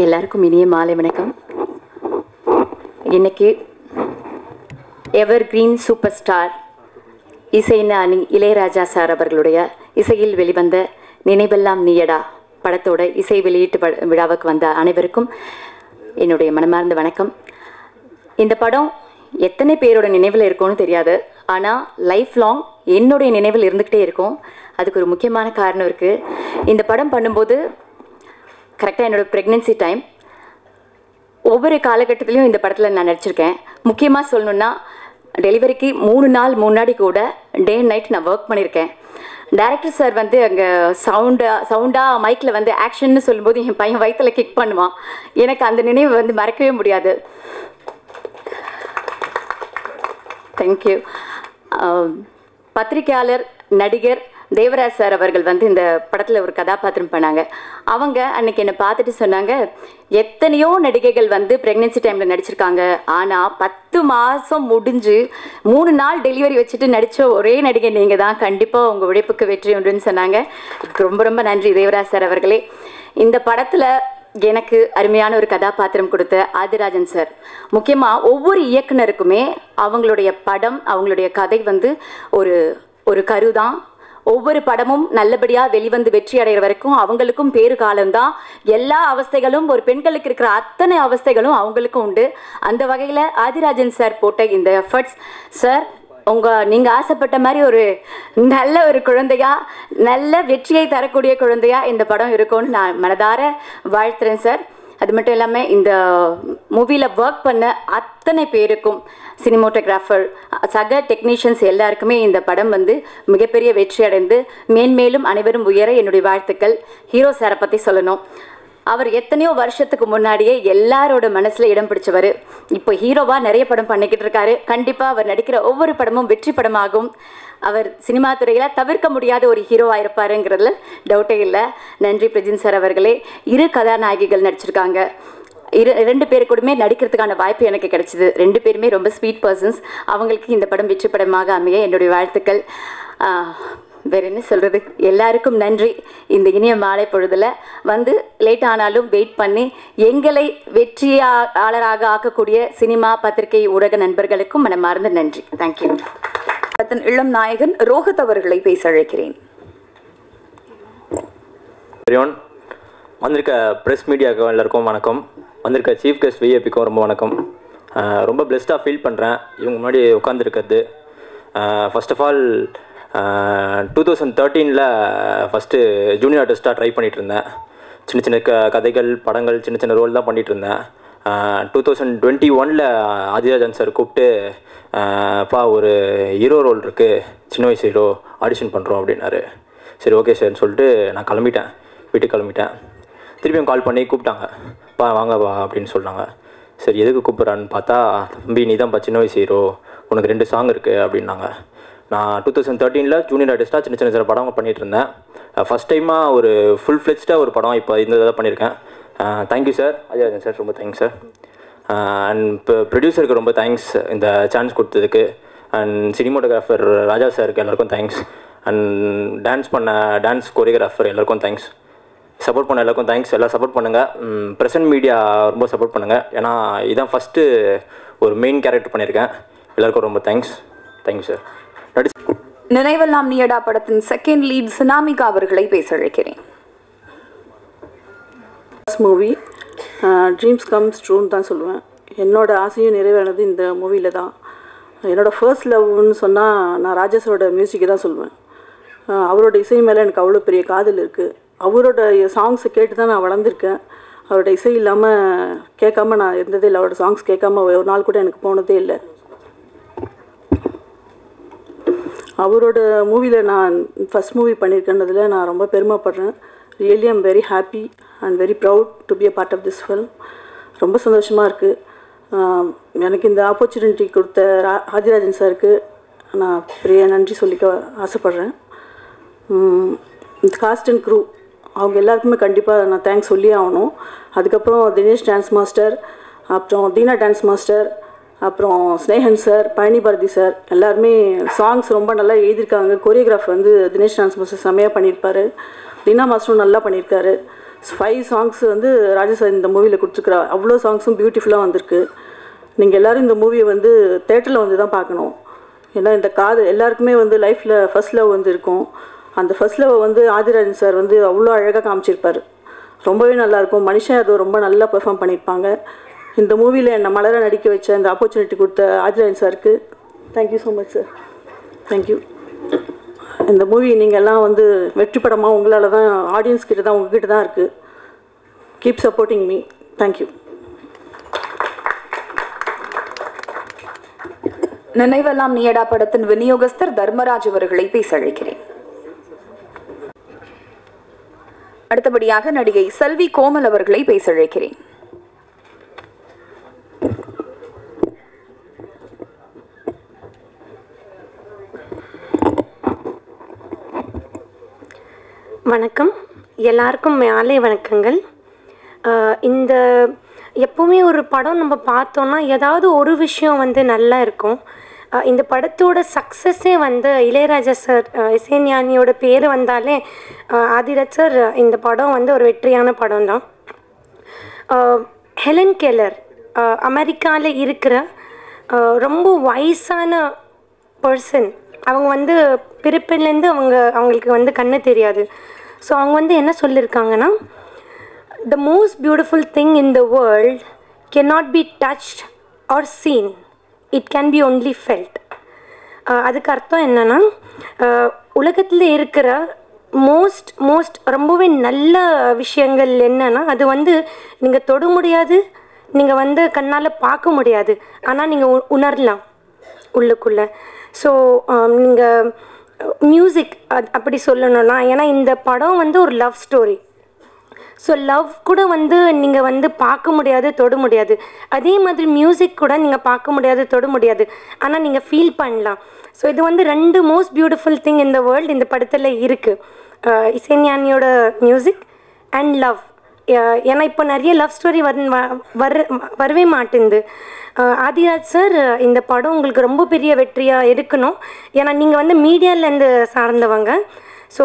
எல்லாருக்கும் இனிய மாலை வணக்கம். இன்னைக்கு எவர் கிரீன் சூப்பர் ஸ்டார் இசைஞானி இளையராஜா சார் அவர்களுடைய இசையில் வெளிவந்த நினைவெல்லாம் நீயடா படத்தோட இசை வெளியீட்டு விழாவுக்கு வந்த அனைவருக்கும் என்னுடைய மனமார்ந்த வணக்கம். இந்த படம் எத்தனை பேரோட நினைவில் இருக்கும்னு தெரியாது, ஆனால் லைஃப் லாங் என்னுடைய நினைவில் இருந்துக்கிட்டே இருக்கும். அதுக்கு ஒரு முக்கியமான காரணம் இருக்குது. இந்த படம் பண்ணும்போது கரெக்டாக என்னோடய ப்ரெக்னென்சி டைம். ஒவ்வொரு காலகட்டத்திலையும் இந்த படத்தில் நான் நடிச்சிருக்கேன். முக்கியமாக சொல்லணுன்னா டெலிவரிக்கு 3 நாள் முன்னாடி கூட டே அண்ட் நைட் நான் ஒர்க் பண்ணியிருக்கேன். டைரக்டர் சார் வந்து அங்கே சவுண்டாக மைக்கில் வந்து ஆக்ஷன்னு சொல்லும்போது என் பையன் வயிற்றில் கிக் பண்ணுவான். எனக்கு அந்த நினைவு வந்து மறக்கவே முடியாது. தேங்க்யூ. பத்திரிகையாளர் நடிகர் தேவராஜ் சார் அவர்கள் வந்து இந்த படத்தில் ஒரு கதாபாத்திரம் பண்ணாங்க. அவங்க அன்னைக்கு என்னை பார்த்துட்டு சொன்னாங்க, எத்தனையோ நடிகைகள் வந்து ப்ரெக்னென்சி டைமில் நடிச்சிருக்காங்க, ஆனால் 10 மாதம் முடிஞ்சு 3 நாள் டெலிவரி வச்சுட்டு நடித்த ஒரே நடிகை நீங்கள் தான், கண்டிப்பாக உங்கள் உழைப்புக்கு வெற்றி உண்டுன்னு சொன்னாங்க. ரொம்ப ரொம்ப நன்றி தேவராஜ் சார் அவர்களே. இந்த படத்தில் எனக்கு அருமையான ஒரு கதாபாத்திரம் கொடுத்த ஆதிராஜன் சார், முக்கியமாக ஒவ்வொரு இயக்குனருக்குமே அவங்களுடைய படம் அவங்களுடைய கதை வந்து ஒரு கருதான். ஒவ்வொரு படமும் நல்லபடியாக வெளிவந்து வெற்றி அடைகிற வரைக்கும் அவங்களுக்கும் பேரு காலம்தான். எல்லா அவஸ்தைகளும் ஒரு பெண்களுக்கு இருக்கிற அத்தனை அவஸ்தைகளும் அவங்களுக்கும் உண்டு. அந்த வகையில் ஆதிராஜன் சார் போட்ட இந்த எஃபர்ட்ஸ் சார், நீங்கள் ஆசைப்பட்ட மாதிரி ஒரு நல்ல ஒரு குழந்தையா, நல்ல வெற்றியை தரக்கூடிய குழந்தையா இந்த படம் இருக்கும்னு நான் மனதார வாழ்த்துறேன் சார். அது மட்டும் இல்லாமல் இந்த மூவியில் ஒர்க் பண்ண அத்தனை பேருக்கும், சினிமோட்டோகிராஃபர், சக டெக்னீஷியன்ஸ் எல்லாருக்குமே இந்த படம் வந்து மிகப்பெரிய வெற்றி அடைந்து மேன்மேலும் அனைவரும் உயர என்னுடைய வாழ்த்துக்கள். ஹீரோ சாரை பற்றி சொல்லணும். அவர் எத்தனையோ வருஷத்துக்கு முன்னாடியே எல்லாரோட மனசில் இடம் பிடிச்சவர். இப்போ ஹீரோவாக நிறைய படம் பண்ணிக்கிட்டு இருக்காரு. கண்டிப்பாக அவர் நடிக்கிற ஒவ்வொரு படமும் வெற்றி படமாகும். அவர் சினிமா துறையில் தவிர்க்க முடியாத ஒரு ஹீரோவாக இருப்பாருங்கிறதுல டவுட்டே இல்லை. நன்றி பிரஜின் சார் அவர்களே. 2 கதாநாயகிகள் நடிச்சிருக்காங்க. 2 பேர் கூடமே நடிக்கிறதுக்கான வாய்ப்பு எனக்கு கிடைச்சிது. 2 பேருமே ரொம்ப ஸ்வீட் பர்சன்ஸ். அவங்களுக்கு இந்த படம் வெற்றி படமாக அமைய என்னுடைய வாழ்த்துக்கள். வேறு என்ன சொல்கிறது, எல்லாருக்கும் நன்றி. இந்த இனிய மாலை பொழுதில் வந்து லேட் ஆனாலும் வெயிட் பண்ணி எங்களை வெற்றியாளராக ஆக்கக்கூடிய சினிமா பத்திரிகை ஊடக நண்பர்களுக்கும் மனமார்ந்த நன்றி. தேங்க்யூ. அதன் இளம் நாயகன் ரோஹித் அவர்களை பேச அழைக்கிறேன். வந்திருக்க ப்ரெஸ் மீடியாவுக்கு எல்லாருக்கும் வணக்கம். வந்திருக்க சீஃப் கெஸ்ட் விஏபிக்கும் ரொம்ப வணக்கம். ரொம்ப பிளெஸ்டாக ஃபீல் பண்ணுறேன் இவங்க முன்னாடி உட்காந்துருக்கிறது. First of all 2013 first junior ஆர்டிஸ்ட்டாக ட்ரை பண்ணிகிட்டு இருந்தேன். சின்ன சின்ன கதைகள், படங்கள், சின்ன சின்ன ரோல் தான் பண்ணிகிட்டு இருந்தேன். 2021 ஆதிராஜன் சார் கூப்பிட்டு, பா ஒரு ஹீரோ ரோல் இருக்குது, சின்ன வயசு ஹீரோ, ஆடிஷன் பண்ணுறோம் அப்படின்னாரு. சரி ஓகே சார்ன்னு சொல்லிட்டு நான் கிளம்பிட்டேன், வீட்டுக்கு கிளம்பிட்டேன். திருப்பியும் கால் பண்ணி கூப்பிட்டாங்க, பா வாங்கப்பா அப்படின்னு சொன்னாங்க. சரி எதுக்கு கூப்பிட்றான்னு பார்த்தா, தம்பி நீ தான்ப்பா சின்ன வயசு ஹீரோ, உனக்கு 2 சாங் இருக்குது அப்படின்னாங்க. நான் 2013 ஜூனியர் ஆர்டிஸ்ட்டாக சின்ன சின்ன படம் பண்ணிகிட்டு இருந்தேன். ஃபஸ்ட் டைமாக ஒரு ஃபுல் ஃப்ளெஜ்டாக ஒரு படம் இப்போ இந்த இதாக பண்ணியிருக்கேன். தேங்க்யூ சார் ஆதிராஜன் சார், ரொம்ப தேங்க்ஸ் சார். அண்ட் இப்போ ப்ரொடியூசருக்கு ரொம்ப தேங்க்ஸ் இந்த சான்ஸ் கொடுத்ததுக்கு. அண்ட் சினிமோட்டோகிராஃபர் ராஜா சாருக்கு எல்லாருக்கும் தேங்க்ஸ். அண்ட் டான்ஸ் கோரியோகிராஃபர் எல்லாருக்கும் தேங்க்ஸ். சப்போர்ட் பண்ண எல்லாருக்கும் தேங்க்ஸ். எல்லாம் சப்போர்ட் பண்ணுங்கள். ப்ரெசன்ட் மீடியா ரொம்ப சப்போர்ட் பண்ணுங்கள். ஏன்னா இதான் ஃபஸ்ட்டு ஒரு மெயின் கேரக்டர் பண்ணியிருக்கேன். எல்லாருக்கும் ரொம்ப தேங்க்ஸ். Thank you sir. நினைவெல்லாம் நீயடா படத்தின் செகண்ட் லீட் சுனாமிகா அவர்களை பேச அழைக்கிறேன். மூவி ட்ரீம்ஸ் கம்ஸ் ட்ரூன்னு தான் சொல்லுவேன். என்னோட ஆசையும் நிறைவேறது இந்த மூவியில் தான். என்னோடய ஃபர்ஸ்ட் லவ்னு சொன்னால் நான் ராஜேஷோட மியூசிக்கை தான் சொல்லுவேன். அவரோட இசை மேலே எனக்கு அவ்வளோ பெரிய காதல் இருக்குது. அவரோட சாங்ஸை கேட்டு தான் நான் வளர்ந்துருக்கேன். அவரோட இசை இல்லாமல் கேட்காம நான் இருந்ததே இல்லை. அவரோட சாங்ஸ் கேட்காம ஒரு நாள் கூட எனக்கு போனதே இல்லை. அவரோட மூவியில் நான் ஃபஸ்ட் மூவி பண்ணியிருக்கேன்றதில் நான் ரொம்ப பெருமைப்படுறேன். Really I'm very happy and very proud to be a part of this film. ரொம்ப சந்தோஷமாக இருக்குது. எனக்கு இந்த ஆப்பர்ச்சுனிட்டி கொடுத்த ஆதிராஜன் சாருக்கு நான் பெரிய நன்றி சொல்லிக்க ஆசைப்பட்றேன். இந்த காஸ்ட் அண்ட் க்ரூ அவங்க எல்லாருக்குமே கண்டிப்பாக நான் தேங்க்ஸ் சொல்லி ஆகணும். அதுக்கப்புறம் தினேஷ் டான்ஸ் மாஸ்டர், அப்புறம் தீனா டான்ஸ் மாஸ்டர், அப்புறம் ஸ்னேகன் சார், பழனி பாரதி சார் எல்லாருமே சாங்ஸ் ரொம்ப நல்லா எழுதியிருக்காங்க. கோரியோகிராஃப் வந்து தினேஷ் டான்ஸ் மாஸ்டர் செம்மையாக பண்ணியிருப்பார். தீனா மாஸ்டரும் நல்லா பண்ணியிருக்காரு. 5 சாங்ஸ் வந்து ராஜா சார் இந்த மூவியில் கொடுத்துருக்குறா. அவ்வளோ சாங்ஸும் பியூட்டிஃபுல்லாக வந்திருக்கு. நீங்கள் எல்லோரும் இந்த மூவியை வந்து தேட்டரில் வந்து தான் பார்க்கணும். ஏன்னா இந்த எல்லாருக்குமே வந்து லைஃப்பில் ஃபர்ஸ்ட் லவ் வந்து இருக்கும். அந்த ஃபர்ஸ்ட் லவ் வந்து ஆதிராஜன் சார் வந்து அவ்வளோ அழகாக காமிச்சிருப்பார். ரொம்பவே நல்லாயிருக்கும். மனுஷன் அதை ரொம்ப நல்லா பெர்ஃபார்ம் பண்ணியிருப்பாங்க. இந்த மூவியில் என்னை மலர நடிக்க வச்ச இந்த ஆப்பர்ச்சுனிட்டி கொடுத்த ஆதிராஜன் சாருக்கு thank you so much sir. Thank you. இந்த மூவி நீங்கள் எல்லாம் வந்து வெற்றி படமாக உங்களால் தான், ஆடியன்ஸ் கிட்ட தான், உங்ககிட்ட தான் இருக்குது. Keep supporting me. தேங்க்யூ. நினைவெல்லாம் நீயடா படத்தின் விநியோகஸ்தர் தர்மராஜ் அவர்களை பேச அழைக்கிறேன். அடுத்தபடியாக நடிகை செல்வி கோமல் அவர்களை பேச அழைக்கிறேன். வணக்கம், எல்லாருக்கும் மாலை வணக்கங்கள். இந்த எப்போவுமே ஒரு படம் நம்ம பார்த்தோன்னா ஏதாவது ஒரு விஷயம் வந்து நல்லா இருக்கும். இந்த படத்தோட சக்ஸஸே வந்து இளையராஜா சார், இசைஞானியோட பேர் வந்தாலே ஆதிராஜ் சார் இந்த படம் வந்து ஒரு வெற்றியான படம் தான். ஹெலன் கெல்லர் அமெரிக்காவில் இருக்கிற ரொம்ப வயசான பர்சன். அவங்க வந்து பிறப்பிலேருந்து அவங்களுக்கு வந்து கண்ணு தெரியாது. ஸோ அவங்க வந்து என்ன சொல்லியிருக்காங்கன்னா, the most beautiful thing in the world cannot be touched or seen, it can be only felt. அதுக்கு அர்த்தம் என்னன்னா, உலகத்தில் இருக்கிற மோஸ்ட் ரொம்பவே நல்ல விஷயங்கள் என்னன்னா, அது வந்து நீங்கள் தொட முடியாது, நீங்கள் வந்து கண்ணால் பார்க்க முடியாது, ஆனால் நீங்கள் உணரலாம் உள்ளுக்குள்ளே. ஸோ நீங்கள் மியூசிக் அப்படி சொல்லணும்னா, ஏன்னா இந்த படம் வந்து ஒரு லவ் ஸ்டோரி. ஸோ லவ் கூட வந்து நீங்கள் வந்து பார்க்க முடியாது, தொட முடியாது. அதே மாதிரி மியூசிக் கூட நீங்கள் பார்க்க முடியாது, தொட முடியாது, ஆனால் நீங்கள் ஃபீல் பண்ணலாம். ஸோ இது வந்து 2 மோஸ்ட் பியூட்டிஃபுல் திங் இந்த வேர்ல்டு இந்த படத்தில் இருக்குது. இசைஞானியோட மியூசிக் அண்ட் லவ். ஏன்னா இப்போ நிறைய லவ் ஸ்டோரி வரவே மாட்டேங்குது. ஆதிராஜ் சார் இந்த படம் உங்களுக்கு ரொம்ப பெரிய வெற்றியாக இருக்கணும். ஏன்னா நீங்கள் வந்து மீடியாவிலேருந்து சார்ந்தவங்க. So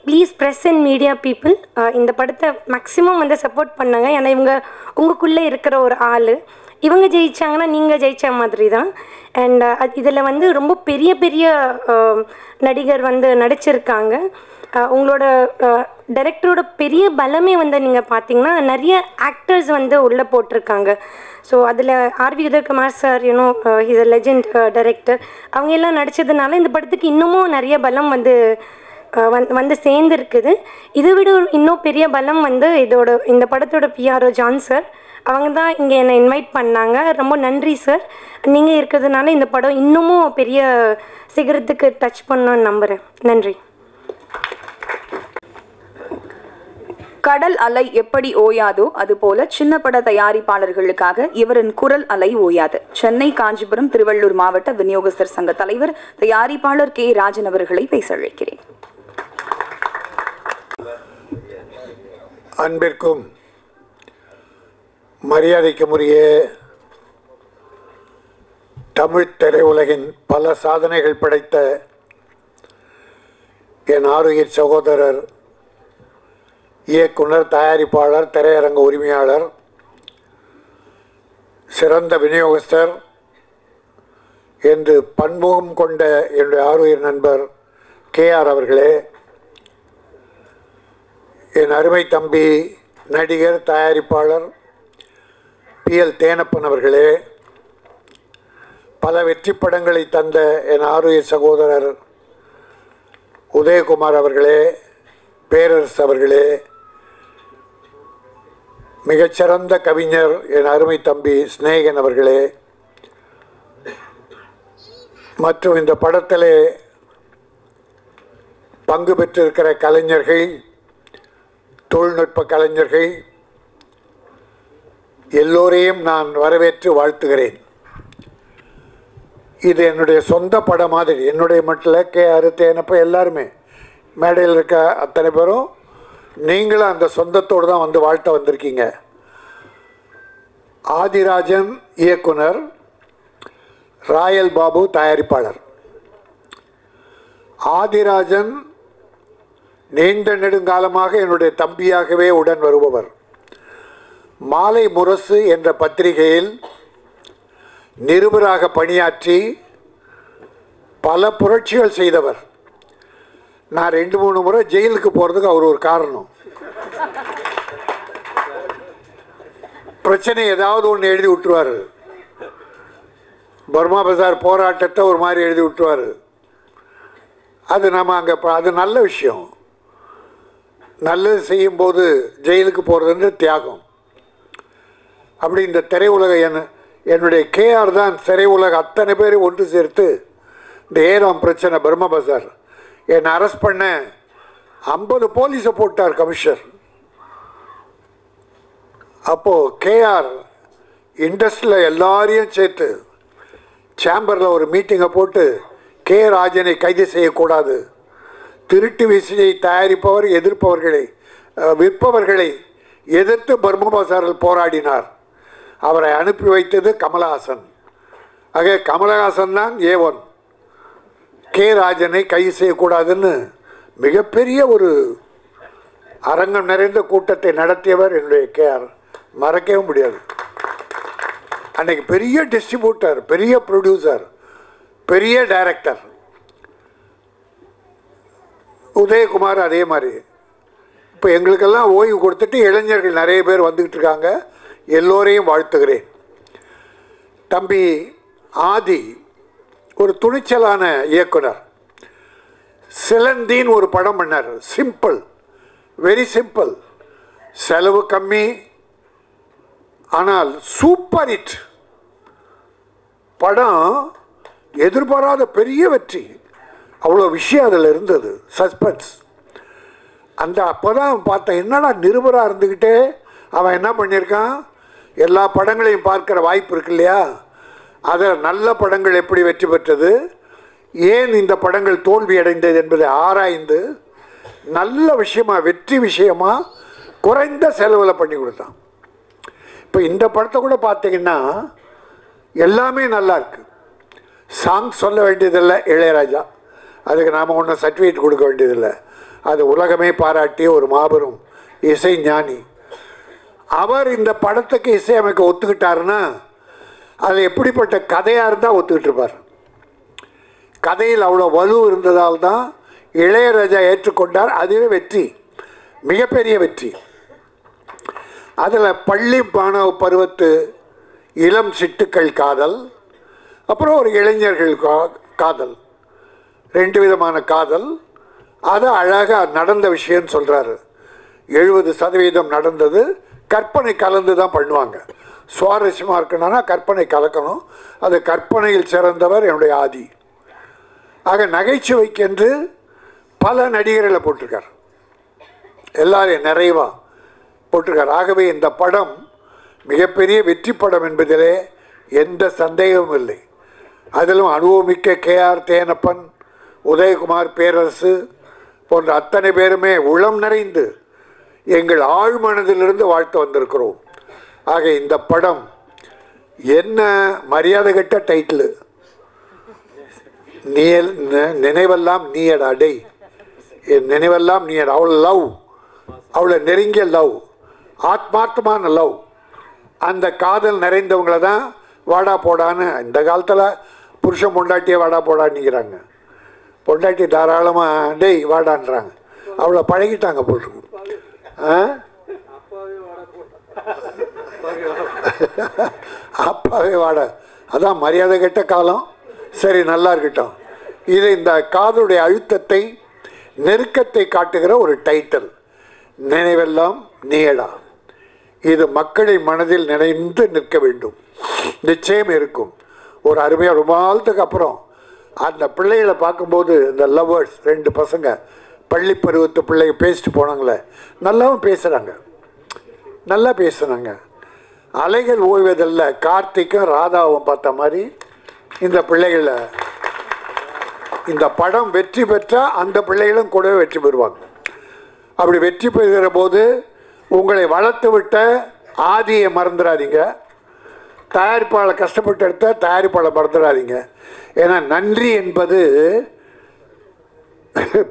please press and media people இந்த படத்தை மேக்ஸிமம் வந்து சப்போர்ட் பண்ணுங்க. ஏன்னா இவங்க உங்களுக்குள்ளே இருக்கிற ஒரு ஆள். இவங்க ஜெயிச்சாங்கன்னா நீங்கள் ஜெயித்த மாதிரி தான். அண்ட் இதில் வந்து ரொம்ப பெரிய நடிகர் வந்து நடிச்சிருக்காங்க. உங்களோட டைரக்டரோட பெரிய பலமே வந்து நீங்கள் பார்த்தீங்கன்னா நிறைய ஆக்டர்ஸ் வந்து உள்ளே போட்டிருக்காங்க. ஸோ அதில் R V Udhayakumar sir, is a legend director. அவங்க எல்லாம் நடித்ததுனால இந்த படத்துக்கு இன்னமும் நிறைய பலம் வந்து சேர்ந்துருக்குது. இதை விட இன்னும் பெரிய பலம் வந்து இந்த படத்தோட பிஆர்ஓ ஜான் சார். அவங்க தான் இங்கே என்னை இன்வைட் பண்ணாங்க. ரொம்ப நன்றி சார். நீங்கள் இருக்கிறதுனால இந்த படம் இன்னமும் பெரிய சிகரத்துக்கு டச் பண்ணணும்னு நம்புகிறேன். நன்றி. கடல் அலை எப்படி ஓயாதோ அதுபோல சின்ன பட தயாரிப்பாளர்களுக்காக இவரின் குரல் அலை ஓயாது. சென்னை, காஞ்சிபுரம், திருவள்ளூர் மாவட்ட விநியோகஸ்தர் சங்க தலைவர் தயாரிப்பாளர் கே ராஜன் அவர்களை பேச அழைக்கிறேன். அன்பிற்கும் மரியாதைக்குரிய தமிழ் திரையுலகின் பல சாதனைகள் படைத்த என் ஆருயிர் சகோதரர், இயக்குனர், தயாரிப்பாளர், திரையரங்க உரிமையாளர், சிறந்த விநியோகஸ்தர் என்று பன்முகம் கொண்ட என்னுடைய ஆருயிர் நண்பர் KR அவர்களே, என் அருமை தம்பி நடிகர், தயாரிப்பாளர் PL தேனப்பன் அவர்களே, பல வெற்றி படங்களை தந்த என் ஆருயிர் சகோதரர் உதயகுமார் அவர்களே, பேரரசு அவர்களே, மிகச்சிறந்த கவிஞர் என் அருமை தம்பி ஸ்நேகன் அவர்களே, மற்றும் இந்த படத்திலே பங்கு பெற்றிருக்கிற கலைஞர்கள், தொழில்நுட்ப கலைஞர்கள் எல்லோரையும் நான் வரவேற்று வாழ்த்துகிறேன். இது என்னுடைய சொந்த படம் மாதிரி. என்னுடைய மட்டும் KR, தேனப்ப எல்லாருமே, மேடையில் இருக்க அத்தனை பேரும் நீங்களும் அந்த சொந்தத்தோடு தான் வந்து வாழ்த்த வந்திருக்கீங்க. ஆதிராஜன் இயக்குனர், ராயல் பாபு தயாரிப்பாளர். ஆதிராஜன் நீண்ட நெடுங்காலமாக என்னுடைய தம்பியாகவே உடன் வருபவர். மாலை முரசு என்ற பத்திரிகையில் நிருபராக பணியாற்றி பல புரட்சிகள் செய்தவர். நான் 2-3 முறை ஜெயிலுக்கு போகிறதுக்கு அவர் ஒரு காரணம். பிரச்சனை ஏதாவது ஒன்று எழுதி விட்டுருவார். பர்மா பஜார் போராட்டத்தை ஒரு மாதிரி எழுதி விட்டுருவார். அது நம்ம அங்கே அது நல்ல விஷயம். நல்லது செய்யும்போது ஜெயிலுக்கு போகிறதுன்ற தியாகம். அப்படி இந்த திரையுலக என்னுடைய கேஆர் தான் திரையுலக அத்தனை பேர் ஒன்று சேர்த்து இந்த ஏராம் பிரச்சனை பர்மா பஜார் என்னை அரெஸ்ட் பண்ண 50 போலீஸை போட்டார் கமிஷனர். அப்போது கேஆர் இண்டஸ்ட்ரியில் எல்லாரையும் சேர்த்து சேம்பரில் ஒரு மீட்டிங்கை போட்டு கே ராஜனை கைது செய்யக்கூடாது, திருட்டு விசையை தயாரிப்பவர் எதிர்ப்பவர்களை விற்பவர்களை எதிர்த்து பர்மா பஜாரில் போராடினார். அவரை அனுப்பி வைத்தது கமலஹாசன். ஆக கமலஹாசன் தான் A1. கே ராஜனை கைது செய்யக்கூடாதுன்னு மிகப்பெரிய ஒரு அரங்கம் நிறைந்த கூட்டத்தை நடத்தியவர் என்னுடைய கேஆர். மறக்கவே முடியாது. அன்னைக்கு பெரிய டிஸ்ட்ரிபியூட்டர், பெரிய ப்ரொடியூசர், பெரிய டைரக்டர். உதயகுமார் அதே மாதிரி. இப்போ எங்களுக்கெல்லாம் ஓய்வு கொடுத்துட்டு இளைஞர்கள் நிறைய பேர் வந்துக்கிட்டு இருக்காங்க. எல்லோரையும் வாழ்த்துகிறேன். தம்பி ஆதி ஒரு துணிச்சலான இயக்குனர். சிலந்தின்னு ஒரு படம் பண்ணார். சிம்பிள், வெரி சிம்பிள், செலவு கம்மி, ஆனால் சூப்பர் ஹிட் படம். எதிர்பாராத பெரிய வெற்றி. அவ்வளோ விஷயம் அதில் இருந்தது, சஸ்பென்ஸ். அந்த அப்போ தான் பார்த்தேன், என்னடா நிருபராக இருந்துக்கிட்டே அவன் என்ன பண்ணியிருக்கான், எல்லா படங்களையும் பார்க்குற வாய்ப்பு இருக்கு இல்லையா. அதில் நல்ல படங்கள் எப்படி வெற்றி பெற்றது, ஏன் இந்த படங்கள் தோல்வி அடைந்தது என்பதை ஆராய்ந்து நல்ல விஷயமாக, வெற்றி விஷயமாக குறைந்த செலவில் பண்ணி கொடுத்தான். இப்போ இந்த படத்தை கூட பார்த்தீங்கன்னா எல்லாமே நல்லா இருக்குது. சாங் சொல்ல வேண்டியதில்லை, இளையராஜா. அதுக்கு நாம் ஒன்றும் சர்டிஃபிகேட் கொடுக்க வேண்டியதில்லை. அது உலகமே பாராட்டிய ஒரு மாபெரும் இசை ஞானி. அவர் இந்த படத்துக்கு இசையமைக்க ஒத்துக்கிட்டாருன்னா அது எப்படிப்பட்ட கதையாக இருந்தால் ஒத்துக்கிட்டு இருப்பார். கதையில் அவ்வளோ வலு இருந்ததால் தான் இளையராஜா ஏற்றுக்கொண்டார். அதுவே வெற்றி, மிகப்பெரிய வெற்றி. அதில் பள்ளி மாணவ பருவத்து இளம் சிட்டுக்கள் காதல், அப்புறம் ஒரு இளைஞர்கள் காதல், 2 விதமான காதல். அது அழகாக நடந்த விஷயம்னு சொல்கிறாரு. 70% நடந்தது. கற்பனை கலந்து தான் பண்ணுவாங்க. சுவாரஸ்யமாக இருக்கணும்னா கற்பனை கலக்கணும். அது கற்பனையில் சிறந்தவர் என்னுடைய ஆதி. ஆக நகைச்சுவைக்கென்று பல நடிகர்களை போட்டிருக்கார். எல்லாரையும் நிறைவாக போட்டிருக்கார். ஆகவே இந்த படம் மிகப்பெரிய வெற்றி படம் என்பதிலே எந்த சந்தேகமும் இல்லை. அதிலும் அனுபவமிக்க கேஆர் தேனப்பன், உதயகுமார், பேரரசு போன்ற அத்தனை பேருமே உளம் நிறைந்து எங்கள் ஆழ்மனதிலிருந்து வாழ்த்து வந்திருக்கிறோம். ஆக இந்த படம் என்ன மரியாதை கட்ட டைட்டில், நீ நினைவெல்லாம் நீயடா டே, என் நினைவெல்லாம் நீயடா. அவ்வளோ லவ், அவ்வளோ நெருங்கிய லவ், ஆத்மார்த்தமான லவ். அந்த காதல் நிறைந்தவங்கள தான் வாடா போடான்னு இந்த காலத்தில் புருஷன் பொண்டாட்டியே வாடா போடான்னுங்கிறாங்க. பொண்டாட்டி தாராளமாக டேய் வாடான்றாங்க. அவ்வளோ பழகிட்டாங்க போட்டு. அப்பாவே வாடா, அதான் மரியாதை கெட்ட காலம். சரி, நல்லா இருக்கட்டும். இது இந்த காதலுடைய அழுத்தத்தை, நெருக்கத்தை காட்டுகிற ஒரு டைட்டில், நினைவெல்லாம் நீயடா. இது மக்களின் மனதில் நினைந்து நிற்க வேண்டும். நிச்சயம் இருக்கும். ஒரு அருமையாக ரொம்ப நாளத்துக்கு அப்புறம் அந்த பிள்ளைகளை பார்க்கும்போது, இந்த லவ்வர்ஸ் 2 பசங்க பள்ளி பருவத்து பிள்ளைங்க பேசிட்டு போனாங்களே, நல்லாவும் பேசுகிறாங்க, நல்லா பேசுகிறாங்க. அலைகள் ஓய்வதில்லை. கார்த்திக்கும் ராதாவும் பார்த்த மாதிரி இந்த பிள்ளைகளை, இந்த படம் வெற்றி பெற்றால் அந்த பிள்ளைகளும் கூடவே வெற்றி பெறுவாங்க. அப்படி வெற்றி பெறுகிற போது உங்களை வளர்த்து விட்ட ஆதியை மறந்துடாதீங்க. தயாரிப்பாளர் கஷ்டப்பட்டு எடுத்த தயாரிப்பாளர் மறந்துடாதீங்க. ஏன்னா நன்றி என்பது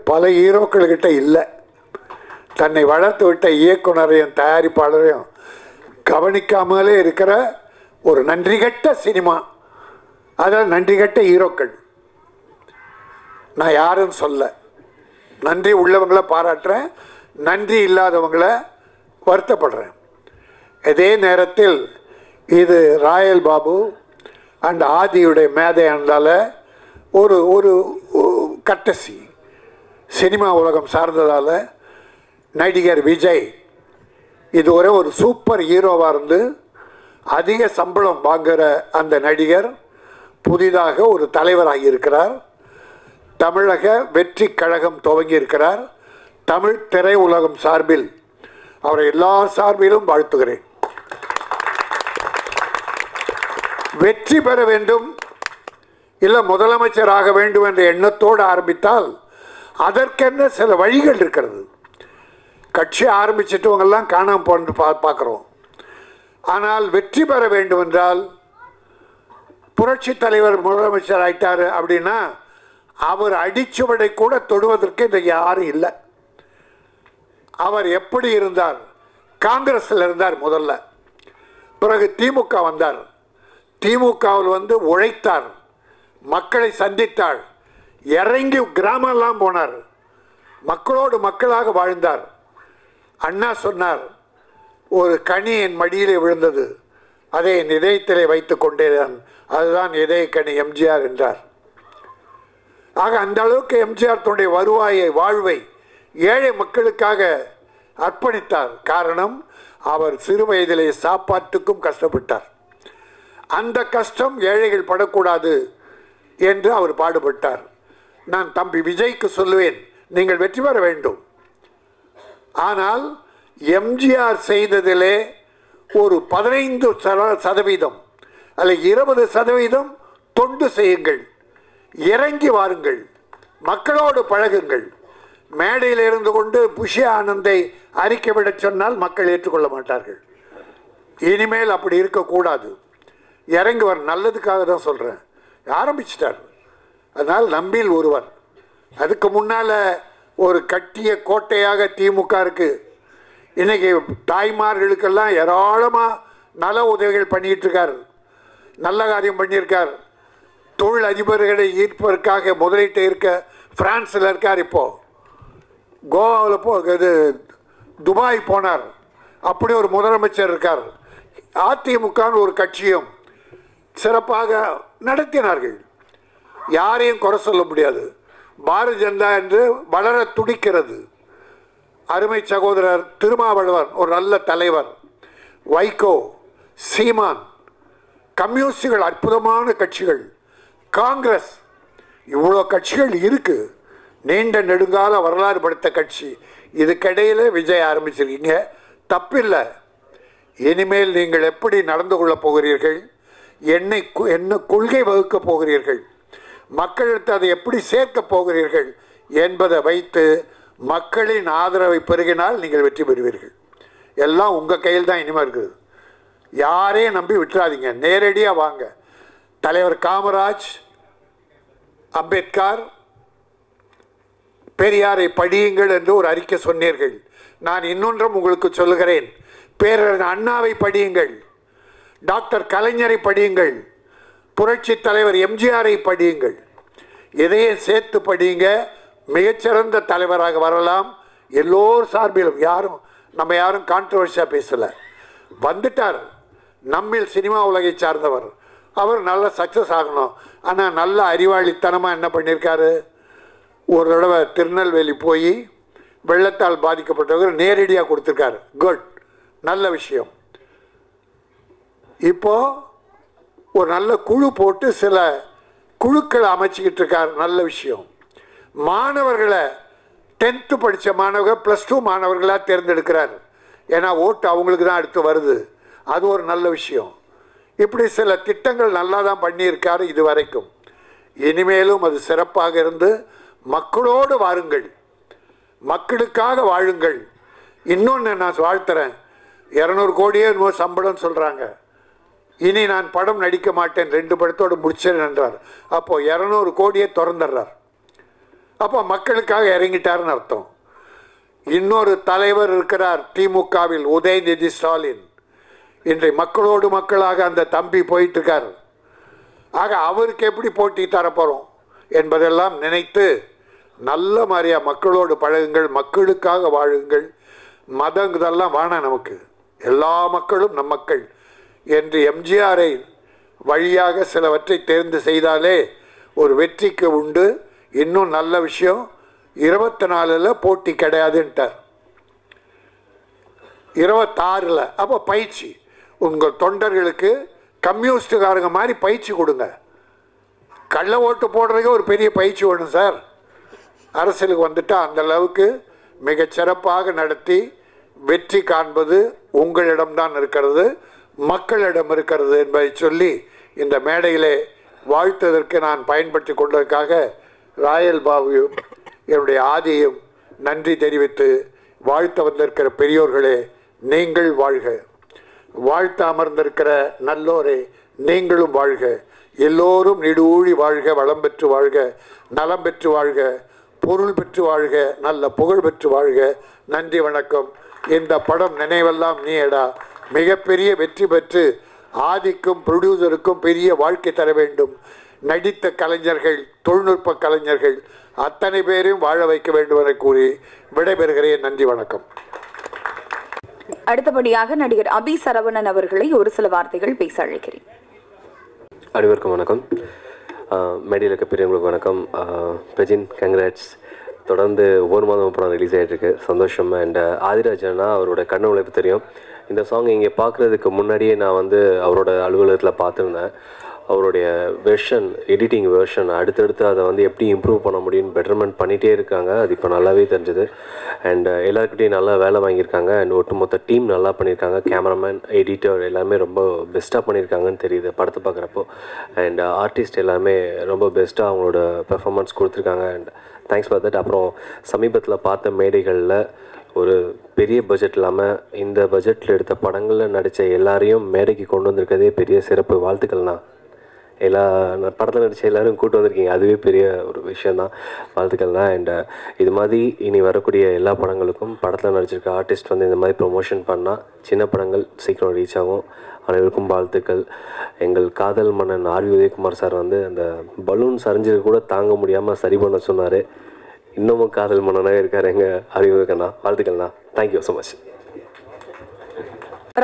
பல ஹீரோக்கள்கிட்ட இல்லை. தன்னை வளர்த்து விட்ட இயக்குனரையும் தயாரிப்பாளரையும் கவனிக்காமலே இருக்கிற ஒரு நன்றிகட்ட சினிமா. அதான் நன்றிகட்ட ஹீரோக்கள். நான் யாருன்னு சொல்ல, நன்றி உள்ளவங்களை பாராட்டுறேன், நன்றி இல்லாதவங்களை வருத்தப்படுறேன். இதே நேரத்தில் இது ராயல் பாபு அண்ட் ஆதியுடைய மேதையானதால் ஒரு ஒரு கட்டசி சினிமா உலகம் சார்ந்ததால் நடிகர் விஜய் இதுவரை ஒரு சூப்பர் ஹீரோவாக இருந்து அதிக சம்பளம் வாங்குகிற அந்த நடிகர் புதிதாக ஒரு தலைவராகி இருக்கிறார். தமிழக வெற்றி கழகம் துவங்கி இருக்கிறார். தமிழ் திரையுலகம் சார்பில் அவரை எல்லா சார்பிலும் வாழ்த்துகிறேன். வெற்றி பெற வேண்டும் இல்லை முதலமைச்சராக வேண்டும் என்ற எண்ணத்தோடு ஆரம்பித்தால் அதற்கென்ன சில வழிகள் இருக்கிறது. கட்சி ஆரம்பிச்சிட்டவங்கெல்லாம் காணாமல் போன்று பார்க்குறோம். ஆனால் வெற்றி பெற வேண்டும் என்றால் புரட்சி தலைவர் முதலமைச்சர் ஆயிட்டார் அப்படின்னா அவர் அடிச்சுவடை கூட தொடுவதற்கு இந்த யாரும் இல்லை. அவர் எப்படி இருந்தார்? காங்கிரஸில் இருந்தார் முதல்ல, பிறகு திமுக வந்தார். திமுகவில் வந்து உழைத்தார், மக்களை சந்தித்தார், இறங்கி கிராமெல்லாம் போனார், மக்களோடு மக்களாக வாழ்ந்தார். அண்ணா சொன்னார், ஒரு கனி என் மடியிலே விழுந்தது, அதை என் இதயத்திலே வைத்து கொண்டேதான், அதுதான் இதய கனி எம்ஜிஆர் என்றார். ஆக அந்த அளவுக்கு எம்ஜிஆர் தன்னுடைய வருவாயை வாழ்வை ஏழை மக்களுக்காக அர்ப்பணித்தார். காரணம், அவர் சிறு வயதிலே சாப்பாட்டுக்கும் கஷ்டப்பட்டார். அந்த கஷ்டம் ஏழைகள் படக்கூடாது என்று அவர் பாடுபட்டார். நான் தம்பி விஜய்க்கு சொல்லுவேன், நீங்கள் வெற்றி பெற வேண்டும். ஆனால் எம்ஜிஆர் செய்ததிலே ஒரு 15% அல்ல 20% தொண்டு செய்யுங்கள், இறங்கி வாருங்கள், மக்களோடு பழகுங்கள். மேடையில் இருந்து கொண்டு புஷி ஆனந்தை அறிக்கை விட சொன்னால் மக்கள் ஏற்றுக்கொள்ள மாட்டார்கள். இனிமேல் அப்படி இருக்கக்கூடாது. இறங்கி வர நல்லதுக்காக தான் சொல்கிறேன். ஆரம்பிச்சிட்டார். அதனால் நம்பில் ஒருவர். அதுக்கு முன்னால் ஒரு கட்டிய கோட்டையாக திமுக இருக்குது. இன்றைக்கி தாய்மார்களுக்கெல்லாம் ஏராளமாக நல உதவிகள் பண்ணிகிட்ருக்கார், நல்ல காரியம் பண்ணியிருக்கார். தொழில் அதிபர்களை ஈர்ப்பதற்காக முதலீட்டை இருக்க பிரான்ஸில் இருக்கார். இப்போது கோவாவில் இது துபாய் போனார். அப்படி ஒரு முதலமைச்சர் இருக்கார். அதிமுகன்னு ஒரு கட்சியும் சிறப்பாக நடத்தினார்கள். யாரையும் குறை சொல்ல முடியாது. பாரதிய ஜனதா என்று வளர துடிக்கிறது. அருமை சகோதரர் திருமாவளவன் ஒரு நல்ல தலைவர், வைகோ, சீமான், கம்யூனிஸ்டுகள் அற்புதமான கட்சிகள், காங்கிரஸ், இவ்வளோ கட்சிகள் இருக்கு. நீண்ட நெடுங்கால வரலாறு படுத்த கட்சி. இதுக்கிடையில் விஜய் ஆரம்பிச்சிருக்கீங்க, தப்பில்லை. இனிமேல் நீங்கள் எப்படி நடந்து கொள்ளப் போகிறீர்கள், என்ன கொள்கை வகுக்கப் போகிறீர்கள், மக்களிடத்து அதை எப்படி சேர்க்கப் போகிறீர்கள் என்பதை வைத்து மக்களின் ஆதரவை பெருகினால் நீங்கள் வெற்றி பெறுவீர்கள். எல்லாம் உங்கள் கையில் தான் இனிமேல் இருக்குது. யாரையும் நம்பி விட்டுறாதீங்க, நேரடியாக வாங்க. தலைவர் காமராஜ், அம்பேத்கர், பெரியாரை படியுங்கள் என்று ஒரு அறிக்கை சொன்னீர்கள். நான் இன்னொன்றும் உங்களுக்கு சொல்லுகிறேன், பேரறிஞர் அண்ணாவை படியுங்கள், டாக்டர் கலைஞரை படியுங்கள், புரட்சி தலைவர் எம்ஜிஆரை படியுங்கள். இதையும் சேர்த்து படியுங்க. மிகச்சிறந்த தலைவராக வரலாம். எல்லோர் சார்பிலும் நம்ம யாரும் கான்ட்ரவர்சியாக பேசலை. வந்துட்டார், நம்மில் சினிமா உலகை சார்ந்தவர், அவர் நல்ல சக்ஸஸ் ஆகணும். ஆனால் நல்ல அறிவாளித்தனமாக என்ன பண்ணியிருக்காரு, ஒரு தடவை திருநெல்வேலி போய் வெள்ளத்தால் பாதிக்கப்பட்டவர் நேரடியாக கொடுத்துருக்காரு. குட், நல்ல விஷயம். இப்போது ஒரு நல்ல குழு போட்டு சில குழுக்களை அமைச்சிக்கிட்டு இருக்கார், நல்ல விஷயம். மாணவர்களை 10th படித்த மாணவர்கள் +2 மாணவர்களாக தேர்ந்தெடுக்கிறார். ஏன்னா ஓட்டு அவங்களுக்கு தான் அடுத்து வருது. அது ஒரு நல்ல விஷயம். இப்படி சில திட்டங்கள் நல்லா தான் பண்ணியிருக்காரு இது வரைக்கும். இனிமேலும் அது சிறப்பாக இருந்து மக்களோடு வாருங்கள், மக்களுக்காக வாழுங்கள். இன்னொன்று நான் வாழ்த்துறேன், 200 கோடியே இன்னும் சம்பளம் சொல்கிறாங்க. இனி நான் படம் நடிக்க மாட்டேன், 2 படத்தோடு முடிச்சேன் என்றார். அப்போது 200 கோடியை திறந்துடுறார். அப்போ மக்களுக்காக இறங்கிட்டாருன்னு அர்த்தம். இன்னொரு தலைவர் இருக்கிறார் திமுகவில், உதயநிதி ஸ்டாலின். இன்றைய மக்களோடு மக்களாக அந்த தம்பி போயிட்டு இருக்கார். ஆக அவருக்கு எப்படி போட்டி தரப்போகிறோம் என்பதெல்லாம் நினைத்து நல்ல மாதிரியா மக்களோடு பழகுங்கள், மக்களுக்காக வாழுங்கள். மதம் இதெல்லாம் வேணாம், நமக்கு எல்லா மக்களும் நம் மக்கள் என்று எம்ஜிஆரை வழியாக சிலவற்றை தேர்ந்து செய்தாலே ஒரு வெற்றிக்கு உண்டு. இன்னும் நல்ல விஷயம், 24 போட்டி கிடையாதுன்ட்டார், 26. அப்போ பயிற்சி உங்கள் தொண்டர்களுக்கு கம்யூனிஸ்டுக்காரங்க மாதிரி பயிற்சி கொடுங்க. கள்ள ஓட்டு போடுறதுக்கு ஒரு பெரிய பயிற்சி வேணும் சார். அரசியலுக்கு வந்துட்டால் அந்த அளவுக்கு மிகச்சிறப்பாக நடத்தி வெற்றி காண்பது உங்களிடம்தான் இருக்கிறது, மக்களிடம் இருக்கிறது என்பதை சொல்லி இந்த மேடையிலே வாழ்த்ததற்கு நான் பயன்படுத்தி கொண்டதற்காக ராயல் பாபுவும் என்னுடைய ஆதியும் நன்றி தெரிவித்து, வாழ்த்த வந்திருக்கிற பெரியோர்களே நீங்கள் வாழ்க, வாழ்த்த அமர்ந்திருக்கிற நல்லோரே நீங்களும் வாழ்க, எல்லோரும் நெடுவூழி வாழ்க, வளம் பெற்று வாழ்க, நலம் பெற்று வாழ்க, பொருள் பெற்று வாழ்க, நல்ல புகழ் பெற்று வாழ்க. நன்றி, வணக்கம். இந்த படம் நினைவெல்லாம் நீடா மிகப்பெரிய வெற்றி பெற்று ஆதிக்கும் ப்ரொடியூசருக்கும் பெரிய வாழ்க்கை தர வேண்டும். நடித்த கலைஞர்கள், தொழில்நுட்ப கலைஞர்கள் அத்தனை பேரையும் வாழ வைக்க வேண்டும் என கூறி விடைபெறுகிறேன். நன்றி, வணக்கம். அடுத்தபடியாக நடிகர் அபி சரவணன் அவர்களை ஒரு சில வார்த்தைகள் பேச அழைக்கிறேன். அனைவருக்கும் வணக்கம். மேடையில் இருக்க பெரியவங்களுக்கு வணக்கம். பிரஜின், கங்க்ராட்ஸ். தொடர்ந்து ஒவ்வொரு மாதம் படம் ரிலீஸ் ஆகிட்டுருக்கு, சந்தோஷம். அண்ட் ஆதிராஜனா அவரோட கண்ணு உழைப்பு தெரியும். இந்த சாங் இங்கே பார்க்குறதுக்கு முன்னாடியே நான் அவரோட அலுவலகத்தில் பார்த்துருந்தேன். அவருடைய வெர்ஷன், எடிட்டிங் வெர்ஷன் அடுத்தடுத்து அதை எப்படி இம்ப்ரூவ் பண்ண முடியும்னு பெட்டர்மெண்ட் பண்ணிகிட்டே இருக்காங்க. அது இப்போ நல்லாவே தெரிஞ்சுது. அண்ட் எல்லாருக்கிட்டையும் நல்லா வேலை வாங்கியிருக்காங்க. அண்ட் ஒட்டுமொத்த டீம் நல்லா பண்ணியிருக்காங்க. கேமராமேன், எடிட்டர் எல்லாமே ரொம்ப பெஸ்ட்டாக பண்ணியிருக்காங்கன்னு தெரியுது படத்தை பார்க்குறப்போ. அண்ட் ஆர்டிஸ்ட் எல்லாமே ரொம்ப பெஸ்ட்டாக அவங்களோட பெர்ஃபார்மன்ஸ் கொடுத்துருக்காங்க. And thanks for that. அப்புறம் சமீபத்தில் பார்த்த மேடைகளில் ஒரு பெரிய பட்ஜெட் இல்லாமல் இந்த பட்ஜெட்டில் எடுத்த படங்களில் நடித்த எல்லாரையும் மேடைக்கு கொண்டு வந்திருக்கிறதே பெரிய சிறப்பு. வாழ்த்துக்கள்ண்ணா. படத்தில் நடித்த எல்லோரும் கூட்டு வந்திருக்கீங்க, அதுவே பெரிய ஒரு விஷயந்தான். வாழ்த்துக்கள்ண்ணா. அண்ட் இது மாதிரி இனி வரக்கூடிய எல்லா படங்களுக்கும் படத்தில் நடிச்சிருக்க ஆர்டிஸ்ட் இந்த மாதிரி ப்ரொமோஷன் பண்ணால் சின்ன படங்கள் சீக்கிரம் ரீச் ஆகும். அனைவருக்கும் வாழ்த்துக்கள். எங்கள் காதல் மன்னன் ஆர்வி உதயகுமார் சார் அந்த பலூன் சரிஞ்சது கூட தாங்க முடியாமல் சரி பண்ண சொன்னார். இன்னமும் காதல் மன்னனாக இருக்கார் எங்கள் அறிவுக்கண்ணா. வாழ்த்துக்கள்ண்ணா. Thank you so much.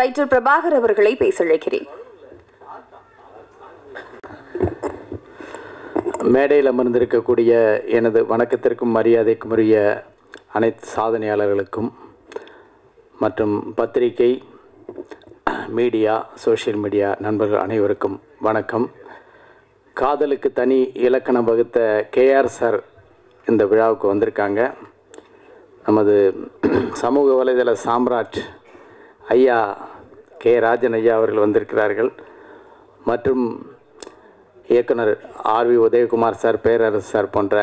Writer Prabhakar அவர்களை பேச அழைக்கிறேன். மேடையில் அமர்ந்திருக்கக்கூடிய எனது வணக்கத்திற்கும் மரியாதைக்கும் உரிய அனைத்து சாதனையாளர்களுக்கும் மற்றும் பத்திரிகை, மீடியா, சோஷியல் மீடியா நண்பர்கள் அனைவருக்கும் வணக்கம். காதலுக்கு தனி இலக்கணம் வகுத்த கேஆர் சார் இந்த விழாவுக்கு வந்திருக்காங்க. நமது சமூக வலைதள சாம்ராட் ஐயா கே ராஜன் ஐயா அவர்கள் வந்திருக்கிறார்கள். மற்றும் இயக்குனர் ஆர்வி உதயகுமார் சார், பேரரசு சார் போன்ற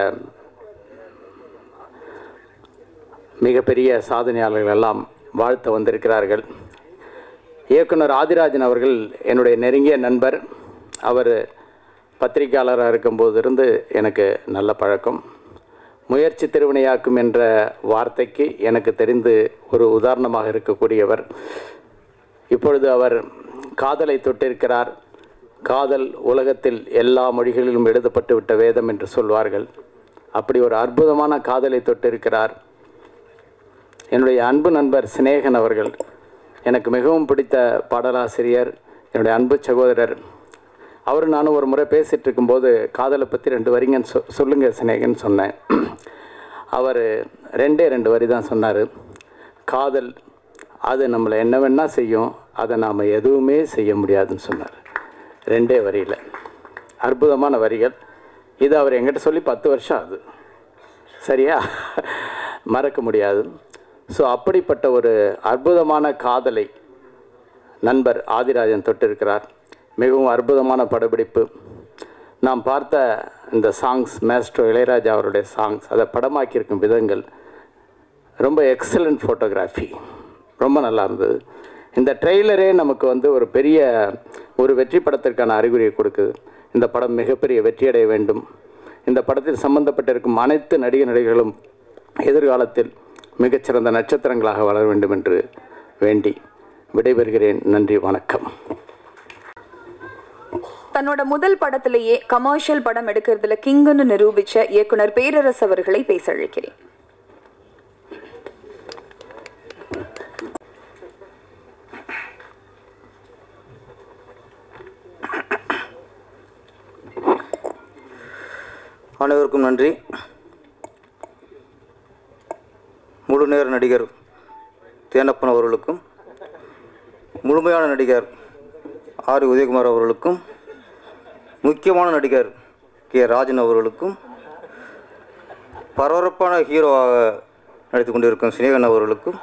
மிகப்பெரிய சாதனையாளர்கள் எல்லாம் வாழ்த்த வந்திருக்கிறார்கள். இயக்குனர் ஆதிராஜன் அவர்கள் என்னுடைய நெருங்கிய நண்பர். அவர் பத்திரிகையாளராக இருக்கும்போது இருந்து எனக்கு நல்ல பழக்கம். முயற்சி திருவினையாக்கும் என்ற வார்த்தைக்கு எனக்கு தெரிந்து ஒரு உதாரணமாக இருக்கக்கூடியவர். இப்பொழுது அவர் காதலை தொட்டிருக்கிறார். காதல் உலகத்தில் எல்லா மொழிகளிலும் எழுதப்பட்டு விட்ட வேதம் என்று சொல்வார்கள். அப்படி ஒரு அற்புதமான காதலை தொட்டிருக்கிறார். என்னுடைய அன்பு நண்பர் சினேகன் அவர்கள் எனக்கு மிகவும் பிடித்த பாடலாசிரியர், என்னுடைய அன்பு சகோதரர். அவர் நானும் ஒரு முறை பேசிகிட்டு இருக்கும்போது காதலை பற்றி 2 வரிங்கன்னு சொல்லுங்கள் சினேகன் சொன்னேன். அவர் 2 வரி தான் சொன்னார். காதல் அது நம்மளை என்ன வேணால் செய்யும், அதை நாம் எதுவுமே செய்ய முடியாதுன்னு சொன்னார். 2 வரியில் அற்புதமான வரிகள். இது அவர் எங்கிட்ட சொல்லி 10 வருஷம் ஆகுது. சரியா? மறக்க முடியாது. ஸோ அப்படிப்பட்ட ஒரு அற்புதமான காதலை நண்பர் ஆதிராஜன் தொட்டிருக்கிறார். மிகவும் அற்புதமான படப்பிடிப்பு. நாம் பார்த்த இந்த சாங்ஸ், மேஸ்ட்ரோ இளையராஜா அவருடைய சாங்ஸ், அதை படமாக்கியிருக்கும் விதங்கள் ரொம்ப எக்ஸலண்ட் ஃபோட்டோகிராஃபி, ரொம்ப நல்லா இருந்தது. இந்த ட்ரெய்லரே நமக்கு ஒரு பெரிய ஒரு வெற்றி படத்திற்கான அறிகுறியை கொடுக்குது. இந்த படம் மிகப்பெரிய வெற்றியடைய வேண்டும். இந்த படத்தில் சம்பந்தப்பட்டிருக்கும் அனைத்து நடிகர்களும் எதிர்காலத்தில் மிகச்சிறந்த நட்சத்திரங்களாக வளர வேண்டும் என்று வேண்டி விடைபெறுகிறேன். நன்றி, வணக்கம். தன்னோட முதல் படத்திலேயே கமர்ஷியல் படம் எடுக்கிறதுல கிங்குன்னு நிரூபிச்ச இயக்குனர் பேரரசு அவர்களை பேச அழைக்கிறேன். அனைவருக்கும் நன்றி. முழு நேர நடிகர் தேனப்பன் அவர்களுக்கும், முழுமையான நடிகர் ஆர் உதயகுமார் அவர்களுக்கும், முக்கியமான நடிகர் கே ராஜன் அவர்களுக்கும், பரபரப்பான ஹீரோவாக நடித்து கொண்டிருக்கும் சினேகன் அவர்களுக்கும்,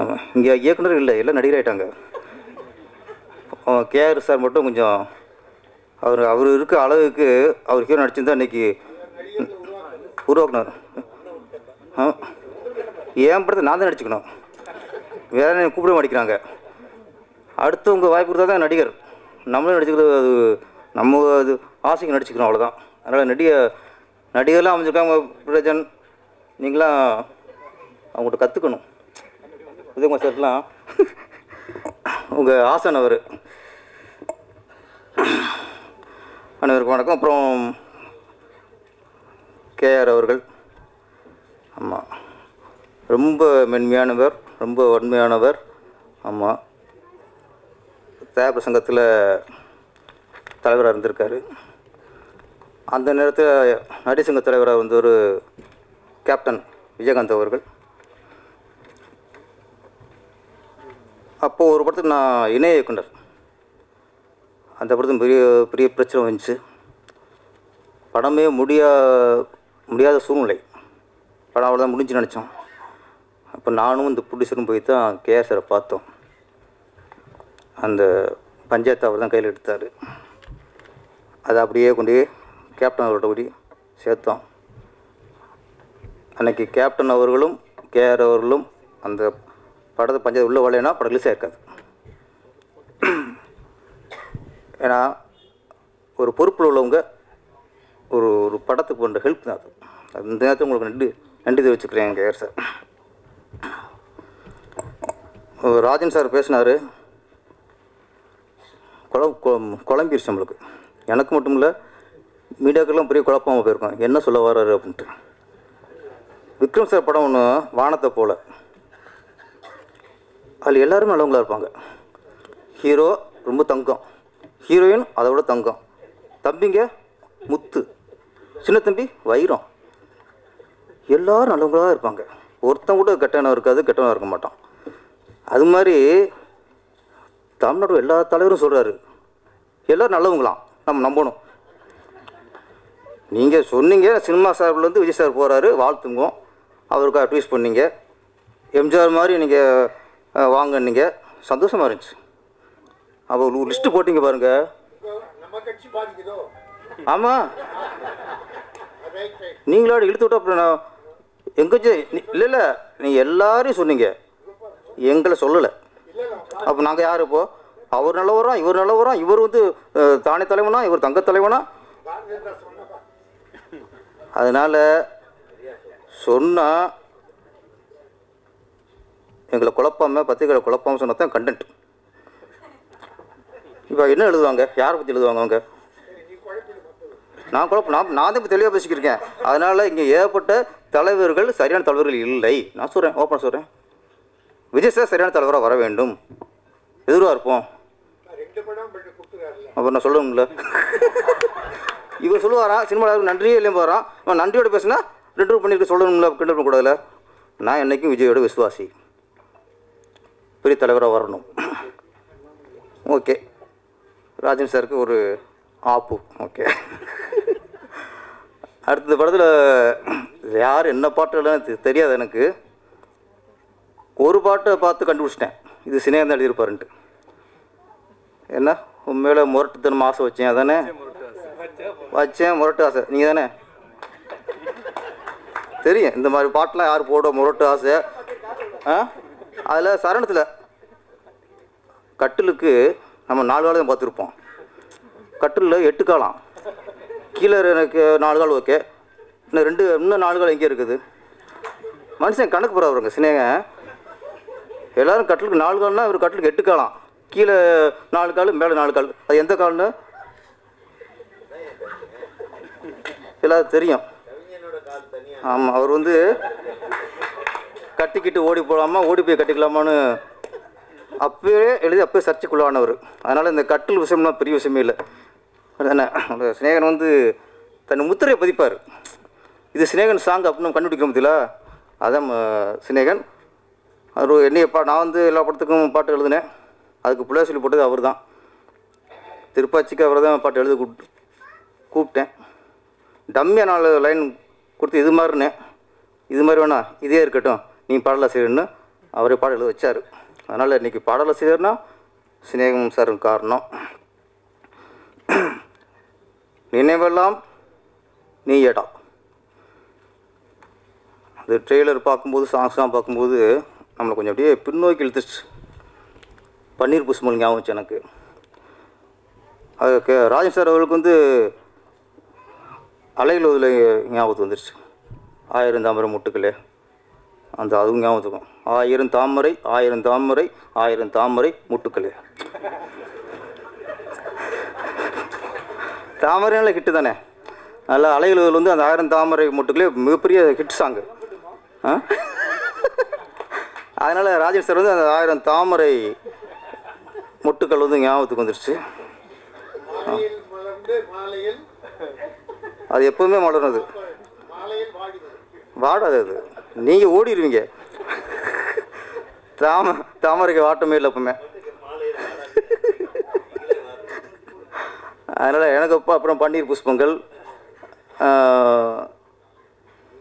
ஆமாம் இங்கே இயக்குனர் இல்லை, எல்லாம் நடிகராயிட்டாங்க. கேஆர் சார் மட்டும் கொஞ்சம் அவர் இருக்க அளவுக்கு அவர் ஹீரோ நடிச்சிருந்தா இன்றைக்கி உருவாக்குனார். என் படத்தை நான் தான் நடிச்சுக்கணும், வேற கூப்பிட மாட்டேங்கிறாங்க. அடுத்தவங்க வாய்ப்பு கொடுத்தா தான் நடிகர், நம்மளும் நடிச்சுக்கிறது அது நம்ம அது ஆசைக்கு நடிச்சுக்கிறோம், அவ்வளோதான். அதனால் நடிகர்லாம் அமைஞ்சிருக்காங்க. பிரஜன் நீங்களாம் அவங்கள்ட்ட கற்றுக்கணும். உதயகுமார் சார்லாம் உங்கள் ஆசன் அவர். அனைவருக்கும் வணக்கம். அப்புறம் கேஆர் அவர்கள், ஆமாம் ரொம்ப மென்மையானவர், ரொம்ப வன்மையானவர். ஆமாம் தேவர சங்கத்தில் தலைவராக இருந்திருக்காரு. அந்த நேரத்தில் நடிசங்க தலைவராக வந்து ஒரு கேப்டன் விஜயகாந்த் அவர்கள். அப்போது ஒரு படத்துக்கு நான் இணைய இயக்குனர். அந்த படத்துக்கு பெரிய பெரிய பிரச்சனை வந்துச்சு. படமே முடியாத சூழ்நிலை. படம் அவ்வளோதான் முடிஞ்சு நினச்சோம். அப்போ நானும் இந்த ப்ரொடியூசரும் போய் தான் கேஆர் சாரை பார்த்தோம். அந்த பஞ்சாயத்து அவர் தான் கையில் எடுத்தார். அதை அப்படியே கொண்டு கேப்டன் அவர்கிட்ட கூடி சேர்த்தோம். அன்றைக்கி கேப்டன் அவர்களும் கேஆர் அவர்களும் அந்த படத்தை பஞ்சாயத்து உள்ளே வரலைன்னா படம் ரிலீஸாக இருக்காது. ஏன்னா ஒரு பொறுப்பில் உள்ளவங்க ஒரு படத்துக்கு பண்ணுற ஹெல்ப் தான் அது. அந்த நேரத்தில் உங்களுக்கு நன்றி தெரிவிச்சுக்கிறேன் கேஆர் சார். ராஜன் சார் பேசினார், குழம்பிருச்சு நம்மளுக்கு. எனக்கு மட்டும் இல்லை, மீடியாக்கெல்லாம் பெரிய குழப்பமாக போயிருக்கோம், என்ன சொல்ல வர்றாரு அப்படின்ட்டு. விக்ரம் சார் படம் ஒன்று வானத்தை போல, அதில் எல்லோரும் நல்லவங்களாக இருப்பாங்க. ஹீரோ ரொம்ப தங்கம், ஹீரோயின் அதை விட தங்கம், தம்பிங்க முத்து, சின்ன தம்பி வைரம், எல்லோரும் நல்லவங்களாக இருப்பாங்க. ஒருத்தன் கூட கெட்டவனாக இருக்காது, கெட்டவனாக இருக்க மாட்டான். அது மாதிரி தமிழ்நாடு எல்லா தலைவரும் சொல்கிறாரு, எல்லோரும் நல்லவங்களாம், நம்ம நம்பணும். நீங்கள் சொன்னீங்க சினிமா சார்பிலேருந்து விஜய் சார் போகிறாரு, வாழ்த்துங்க, அவருக்கு அட்வைஸ் பண்ணீங்க. எம்ஜிஆர் மாதிரி நீங்கள் வாங்கினீங்க, சந்தோஷமாக இருந்துச்சு. அப்போ ஒரு லிஸ்ட்டு போட்டிங்க பாருங்க. ஆமாம் நீங்களோட இழுத்து விட்டு அப்புறம் நான் இல்லை நீங்கள் எல்லாரையும் சொன்னீங்க, எங்களை சொல்லலை. அப்போ நாங்கள் யார் இப்போது? அவர் நல்லவரா, இவர் நல்லவரா, இவர் வந்து தானே தலைவனா, இவர் தங்க தலைவனா? அதனால் சொன்னால் எங்களை குழப்பாமல், பத்திரிகைகளை குழப்பாமல் சொன்னால் தான் கண்டென்ட். இப்போ என்ன எழுதுவாங்க, யாரை பற்றி எழுதுவாங்க அவங்க? நான் தான் இப்போ தெளிவாக பேசிக்கிருக்கேன். அதனால் இங்கே ஏகப்பட்ட தலைவர்கள் சரியான தலைவர்கள் இல்லை. நான் சொல்கிறேன், ஓப்பனாக சொல்கிறேன், விஜய் சார் சரியான தலைவராக வர வேண்டும், எதிராக இருப்போம். அப்போ நான் சொல்லணும்ல, இவர் சொல்லுவாரா சினிமாவில் நன்றியே இல்லையும் போகிறான், அவன் நன்றியோடு பேசுனா 2 ரூபா பண்ணிட்டு சொல்லணும்ல, கிண்டல் பண்ணக்கூடாதுல. நான் என்றைக்கும் விஜயோட விசுவாசி, பெரிய தலைவராக வரணும். ஓகே, ராஜன் சாருக்கு ஒரு ஆப்பு. ஓகே, அடுத்த படத்தில் யார் என்ன பாட்டு தெரியாது எனக்கு. ஒரு பாட்டை பார்த்து கண்டுபிடிச்சிட்டேன், இது சினேகன் தான் எழுதியிருப்பாருன்ட்டு. என்ன உண்மையில முரட்டுத்தனம் ஆசை வச்சேன், அதானே வச்சேன், முரட்டு ஆசை. நீங்கள் தானே தெரியும் இந்த மாதிரி பாட்டெலாம் யார் போட, முரட்டு ஆசை. அதில் சரணத்தில் கட்டிலுக்கு நம்ம 4 காலம் தான் பார்த்துருப்போம். கட்டிலில் 8 காலம், கீழே எனக்கு 4 கால். ஓகே, இன்னும் 4 கால் எங்கே இருக்குது? மனுஷன் கணக்கு போகிறவருங்க சினேகன். எல்லோரும் கட்டிலுக்கு 4 கால்னா இவர் கட்டிலுக்கு 8 காலாம். கீழே 4 கால், மேலே 4 கால். அது எந்த கால்னு எல்லாரும் தெரியும். ஆமாம், அவர் வந்து கட்டிக்கிட்டு ஓடி போகலாமா, ஓடி போய் கட்டிக்கலாமான்னு அப்போயே எழுதி அப்போயே சர்ச்சைக்குள்ளானவர். அதனால் இந்த கட்டில் விஷயம்லாம் பெரிய விஷயமே இல்லை. அதுதானே சினேகன் வந்து தன் முத்திரையை பதிப்பார். இது சினேகன் சாங் அப்படின்னு கண்டுபிடிக்க முடியல. அதான் சினேகன். அவர் நான் வந்து எல்லா படத்துக்கும் பாட்டு எழுதினேன். அதுக்கு பிள்ளை சொல்லி போட்டது அவர் தான். திருப்பாச்சிக்கு அவர் தான் பாட்டு எழுத கூப்பிட்டேன். டம்மியாக 4 லைன் கொடுத்து இது மாதிரினேன், இது மாதிரி வேணா இதே இருக்கட்டும், நீ பாடலாசிரியர்னு அவரே பாடம் எழுத வச்சார். அதனால் இன்றைக்கி பாடலாசிரியர்னா சினேகம் சார் காரணம். நினைவெல்லாம் நீ ஏடா, அது ட்ரெய்லர் பார்க்கும்போது, சாங்ஸ்லாம் பார்க்கும்போது நம்மளை கொஞ்சம் அப்படியே பின்னோக்கி இழுத்துச்சு. பன்னீர் புஷ்மல் ஞாபகம் வச்சு எனக்கு. அது ராஜன் சார் அவர்களுக்கு வந்து அலையில் ஞாபகத்து வந்துருச்சு. 1000 தாமரை முட்டுக்களே, அந்த அதுவும் ஞாபகத்துக்கும். 1000 தாமரை 1000 தாமரை 1000 தாமரை முட்டுக்களே. தாமரைனால ஹிட்டு தானே. அதில் அலையில் வந்து அந்த 1000 தாமரை முட்டுக்களே மிகப்பெரிய ஹிட் சாங்கு. அதனால் ராஜன் சார் வந்து அந்த 1000 தாமரை முட்டுக்கள் வந்து ஞாபகத்துக்கு வந்துருச்சு. அது எப்பவுமே மலரும். அது வாடாது, அது நீங்கள் ஓடிடுவீங்க. தாமரைக்கு வாட்டமே இல்லை எப்பவுமே. அதனால் எனக்கு அப்போ அப்புறம் பன்னீர் புஷ்பங்கள்,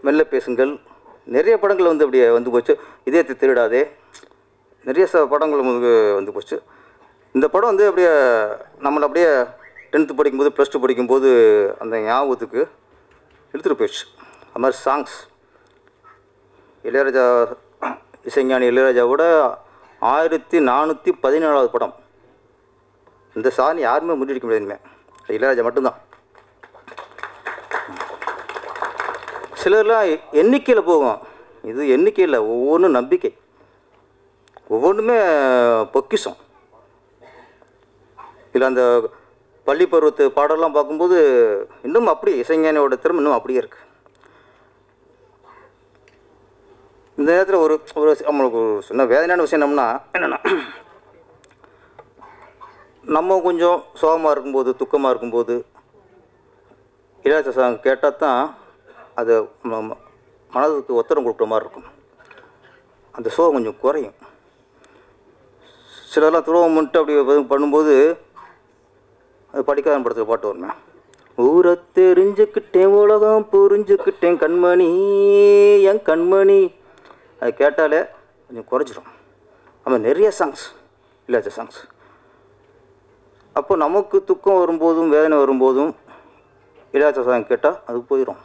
மெல்ல பேசுங்கள், நிறைய படங்கள் வந்து அப்படியே வந்து போச்சு. இதயத்தை திருடாதே, நிறைய படங்கள் வந்து போச்சு. இந்த படம் வந்து அப்படியே நம்மளை அப்படியே 10th படிக்கும்போது, +2 படிக்கும்போது அந்த ஞாபகத்துக்கு எடுத்துகிட்டு போயிடுச்சு. அது மாதிரி சாங்ஸ் இளையராஜா, இசைஞானி இளையராஜாவோட 1417வது படம். இந்த சாதனை யாருமே முன்னெடுக்க முடியாதுமே, இளையராஜா மட்டும்தான். சிலர்லாம் எண்ணிக்கையில் போகும், இது எண்ணிக்கையில் ஒவ்வொன்றும் நம்பிக்கை, ஒவ்வொன்றுமே பொக்கிஷம். இல்லை அந்த பள்ளி பருவத்து பாடலாம் பார்க்கும்போது இன்னும் அப்படியே இசைஞானியோட திறமை இன்னும் அப்படியே இருக்குது. இந்த நேரத்தில் ஒரு நம்மளுக்கு ஒரு சின்ன வேதனையான விஷயம் என்னென்னா, நம்ம கொஞ்சம் சோகமாக இருக்கும்போது, துக்கமாக இருக்கும்போது இளையராஜா சாங் கேட்டால் தான் அது மனதுக்கு ஒத்தரம் கொடுக்குற மாதிரி இருக்கும். அந்த சோகம் கொஞ்சம் குறையும். சிலர்லாம் துரோகம் பண்ணிட்டு அப்படி பண்ணும்போது அது படிக்காத படத்தில் பாட்டு வருமே, ஊரை தெரிஞ்சுக்கிட்டேன் உலகம் புரிஞ்சுக்கிட்டேன் கண்மணி என் கண்மணி. அது கேட்டாலே கொஞ்சம் குறைஞ்சிரும். ஆமாம், நிறைய சாங்ஸ் இளையராஜா சாங்ஸ். அப்போ நமக்கு துக்கம் வரும்போதும் வேதனை வரும்போதும் இளையராஜா சாங் கேட்டால் அது போயிடும்.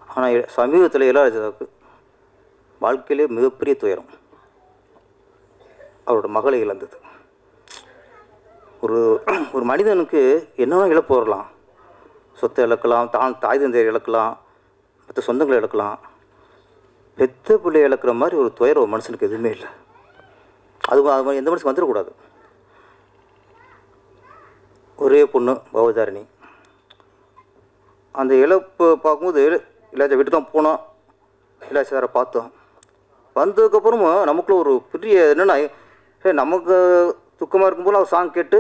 ஆனால் சமீபத்தில் இளையராஜாவுக்கு வாழ்க்கையிலே மிகப்பெரிய துயரம், அவரோட மகளை இழந்தது. ஒரு மனிதனுக்கு என்னென்ன இழப்பு வரலாம், சொத்தை இழக்கலாம், தாய் தந்தையை இழக்கலாம், மற்ற சொந்தங்களை இழக்கலாம். பெத்த பிள்ளையை இழக்கிற மாதிரி ஒரு துயரம் ஒரு மனுஷனுக்கு எதுவுமே இல்லை. அது எந்த மனுஷனுக்கு வந்துடக்கூடாது. ஒரே பொண்ணு பவதாரிணி, அந்த இழப்பு பார்க்கும்போது இளையராஜா வீட்டு தான் போனோம், இளையராஜா சாரை பார்த்தோம். வந்ததுக்கப்புறமும் நமக்குள்ள ஒரு பெரிய என்னென்னா, நமக்கு துக்கமாக இருக்கும்போது அவர் சாங் கேட்டு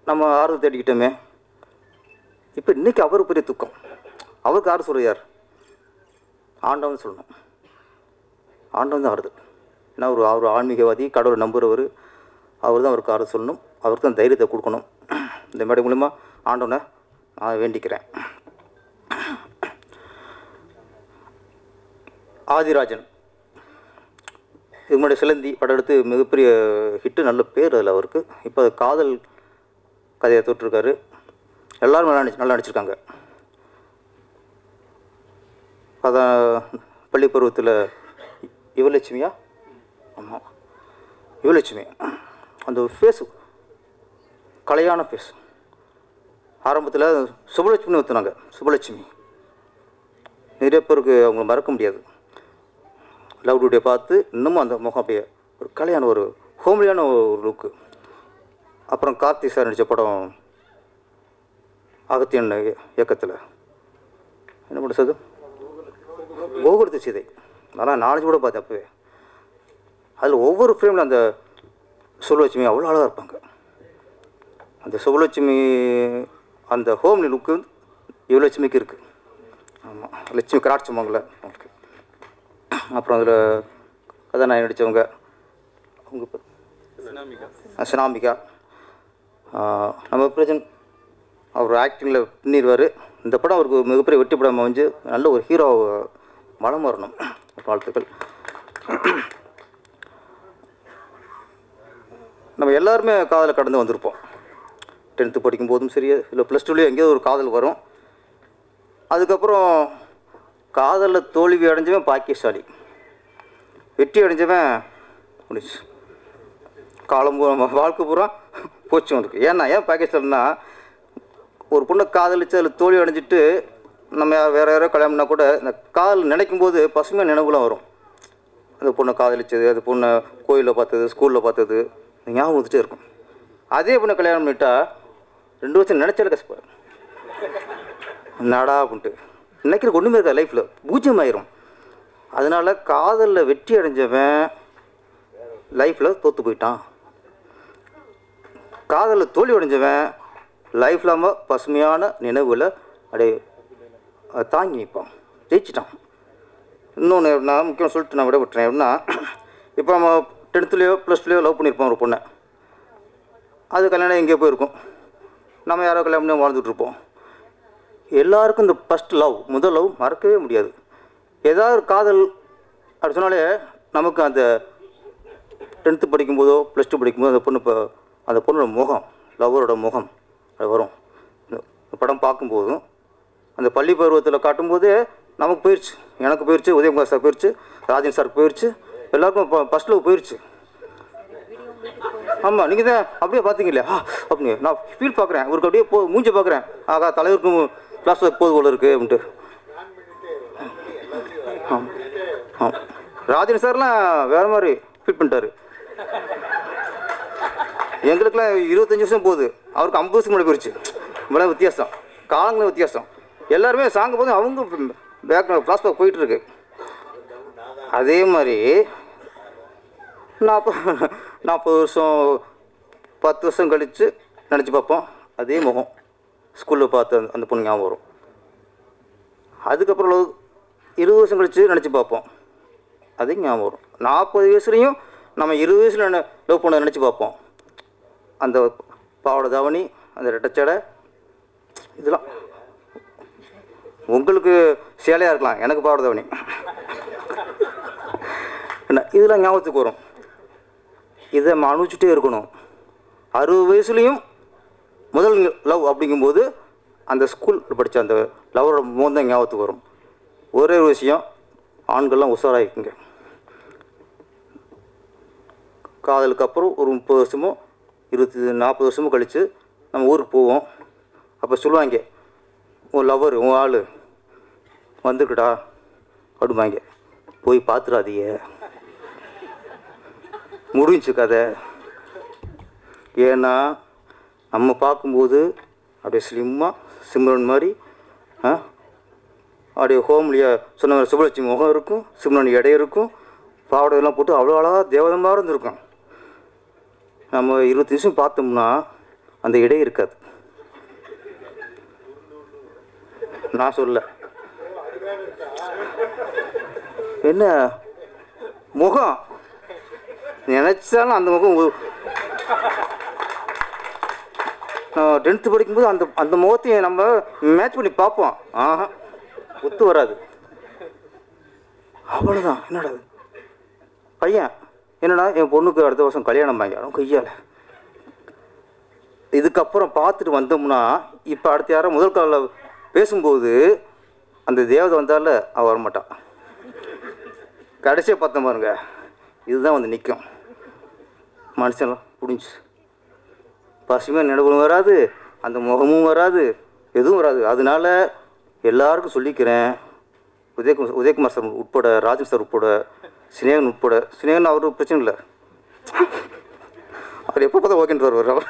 நம்ம ஆறுதல் தேடிக்கிட்டோமே. இப்போ இன்றைக்கி அவர் பெரிய துக்கம். அவருக்கு ஆறு சொல்கிறார், ஆண்டவன் சொல்லணும். ஆண்டவன் தான் ஆறுதல். ஏன்னா அவர் ஆன்மீகவாதி, கடவுளை நம்புகிறவர். அவர் தான் அவருக்கு ஆறுதல் சொல்லணும், அவருக்கு தான் தைரியத்தை கொடுக்கணும். இந்த மேடை மூலிமா ஆண்டவனை நான் வேண்டிக்கிறேன். ஆதிராஜன் இது முன்னாடி சிலந்தி படம் எடுத்து மிகப்பெரிய ஹிட்டு, நல்ல பேர் அதில் அவருக்கு. இப்போ அது காதல் கதையை தொட்டிருக்காரு. எல்லோரும் நல்லா நடிச்சிருக்காங்க. அதான் பள்ளி பருவத்தில் யுவலட்சுமியா, ஆமாம் யுவலட்சுமி, அந்த ஃபேஸு கலையான ஃபேஸ். ஆரம்பத்தில் சுபலட்சுமின்னு ஊற்றுனாங்க. சுபலட்சுமி நிறைய பேருக்கு அவங்கள மறக்க முடியாது. லவ் டுடே பார்த்து இன்னமும் அந்த முகம் அப்படியே ஒரு கலையான ஒரு ஹோம்லியான ஒரு லுக்கு. அப்புறம் கார்த்திக் சார் நடித்த படம் அகத்தியன் இயக்கத்தில் என்ன பண்ணுறது கோகுலத்து சீதை, அதெல்லாம் நாலேஜ் கூட பார்த்தேன் அப்போவே. அதில் ஒவ்வொரு ஃப்ரேமில் அந்த சுவலட்சுமி அவ்வளோ அழகாக இருப்பாங்க. அந்த சுவலட்சுமி அந்த ஹோம்லி லுக்கு யுவலட்சுமிக்கு இருக்குது. ஆமாம், லட்சுமி கிராட் சொன்னாங்களே அவங்களுக்கு. அப்புறம் அதில் கதாநாயகி நடித்தவங்க அவங்க சினாமிகா. நம்ம பிரஜன் அவர் ஆக்டிங்கில் பின்னிடுவார். இந்த படம் அவருக்கு மிகப்பெரிய வெற்றி படம் அமைஞ்சு நல்ல ஒரு ஹீரோ மனம் வரணும். வாழ்த்துக்கள். நம்ம எல்லாருமே காதலை கடந்து வந்திருப்போம். 10th படிக்கும் போதும் சரி, இல்லை +2 எங்கேயோ ஒரு காதல் வரும். அதுக்கப்புறம் காதலில் தோல்வி அடைஞ்சவன் பாக்கியசாலி, வெற்றி அடைஞ்சவன் முடிச்சு காலம் வாழ்க்கை பூரா போச்சு அவனுக்கு. ஏன் பாக்கியசாலின்னா, ஒரு பொண்ணை காதலிச்சு அதில் தோல்வி அடைஞ்சிட்டு நம்ம வேறு யாரோ கல்யாணம் பண்ணால் கூட இந்த காதல் நினைக்கும் போது பசுமையாக நினைவுலாம் வரும். அந்த பொண்ணை காதலிச்சது, அந்த பொண்ணை கோயிலில் பார்த்தது, ஸ்கூலில் பார்த்தது ஞாபகம் வந்துட்டே இருக்கும். அதே பொண்ணை கல்யாணம் பண்ணிட்டா 2 வருஷம் நினச்சாலே கஷ்டப்படும். நடா அப்படின்ட்டு நினைக்கிற ஒன்றுமே இருக்கா, லைஃப்பில் பூஜ்யம் ஆயிரும். அதனால் காதலில் வெற்றி அடைஞ்சவன் லைஃப்பில் தோற்று போயிட்டான். காதலில் தோல்வி அடைஞ்சவன் லைஃப்பில் நம்ம பசுமையான நினைவில் அப்படியே தாங்கி நிற்பான், ஜெயிச்சிட்டான். இன்னொன்று நான் முக்கியம் சொல்லிட்டு நான் விட விட்டுறேன். எப்படின்னா, இப்போ நம்ம 10th +2 லவ் பண்ணியிருப்போம் ஒரு பொண்ணை. அது கல்யாணம் எங்கேயோ போயிருக்கும், நம்ம யாரோ கல்யாணம் பண்ணி வாழ்ந்துட்டுருப்போம். எல்லாருக்கும் இந்த ஃபஸ்ட் லவ், முதல் லவ் மறக்கவே முடியாது. ஏதாவது ஒரு காதல் அப்படி சொன்னாலே நமக்கு அந்த 10th படிக்கும்போதோ +2 படிக்கும்போது அந்த பொண்ணோட முகம், லவ்வரோட முகம் அது வரும். இந்த படம் பார்க்கும்போதும் அந்த பள்ளி பருவத்தில் காட்டும்போதே நமக்கு போயிடுச்சு, எனக்கு போயிடுச்சு, உதயகுமார் சார் போயிடுச்சு, ராஜன் சாருக்கு போயிடுச்சு, எல்லாருக்கும் ஃபஸ்ட் லவ் போயிடுச்சு. ஆமாம், நீங்கள் தான் அப்படியே பார்த்தீங்க இல்லையா? அப்படிங்க நான் ஃபீல் பார்க்குறேன், இவருக்கு அப்படியே மூஞ்சி பார்க்குறேன். ஆகா, தலைவருக்கும் கிளாஸ் போது போல இருக்குது அப்படின்ட்டு. ஆமாம், ராஜன் சார்லாம் வேறு மாதிரி ஃபீல் பண்ணிட்டாரு. எங்களுக்கெல்லாம் 25 வருஷம் போகுது, அவருக்கு 50 வருஷம் முன்னாடி போயிடுச்சு. இவ்வளோ வித்தியாசம், காலங்களும் வித்தியாசம். எல்லாருமே சாங்க போது அவங்க பேக் ஃப்ளாஷ்பேக் போயிட்டுருக்கு. அதே மாதிரி 40 வருஷம் 10 வருஷம் கழித்து நினச்சி பார்ப்போம், அதே முகம் ஸ்கூலில் பார்த்து அந்த பொண்ணு ஞாபகம் வரும். அதுக்கப்புறம் 20 வருஷம் கழித்து நினச்சி பார்ப்போம், அதே ஞாபகம் வரும். 40 வயசுலேயும் நம்ம 20 வயசில் லவ் பண்ண நினச்சி பார்ப்போம். அந்த பாவாடை தாவணி, அந்த ரெட்டச்சடை, இதெல்லாம் உங்களுக்கு சேலையாக இருக்கலாம், எனக்கு பாவாடை தாவணி என்ன, இதெல்லாம் ஞாபகத்துக்கு வரும். இதை நம்ம அனுபவிச்சுட்டே இருக்கணும். 60 வயசுலேயும் முதல் லவ் அப்படிங்கும்போது அந்த ஸ்கூல் படித்த அந்த லவரோட முகம் தான் ஞாபகத்துக்கு வரும். ஒரே ஒரு விஷயம், ஆண்கள்லாம் உஷாராகிக்குங்க. காதலுக்கு அப்புறம் ஒரு 30 வருஷமோ 40 வருஷமோ கழித்து நம்ம ஊருக்கு போவோம். அப்போ சொல்லுவாங்க, உன் லவர், உன் ஆள் வந்துருக்குடா அப்படிம்பாங்க. போய் பார்த்துடாதீங்க, முடிஞ்சு கதை. ஏன்னா நம்ம பார்க்கும்போது அப்படியே ஸ்லிம்மாக சிம்ரன் மாதிரி அப்படியே ஹோம்லியா சொன்ன சுபலட்சுமி முகம் இருக்கும், சிம்ரன் இடை இருக்கும், பாவடையெல்லாம் போட்டு அவ்வளோ அழகாக தேவதமாக இருந்திருக்கும். நம்ம 20 நிமிஷம் பார்த்தோம்னா அந்த இடை இருக்காது. நான் சொல்ல என்ன முகம் நினைச்சாலும் அந்த முகம் 10th படிக்கும்போது அந்த முகத்தையும் நம்ம மேட்ச் பண்ணி பார்ப்போம். ஆஹா, ஒத்து வராது. அவ்வளோதான். என்னடா பையன், என்னடா என் பொண்ணுக்கு அடுத்த வருஷம் கல்யாணம் வாங்கிடும் கையால். இதுக்கப்புறம் பார்த்துட்டு வந்தோம்னா, இப்போ அடுத்த யாரும் முதல் காலில் பேசும்போது அந்த தேவதை வந்தால அவள் வரமாட்டான். கடைசியாக பார்த்தோம் பாருங்க, இதுதான் வந்து நிற்கும். மனுஷன்லாம் புடிஞ்சு பசுமையாக நினைவுகளும் வராது, அந்த முகமும் வராது, எதுவும் வராது. அதனால எல்லாருக்கும் சொல்லிக்கிறேன், உதயகுமார் சார் உட்பட, ராஜன் சார் உட்பட சினேகன் உட்பட. சினேகன் அவருக்கு பிரச்சனை இல்லை, அவர் எப்போ பார்த்தா ஓகேன்னு வருவார் அவர்.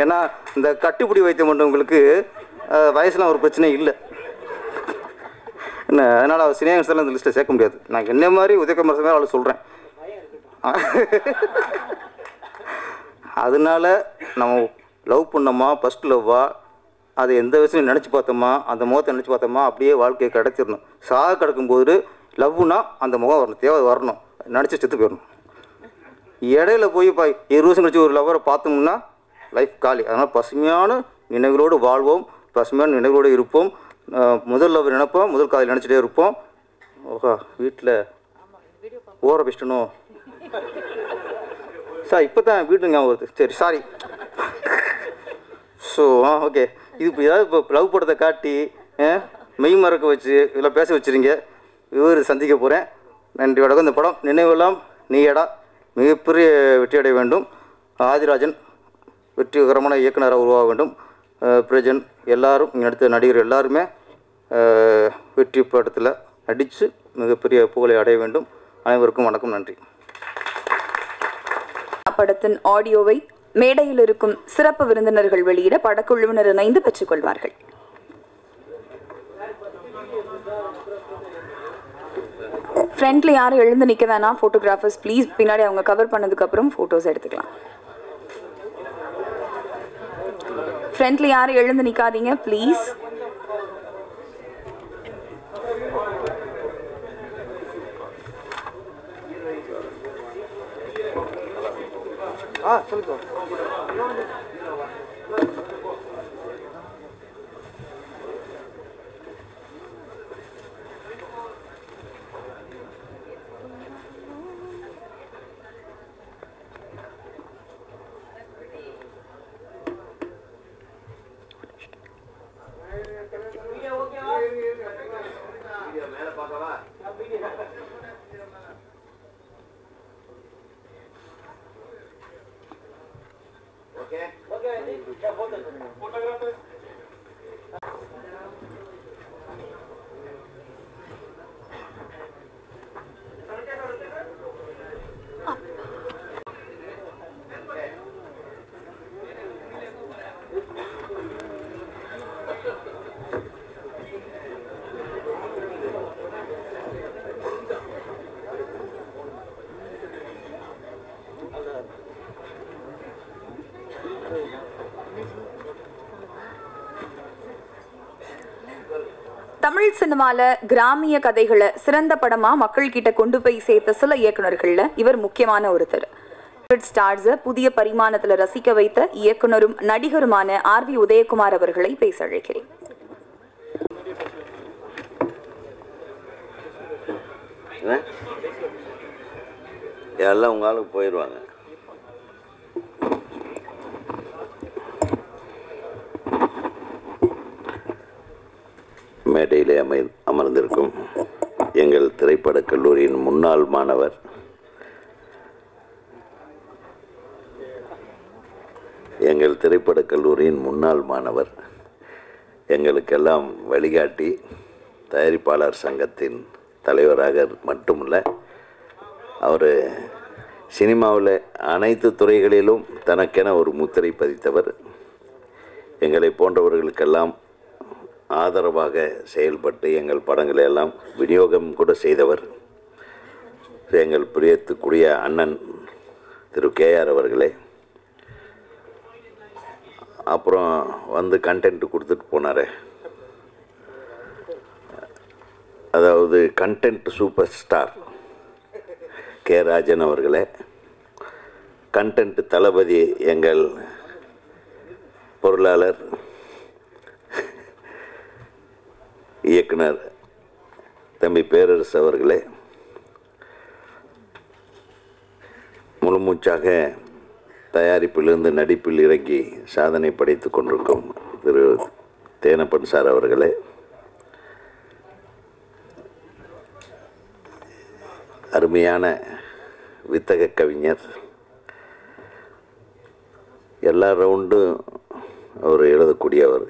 ஏன்னா இந்த கட்டுப்பிடி வைத்தியம் பண்ணுறவங்களுக்கு வயசுலாம் ஒரு பிரச்சனை இல்லை என்ன, அதனால் அவர் சினேகன் சார்லாம் இந்த லிஸ்ட்டை சேர்க்க முடியாது. நான் என்ன மாதிரி உதயகுமார் சார் அவளை சொல்கிறேன். அதனால நம்ம லவ் பண்ணோமா, ஃபஸ்ட் லவ்வா, அதை எந்த வயசுலையும் நினச்சி பார்த்தோமா, அந்த முகத்தை நினச்சி பார்த்தோமா, அப்படியே வாழ்க்கையை கிடச்சிடணும். சாக கிடக்கும்போது லவ்னா அந்த முகம் வரணும், தேவை வரணும், நினச்சி செத்து போயிடணும். இடையில போய் 20 வருஷம் கழிச்சு ஒரு லவ்வரை பார்த்தோம்னா லைஃப் காலி. அதனால் பசுமையான நினைவுகளோடு வாழ்வோம், பசுமையான நினைவுகளோடு இருப்போம். முதல் லவ் நினைப்போம், முதல் காதல் நினச்சிட்டே இருப்போம். ஓஹா வீட்டில் ஓர பேசிட்டணும் சார், இப்போ தான் வீட்டுங்க வருது. சரி சாரி. ஸோ ஓகே, இது இப்போ ஏதாவது இப்போ லவ் படத்தை காட்டி மெய் மறக்க வச்சு இதெல்லாம் பேச வச்சுருங்க. இவர் சந்திக்க போகிறேன். நன்றி வணக்கம். இந்த படம் நினைவெல்லாம் நீயடா மிகப்பெரிய வெற்றியடைய வேண்டும். ஆதிராஜன் வெற்றிகரமான இயக்குனராக உருவாக வேண்டும். பிரஜன் எல்லாரும் இங்கே நடித்த நடிகர் எல்லாருமே வெற்றி படத்தில் நடித்து மிகப்பெரிய புகழை அடைய வேண்டும். அனைவருக்கும் வணக்கம், நன்றி. படத்தின் ஆடியோவை மேடையில் இருக்கும் சிறப்பு விருந்தினர்கள் வெளியிட படக்குழுவினர் இணைந்து பெற்றுக்கொள்வார்கள். ஃப்ரண்ட்ல யாரும் எழுந்து நிற்க வேணாம். ஃபோட்டோகிராஃபர்ஸ் ப்ளீஸ் பின்னாடி அவங்க கவர் பண்ணதுக்கு அப்புறம் ஃபோட்டோஸ் எடுத்துக்கலாம். ஃப்ரண்ட்ல யாரும் எழுந்து நிற்காதீங்க ப்ளீஸ். சொல்லுங்க. தமிழ் சினிமால கிராமிய கதைகளை சிறந்த படமா மக்கள் கிட்ட கொண்டு போய் சேர்த்த சில இயக்குனர்கள்ல இவர் முக்கியமான ஒருத்தர். ஸ்டார்ஸை புதிய பரிமாணத்துல ரசிக்க வைத்த இயக்குனரும் நடிகருமான ஆர்.வி. உதயகுமார் அவர்களை பேச அழைக்கிறேன். எல்லாம் உங்க ஆளுக்கு போயிடுவாங்க. மேடையிலே அமர்ந்திருக்கும் எங்கள் திரைப்படக் கல்லூரியின் முன்னாள் மாணவர், எங்களுக்கெல்லாம் வழிகாட்டி தயாரிப்பாளர் சங்கத்தின் தலைவராக மட்டுமல்ல, அவர் சினிமாவில் அனைத்து துறைகளிலும் தனக்கென ஒரு முத்திரை பதித்தவர். எங்களை போன்றவர்களுக்கெல்லாம் ஆதரவாக செயல்பட்டு எங்கள் படங்களை எல்லாம் விநியோகம் கூட செய்தவர். எங்கள் பிரியத்துக்குரிய அண்ணன் திரு கேஆர் அவர்களே. அப்புறம் வந்து கண்டென்ட் கொடுத்துட்டு போனார். அதாவது content super star K Rajan அவர்களே. கண்டென்ட் தளபதி எங்கள் பொருளாளர் இயக்குனர் தம்பி பேரரசு அவர்களே. முழுமூச்சாக தயாரிப்பிலிருந்து நடிப்பில் இறங்கி சாதனை படைத்து கொண்டிருக்கும் திரு தேனப்பன் சார் அவர்களே. அருமையான வித்தக கவிஞர். எல்லா ரவுண்டும் அவர் எழுதக்கூடியவர்.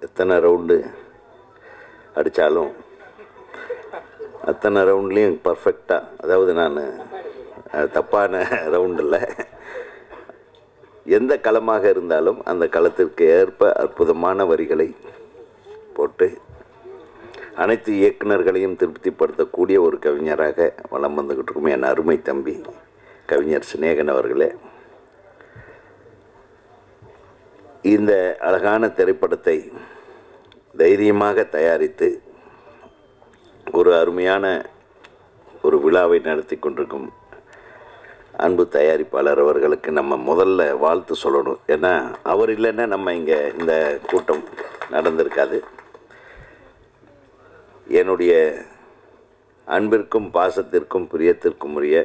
எத்தனை ரவுண்டு அடித்தாலும் அத்தனை ரவுண்ட்லேயும் பர்ஃபெக்டாக, அதாவது நான் தப்பான ரவுண்டில் எந்த களமாக இருந்தாலும் அந்த களத்திற்கு ஏற்ப அற்புதமான வரிகளை போட்டு அனைத்து இயக்குநர்களையும் திருப்திப்படுத்தக்கூடிய ஒரு கவிஞராக வலம் வந்துக்கிட்டு இருக்கும் என் அருமை தம்பி கவிஞர் சிநேகன் அவர்களே. இந்த அழகான திரைப்படத்தை தைரியமாக தயாரித்து ஒரு அருமையான ஒரு விழாவை நடத்தி கொண்டிருக்கும் அன்பு தயாரிப்பாளர் அவர்களுக்கு நம்ம முதல்ல வாழ்த்து சொல்லணும். ஏன்னா அவர் இல்லைன்னா நம்ம இங்கே இந்த கூட்டம் நடந்திருக்காது. என்னுடைய அன்பிற்கும் பாசத்திற்கும் பிரியத்திற்கும் உரிய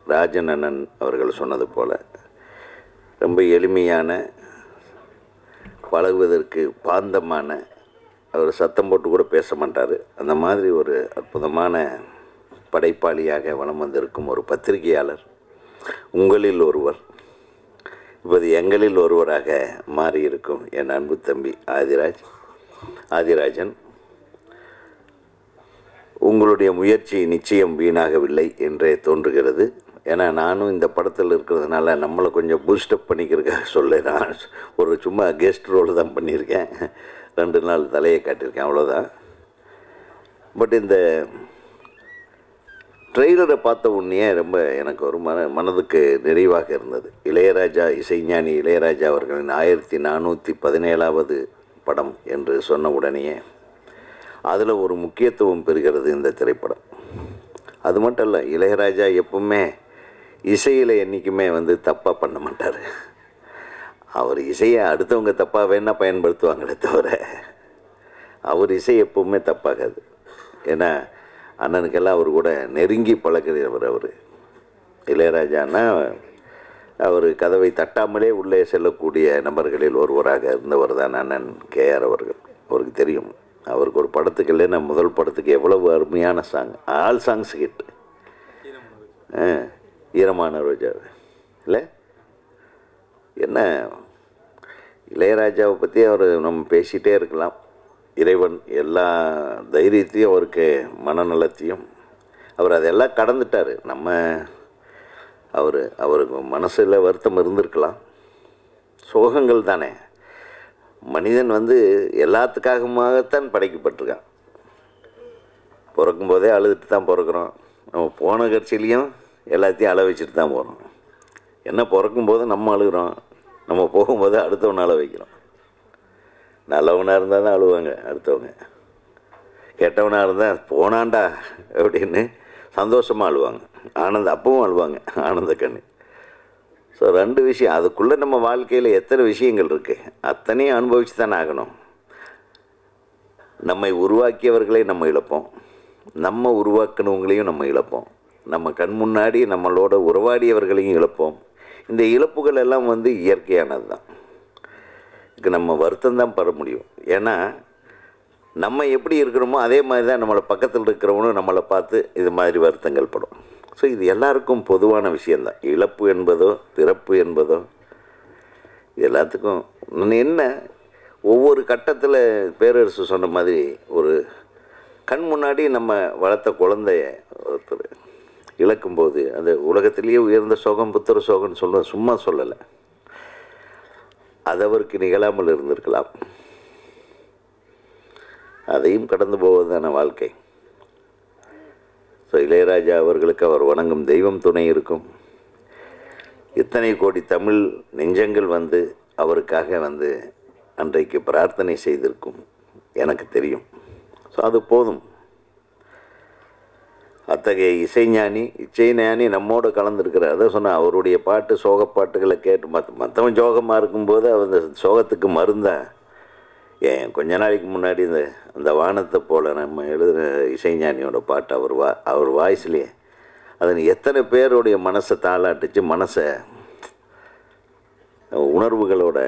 ராஜன் அண்ணன் அவர்கள் சொன்னது போல் ரொம்ப எளிமையான, பழகுவதற்கு பாந்தமான, அவர் சத்தம் போட்டு கூட பேச மாட்டார், அந்த மாதிரி ஒரு அற்புதமான படைப்பாளியாக வலம் வந்திருக்கும் ஒரு பத்திரிகையாளர், உங்களில் ஒருவர், இப்போது எங்களில் ஒருவராக மாறியிருக்கும் என் அன்பு தம்பி ஆதிராஜன். உங்களுடைய முயற்சி நிச்சயம் வீணாகவில்லை என்றே தோன்றுகிறது. ஏன்னா நானும் இந்த படத்தில் இருக்கிறதுனால நம்மளை கொஞ்சம் பூஸ்டப் பண்ணிக்கிறதுக்காக சொல்ல, நான் ஒரு சும்மா கெஸ்ட் ரோல் தான் பண்ணியிருக்கேன், 2 நாள் தலையை காட்டியிருக்கேன், அவ்வளோதான். பட் இந்த ட்ரெய்லரை பார்த்த உடனே ரொம்ப எனக்கு ஒரு மனதுக்கு நிறைவாக இருந்தது. இளையராஜா, இசைஞானி இளையராஜா அவர்களின் 1417வது படம் என்று சொன்ன உடனேயே அதில் ஒரு முக்கியத்துவம் பெறுகிறது இந்த திரைப்படம். அது மட்டும் இல்லை, இளையராஜா எப்பவுமே இசையில் என்றைக்குமே தப்பாக பண்ண மாட்டார். அவர் இசையை அடுத்தவங்க தப்பாக வேணால் பயன்படுத்துவாங்களே தவிர அவர் இசை எப்பவுமே தப்பாகாது. ஏன்னா அண்ணனுக்கெல்லாம் அவர் கூட நெருங்கி பழகிறவர். அவர் இளையராஜான்னா அவர் கதவை தட்டாமலே உள்ளே செல்லக்கூடிய நபர்களில் ஒருவராக இருந்தவர் தான் அண்ணன் கேஆர் அவர்கள். அவருக்கு தெரியும், அவருக்கு ஒரு படத்துக்கு இல்லைன்னா முதல் படத்துக்கு எவ்வளவு அருமையான சாங், ஆல் சாங்ஸ் ஹிட். ஈரமான ரோஜா இல்லை என்ன, இளையராஜாவை பற்றி அவர் நம்ம பேசிகிட்டே இருக்கலாம். இறைவன் எல்லா தைரியத்தையும், அவருக்கு மனநலத்தையும், அவர் அதெல்லாம் கடந்துட்டார். அவருக்கு மனசில் வருத்தம் இருந்திருக்கலாம், சோகங்கள் தானே. மனிதன் எல்லாத்துக்காகத்தான் படைக்கப்பட்டிருக்கான். பிறக்கும்போதே அழுதுட்டு தான் பிறக்கிறோம், நம்ம போன கட்சியிலையும் எல்லாத்தையும் அழ வச்சுட்டு தான் போகிறோம். என்ன பிறக்கும்போது நம்ம அழுகிறோம், நம்ம போகும்போது அடுத்தவனை அழ வைக்கிறோம். நல்லவனாக இருந்தால் தான் அழுவாங்க அடுத்தவங்க, கெட்டவனாக இருந்தால் போனாண்டா அப்படின்னு சந்தோஷமாக அழுவாங்க, அப்பவும் அழுவாங்க ஆனந்த கண்ணு. ஸோ 2 விஷயம், அதுக்குள்ளே நம்ம வாழ்க்கையில் எத்தனை விஷயங்கள் இருக்குது, அத்தனையும் அனுபவித்து தானே ஆகணும். நம்மை உருவாக்கியவர்களை நம்ம இழப்போம், நம்ம உருவாக்கினவங்களையும் நம்ம இழப்போம், நம்ம கண் முன்னாடி நம்மளோட உறவாடியவர்களையும் இழப்போம். இந்த இழப்புகள் எல்லாம் இயற்கையானது தான். இதுக்கு நம்ம வருத்தம் தான் பெற முடியும். ஏன்னா நம்ம எப்படி இருக்கிறோமோ அதே மாதிரி தான் நம்மளை பக்கத்தில் இருக்கிறவனும் நம்மளை பார்த்து இது மாதிரி வருத்தங்கள் படும். ஸோ இது எல்லாருக்கும் பொதுவான விஷயந்தான். இழப்பு என்பதோ பிறப்பு என்பதோ இது எல்லாத்துக்கும் என்ன, ஒவ்வொரு கட்டத்தில் பேரரசு சொன்ன மாதிரி ஒரு கண் முன்னாடி நம்ம வளர்த்த குழந்தைய ஒருத்தர் இழக்கும்போது அந்த உலகத்திலேயே உயர்ந்த சோகம் புத்திர சோகம்னு சும்மா சொல்லலை, அது அவருக்கு நிகழாமல் இருந்திருக்கலாம். அதையும் கடந்து போவதுதான வாழ்க்கை. ஸோ இளையராஜா அவர்களுக்கு அவர் வணங்கும் தெய்வம் துணை இருக்கும். இத்தனை கோடி தமிழ் நெஞ்சங்கள் அவருக்காக அன்றைக்கு பிரார்த்தனை செய்திருக்கும் எனக்கு தெரியும். ஸோ அது போதும். அத்தகைய இசைஞானி நம்மோடு கலந்துருக்கிறார். அதை சொன்னால் அவருடைய பாட்டு சோகப்பாட்டுகளை கேட்டு மற்றவன் சோகமாக இருக்கும்போது அந்த சோகத்துக்கு மருந்தா கொஞ்ச நாளைக்கு முன்னாடி அந்த வானத்தை போல் நம்ம எழுதுகிற இசைஞானியோட பாட்டு அவர் வாய்ஸ்லேயே அது எத்தனை பேருடைய மனசை தாளாட்டுச்சு, மனசை உணர்வுகளோட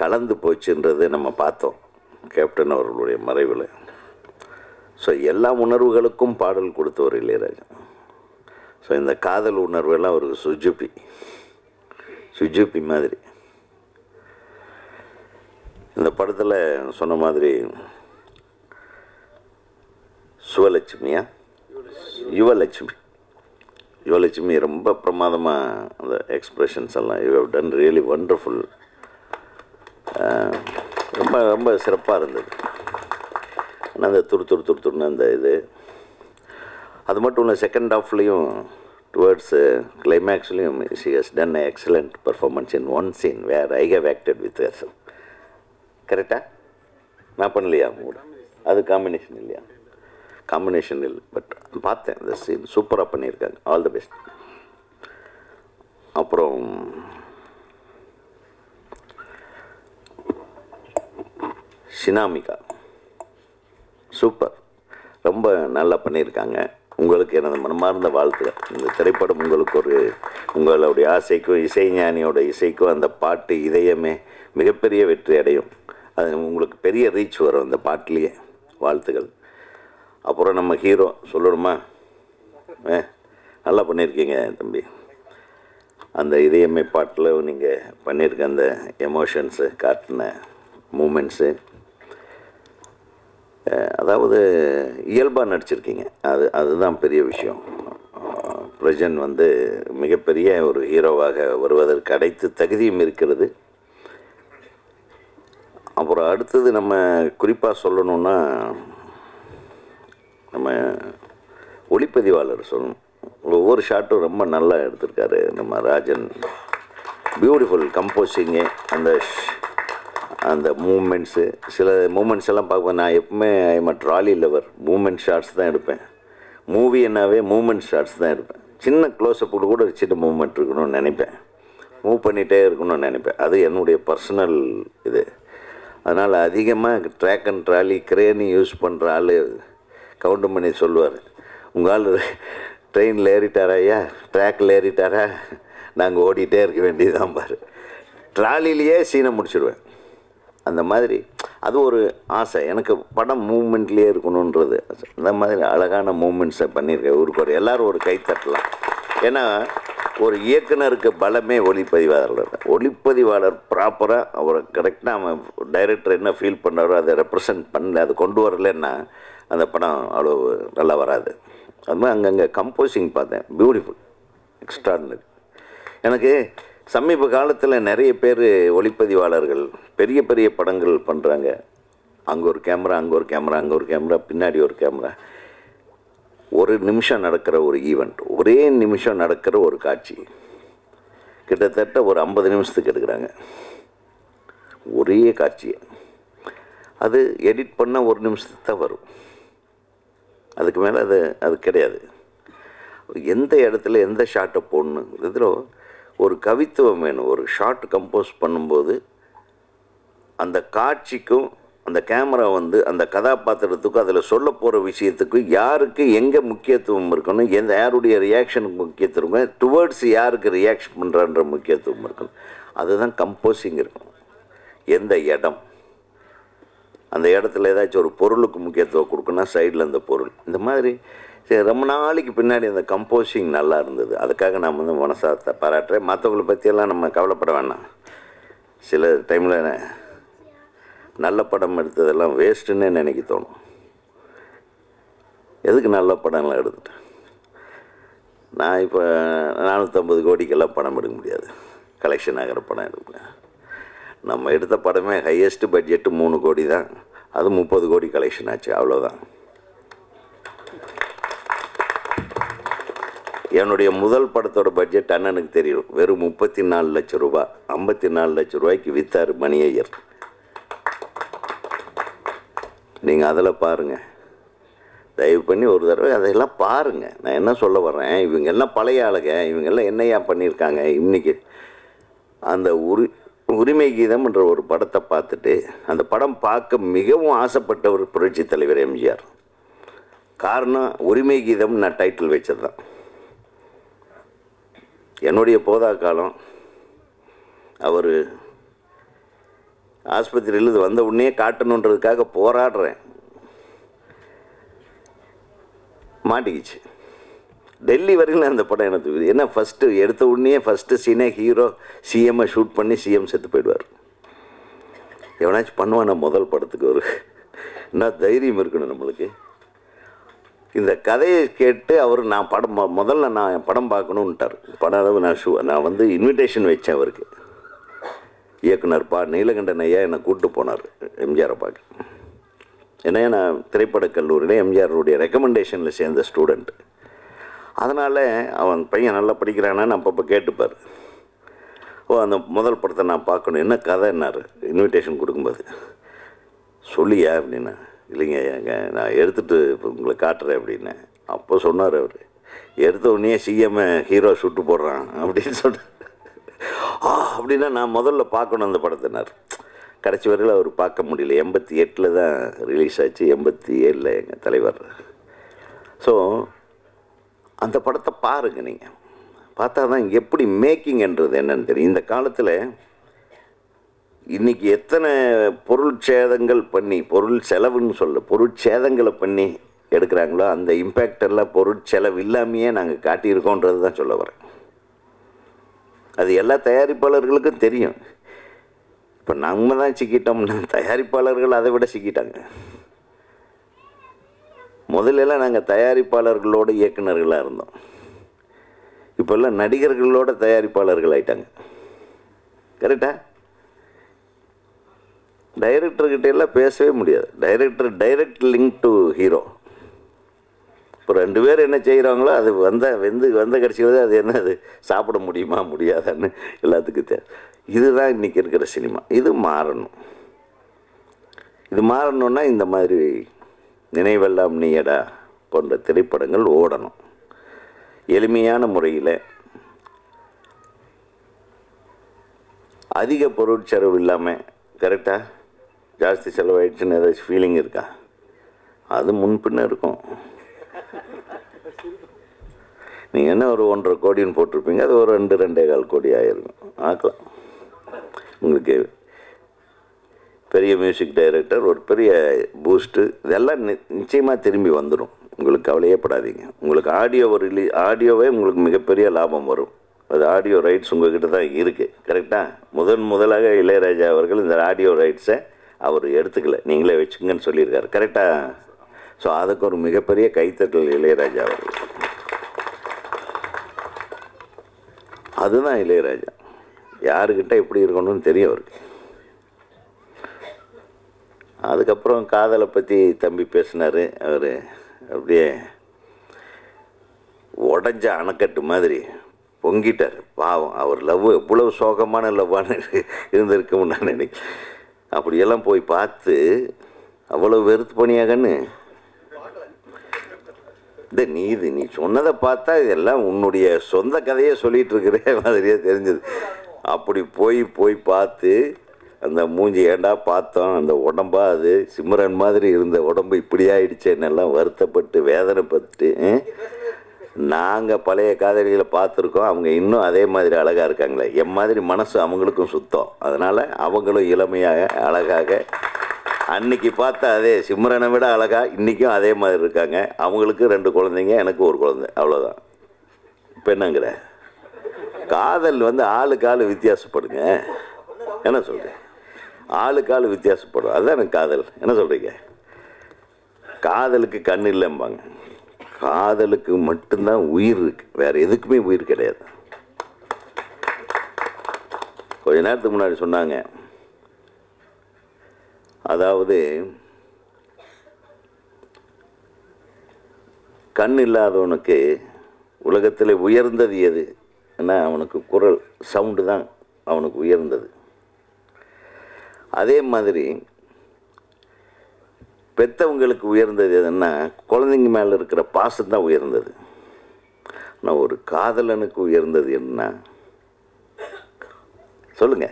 கலந்து போச்சுன்றது நம்ம பார்த்தோம் கேப்டன் அவர்களுடைய மறைவில். ஸோ எல்லா உணர்வுகளுக்கும் பாடல் கொடுத்தவர் இளையராஜா. ஸோ இந்த காதல் உணர்வெல்லாம் அவருக்கு சுஜுப்பி மாதிரி. இந்த படத்தில் சொன்ன மாதிரி சுவலட்சுமியா யுவலட்சுமி ரொம்ப பிரமாதமாக அந்த எக்ஸ்ப்ரெஷன்ஸ் எல்லாம் you have done really wonderful. ரொம்ப ரொம்ப சிறப்பாக இருந்தது. ஆனால் அந்த துருன்னு அந்த இது அது மட்டும் இல்லை, செகண்ட் ஹாஃப்லேயும் டுவர்ட்ஸ் கிளைமேக்ஸ்லேயும் she has done excellent performance in one scene where I have acted with her. கரெக்டாக நான் பண்ணலையா கூட? அது காம்பினேஷன் இல்லையா? காம்பினேஷன் இல்லை, பட் பார்த்தேன் இந்த சீன் சூப்பராக பண்ணியிருக்காங்க. All the best. அப்புறம் சினாமிகா சூப்பர், ரொம்ப நல்லா பண்ணியிருக்காங்க. உங்களுக்கு எனது மனமார்ந்த வாழ்த்துக்கள். இந்த திரைப்படம் உங்களுக்கு உங்களுடைய ஆசைக்கும் இசைஞானியோட இசைக்கும் அந்த பாட்டு இதயமே மிகப்பெரிய வெற்றி அடையும். அது உங்களுக்கு பெரிய ரீச் வரும் அந்த பாட்டிலேயே. வாழ்த்துக்கள். அப்புறம் நம்ம ஹீரோ சொல்லணுமா? நல்லா பண்ணியிருக்கீங்க தம்பி. அந்த இதயமே பாட்டில் நீங்கள் பண்ணியிருக்க அந்த எமோஷன்ஸு காட்டின மூமெண்ட்ஸு, அதாவது இயல்பாக நடிச்சிருக்கீங்க. அதுதான் பெரிய விஷயம். பிரஜன் மிகப்பெரிய ஒரு ஹீரோவாக வருவதற்கு அனைத்து தகுதியும் இருக்கிறது. அப்புறம் அடுத்தது நம்ம குறிப்பாக சொல்லணுன்னா நம்ம ஒளிப்பதிவாளர் சொல்லணும். ஒவ்வொரு ஷாட்டும் ரொம்ப நல்லா எடுத்திருக்காரு நம்ம ராஜன். பியூட்டிஃபுல் கம்போசிங்கு, அந்த மூமெண்ட்ஸு. சில மூமெண்ட்ஸ் எல்லாம் பார்ப்பேன். நான் எப்பவுமே I'm a trolley lover. Moment shots தான் எடுப்பேன். மூவி என்னாவே மூமெண்ட் ஷாட்ஸ் தான் எடுப்பேன். சின்ன க்ளோஸ்அப் கூட ஒரு சின்ன மூமெண்ட் இருக்கணும்னு நினைப்பேன். மூவ் பண்ணிகிட்டே இருக்கணும்னு நினைப்பேன். அது என்னுடைய பர்சனல் இது. அதனால் அதிகமாக ட்ராக் அண்ட் ட்ராலி கிரேனி யூஸ் பண்ணுற ஆள் கவுண்ட் பண்ணி சொல்லுவார், உங்கள் ஆள் ட்ரெயினில் ஏறிட்டாரா ஐயா, ட்ராக்கில் ஏறிட்டாரா, நாங்கள் ஓடிட்டே இருக்க வேண்டியதுதான் பாரு. ட்ராலிலேயே சீனை முடிச்சிடுவேன். அந்த மாதிரி அது ஒரு ஆசை எனக்கு. படம் மூமெண்ட்லேயே இருக்கணுன்றது. அந்த மாதிரி அழகான மூமெண்ட்ஸை பண்ணியிருக்கேன். ஊருக்கு எல்லோரும் ஒரு கை தட்டலாம். ஏன்னா ஒரு இயக்குனருக்கு பலமே ஒளிப்பதிவாளர். ஒளிப்பதிவாளர் ப்ராப்பராக அவரை கரெக்டாக அவன் டைரக்டர் என்ன ஃபீல் பண்ணுறாரோ அதை ரெப்ரசன்ட் பண்ணல, அதை கொண்டு வரலன்னா அந்த படம் அவ்வளோ நல்லா வராது. அது மாதிரி அங்கங்கே கம்போசிங் பார்த்தேன். Beautiful, extraordinary. எனக்கு சமீப காலத்தில் நிறைய பேர் ஒளிப்பதிவாளர்கள் பெரிய பெரிய படங்கள் பண்ணுறாங்க. அங்கே ஒரு கேமரா, அங்கே ஒரு கேமரா, அங்கே ஒரு கேமரா, பின்னாடி ஒரு கேமரா. ஒரு நிமிஷம் நடக்கிற ஒரு ஈவெண்ட், ஒரே நிமிஷம் நடக்கிற ஒரு காட்சி கிட்டத்தட்ட ஒரு 50 நிமிஷத்துக்கு எடுக்கிறாங்க ஒரே காட்சியை. அது எடிட் பண்ண ஒரு நிமிஷத்துக்கு தான் வரும். அதுக்கு மேலே அது கிடையாது. எந்த இடத்துல எந்த ஷாட்டை போடணும், இதில் ஒரு கவித்துவம் வேணும். ஒரு ஷாட் கம்போஸ் பண்ணும்போது அந்த காட்சிக்கும் அந்த கேமரா அந்த கதாபாத்திரத்துக்கும் அதில் சொல்ல போகிற விஷயத்துக்கும் யாருக்கு எங்கே முக்கியத்துவம் இருக்கணும், யாருடைய ரியாக்ஷனுக்கு முக்கியத்துவம், டுவர்ட்ஸ் யாருக்கு ரியாக்ஷன் பண்ணுறான்ற முக்கியத்துவம் இருக்கணும். அதுதான் கம்போசிங் இருக்கணும். எந்த இடம், அந்த இடத்துல ஏதாச்சும் ஒரு பொருளுக்கு முக்கியத்துவம் கொடுக்கணும், சைடில் அந்த பொருள். இந்த மாதிரி ரொம்ப நாளைக்கு பின்னாடி அந்த கம்போசிங் நல்லா இருந்தது. அதுக்காக நான் மனசாக பாராட்டுறேன். மற்றவங்களை பற்றியெல்லாம் நம்ம கவலைப்பட வேண்டாம். சில டைமில் நல்ல படம் எடுத்ததெல்லாம் வேஸ்ட்டுன்னு நினைக்க தோணும். எதுக்கு நல்ல படம்லாம் எடுத்துட்டேன்? நான் இப்போ 450 கோடிக்கெல்லாம் படம் எடுக்க முடியாது. கலெக்ஷன் ஆகிற படம் எடுப்பேன். நம்ம எடுத்த படமே ஹையஸ்ட்டு பட்ஜெட்டு 3 கோடி தான். அது 30 கோடி கலெக்ஷன் ஆச்சு, அவ்வளோதான். என்னுடைய முதல் படத்தோட பட்ஜெட் அண்ணனுக்கு தெரியும், வெறும் 34 லட்சம் ரூபா. 54 லட்சம் ரூபாய்க்கு வித்தார் மணி ஐயர். நீங்கள் அதில் பாருங்கள், தயவு பண்ணி ஒரு தடவை அதையெல்லாம் பாருங்கள். நான் என்ன சொல்ல வர்றேன், இவங்க எல்லாம் பழைய ஆளுங்க, இவங்கெல்லாம் என்னையா பண்ணியிருக்காங்க. இன்றைக்கி அந்த உரிமை கீதம்ன்ற ஒரு படத்தை பார்த்துட்டு அந்த படம் பார்க்க மிகவும் ஆசைப்பட்ட ஒரு புரட்சி தலைவர் எம்ஜிஆர். காரணம் உரிமை கீதம் நான் டைட்டில் வச்சது தான். என்னுடைய போதா காலம் அவர் ஆஸ்பத்திரியில் வந்த உடனே காட்டணுன்றதுக்காக போராடுறேன். மாட்டிக்கிச்சு. டெல்லி வரைக்கும் அந்த படம் எனக்கு ஏன்னா ஃபஸ்ட்டு எடுத்த உடனே ஃபஸ்ட்டு சீனே ஹீரோ சிஎம்மை ஷூட் பண்ணி சிஎம் செத்து போயிடுவார். எவனாச்சும் பண்ணுவான் முதல் படத்துக்கு. ஒரு என்ன தைரியம் இருக்கணும் நம்மளுக்கு. இந்த கதையை கேட்டு அவர் நான் முதல்ல நான் படம் பார்க்கணுன்ட்டார். படம் நான் வந்து இன்விடேஷன் வச்சேன் அவருக்கு. இயக்குனர் நீலகண்டன் ஐயா என்னை கூப்பிட்டு போனார் எம்ஜிஆரை பார்க்க. ஏன்னா நான் திரைப்படக் கல்லூரியில் எம்ஜிஆருடைய ரெக்கமெண்டேஷனில் சேர்ந்த ஸ்டூடெண்ட். அதனால் அவன் பையன் நல்லா படிக்கிறானான்னு அப்பப்போ கேட்டுப்பார். அந்த முதல் படத்தை நான் பார்க்கணும், என்ன கதைன்னாரு இன்விடேஷன் கொடுக்கும்போது. சொல்லியா அப்படின்னா, இல்லைங்க நான் எடுத்துகிட்டு உங்களை காட்டுறேன் அப்படின்னேன். அப்போ சொன்னார் அவர், எடுத்த உடனே சிஎம் ஹீரோ சுட்டு போடுறான் அப்படின்னு சொல்லிட்டு. அப்படின்னா நான் முதல்ல பார்க்கணும் அந்த படத்தினார். கடைசி வரையில் அவர் பார்க்க முடியல. 88 தான் ரிலீஸ் ஆச்சு, 87 எங்கள் தலைவர். ஸோ அந்த படத்தை பாருங்கள், நீங்கள் பார்த்தா தான் எப்படி மேக்கிங்ன்றது என்னன்னு தெரியும். இந்த காலத்தில் இன்றைக்கி எத்தனை பொருட்சேதங்கள் பண்ணி, பொருள் செலவுன்னு பொருட்சேதங்களை பண்ணி எடுக்கிறாங்களோ அந்த இம்பேக்ட் எல்லாம் பொருட்செலவு இல்லாமையே நாங்கள் காட்டியிருக்கோன்றது தான் சொல்ல வரேன். அது எல்லா தயாரிப்பாளர்களுக்கும் தெரியும். இப்போ நம்ம தான் சிக்கிட்டோம்னா தயாரிப்பாளர்கள் அதை விட சிக்கிட்டாங்க. முதல்லலாம் நாங்கள் தயாரிப்பாளர்களோட இயக்குநர்களாக இருந்தோம். இப்போல்லாம் நடிகர்களோட தயாரிப்பாளர்கள் ஆயிட்டாங்க. கரெக்டா? டைரக்டர்கிட்ட எல்லாம் பேசவே முடியாது. Direct link to hero. இப்போ 2 பேர் என்ன செய்கிறாங்களோ அது வந்த கடைசியில் அது என்ன, அது சாப்பிட முடியுமா முடியாதான்னு எல்லாத்துக்கும் தெரியும். இதுதான் இன்றைக்கி இருக்கிற சினிமா. இது மாறணும். இது மாறணுன்னா இந்த மாதிரி நினைவெல்லாம் நீயடா போன்ற திரைப்படங்கள் ஓடணும். எளிமையான முறையில், அதிக பொருட்செலவு இல்லாமல். கரெக்டாக? ஜாஸ்தி செலவாயிடுச்சுன்னு ஏதாச்சும் ஃபீலிங் இருக்கா? அது முன்பின்ன இருக்கும். நீங்கள் என்ன ஒரு 1.5 கோடின்னு போட்டிருப்பீங்க, அது ஒரு 2-2.25 கோடி ஆகிருக்கும். ஆக்கலாம். உங்களுக்கு பெரிய மியூசிக் டைரக்டர், ஒரு பெரிய பூஸ்ட்டு, இதெல்லாம் நிச்சயமாக திரும்பி வந்துடும். உங்களுக்கு கவலையே படாதீங்க. உங்களுக்கு ஆடியோவே உங்களுக்கு மிகப்பெரிய லாபம் வரும். அது ஆடியோ ரைட்ஸ் உங்கள்கிட்ட தான் இருக்குது. கரெக்டாக? முதலாக இளையராஜா அவர்கள் இந்த ஆடியோ ரைட்ஸை அவர் எடுத்துக்கல, நீங்களே வச்சுக்கங்கன்னு சொல்லியிருக்காரு. கரெக்டாக? ஸோ அதுக்கு ஒரு மிகப்பெரிய கைத்தட்டல் இளையராஜா அவர்கள். அதுதான் இளையராஜா. யாருக்கிட்ட எப்படி இருக்கணும்னு தெரியும் அவருக்கு. அதுக்கப்புறம் காதலை பற்றி தம்பி பேசினார். அவர் அப்படியே உடஞ்ச அணைக்கட்டு மாதிரி பொங்கிட்டார். பாவம், அவர் லவ் எவ்வளவு சோகமான லவ்வான இருந்திருக்கும்னு நான் நினைக்கிறேன். அப்படியெல்லாம் போய் பார்த்து அவ்வளோ வெறுத்து பண்ணியாகன்னு நீ சொன்னதை பார்த்தா இதெல்லாம் உன்னுடைய சொந்த கதையை சொல்லிட்டு இருக்கிற மாதிரியே தெரிஞ்சது. அப்படி போய் பார்த்து அந்த மூஞ்சி ஏண்டா பார்த்தோம், அந்த உடம்பா அது சிம்ரன் மாதிரி இருந்த உடம்பு இப்படி ஆயிடுச்சேன்னெல்லாம் வருத்தப்பட்டு வேதனைப்பட்டு. நாங்கள் பழைய காதலிகளை பார்த்துருக்கோம், அவங்க இன்னும் அதே மாதிரி அழகாக இருக்காங்களே. என் மாதிரி மனசு அவங்களுக்கும் சுத்தம். அதனால் அவங்களும் இளமையாக அழகாக, அன்னைக்கு பார்த்தா அதே சிம்ரனை விட அழகாக இன்றைக்கும் அதே மாதிரி இருக்காங்க. அவங்களுக்கு 2 குழந்தைங்க, எனக்கு 1 குழந்தை, அவ்வளோதான். இப்போ என்னங்கிற காதல் ஆளுக்கு ஆள் வித்தியாசப்படுங்க. என்ன சொல்கிறேன்? ஆளுக்கு ஆள் வித்தியாசப்படும். அதுதான் எனக்கு காதல். என்ன சொல்கிறீங்க? காதலுக்கு கண் இல்லைம்பாங்க. காதலுக்கு மட்டும்தான் உயிர் இருக்கு, வேறு எதுக்குமே உயிர் கிடையாது. கொஞ்ச நேரத்துக்கு முன்னாடி சொன்னாங்க, அதாவது கண் இல்லாதவனுக்கு உலகத்தில் உயர்ந்தது எது? ஏன்னா அவனுக்கு குரல் சவுண்டு தான் அவனுக்கு உயர்ந்தது. அதே மாதிரி பெற்றவங்களுக்கு உயர்ந்தது எதுன்னா குழந்தைங்க மேலே இருக்கிற பாசம் தான் உயர்ந்தது. ஆனால் ஒரு காதலனுக்கு உயர்ந்தது என்ன சொல்லுங்க?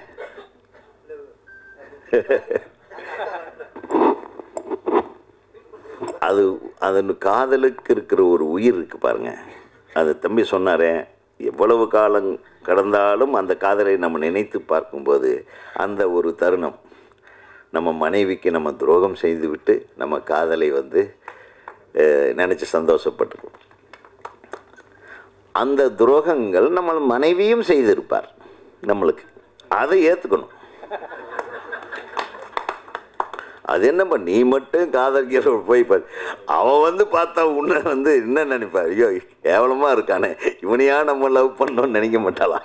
அது காதலுக்கு இருக்கிற ஒரு உயிர் இருக்கு பாருங்க. அது தம்பி சொன்னாரே, எவ்வளவு காலம் கடந்தாலும் அந்த காதலை நம்ம நினைத்து பார்க்கும்போது அந்த ஒரு தருணம், நம்ம மனைவிக்கு நம்ம துரோகம் செய்துவிட்டு நம்ம காதலை நினச்சி சந்தோஷப்பட்டுருக்கோம். அந்த துரோகங்கள் நம்ம மனைவியும் செய்திருப்பார் நம்மளுக்கு. அதை ஏற்றுக்கணும். அது என்னப்பா நீ மட்டும் காதலிக்கிற போய் பாரு, அவன் வந்து பார்த்தா உன்னை வந்து என்ன நினைப்பார், ஐயோ கேவலமாக இருக்கானே இவனையா நம்ம லவ் பண்ணோன்னு நினைக்க மாட்டாளா?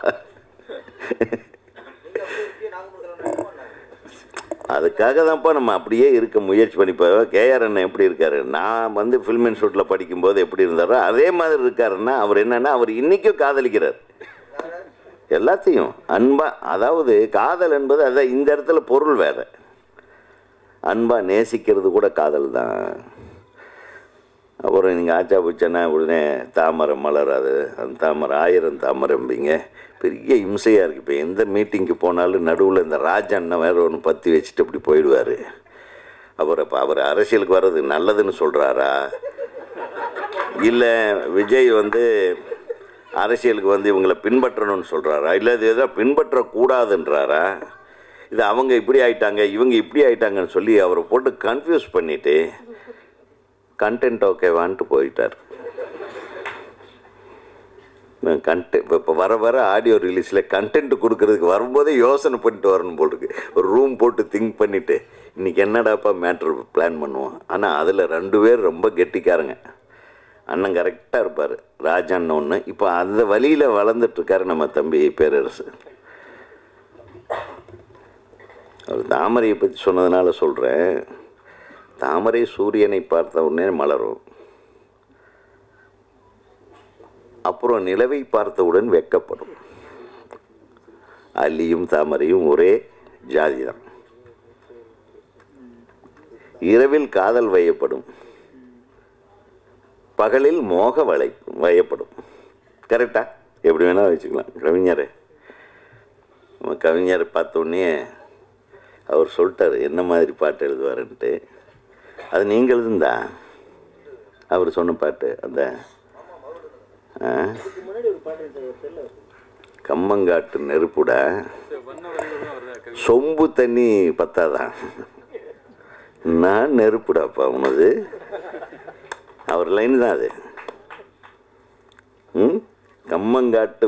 அதுக்காக தான்ப்பா நம்ம அப்படியே இருக்க முயற்சி பண்ணிப்போ. கேஆர் அண்ணன் எப்படி இருக்காரு, நான் வந்து ஃபில்ம் இன்ஸ்டியூட்டில் படிக்கும்போது எப்படி இருந்தாரோ அதே மாதிரி இருக்காருன்னா அவர் என்னன்னா அவர் இன்றைக்கும் காதலிக்கிறார் எல்லாத்தையும் அன்பா. அதாவது காதல் என்பது அதான் இந்த இடத்துல பொருள் வேறு, அன்பா நேசிக்கிறது கூட காதல் தான். அப்புறம் நீங்கள் ஆச்சா பூச்சனா உடனே தாமரை மலராது, அந்த தாமரை 1000 தாமரைம்பிங்க, பெரிய இம்சையாக இருக்குது. இப்போ எந்த மீட்டிங்க்கு போனாலும் நடுவில் இந்த ராஜண்ணன் வேறு ஒன்று பற்றி வச்சுட்டு அப்படி போயிடுவார். அப்புறம் இப்போ அவர் அரசியலுக்கு வர்றது நல்லதுன்னு சொல்கிறாரா, இல்லை விஜய் வந்து அரசியலுக்கு வந்து இவங்களை பின்பற்றணும்னு சொல்கிறாரா, இல்லை இது எதாவது பின்பற்றக்கூடாதுன்றாரா, இது அவங்க இப்படி ஆயிட்டாங்க இவங்க இப்படி ஆயிட்டாங்கன்னு சொல்லி அவரை போட்டு கன்ஃபியூஸ் பண்ணிவிட்டு கண்டென்ட் ஓகேவான்ட்டு போயிட்டார். இப்போ வர வர ஆடியோ ரிலீஸில் கண்டென்ட் கொடுக்கறதுக்கு வரும்போதே யோசனை பண்ணிட்டு வரணும் போல் இருக்கு. ஒரு ரூம் போட்டு திங்க் பண்ணிவிட்டு இன்றைக்கி என்னடாப்பா மேட்ரு பிளான் பண்ணுவோம். ஆனால் அதில் 2 பேர் ரொம்ப கெட்டிக்காரங்க. அண்ணன் கரெக்டாக இருப்பார், ராஜான்னு ஒன்று. இப்போ அந்த வழியில் வளர்ந்துட்டுருக்காரு நம்ம தம்பி பேரரசு. அவர் தாமரையை பற்றி சொன்னதுனால சொல்கிறேன். தாமரை சூரியனை பார்த்த உடனே மலரும், அப்புறம் நிலவை பார்த்தவுடன் வெட்கப்படும். அல்லியும் தாமரையும் ஒரே ஜாதி தான். இரவில் காதல் வயப்படும், பகலில் மோக வயப்படும். கரெக்டா? எப்படி வேணால் வச்சுக்கலாம். கவிஞரை பார்த்த உடனே அவர் சொல்லிட்டார் என்ன மாதிரி பாட்டு எழுதுவாருன்ட்டு. அது நீங்கள் எழுதுந்தா அவர் சொன்ன பாட்டு அந்த கம்மங்காட்டு நெருப்புட சொம்பு தண்ணி பத்தாதான், நான் நெருப்புடாப்பா உனது. அவர் லைன் தான் அது. கம்மங்காட்டு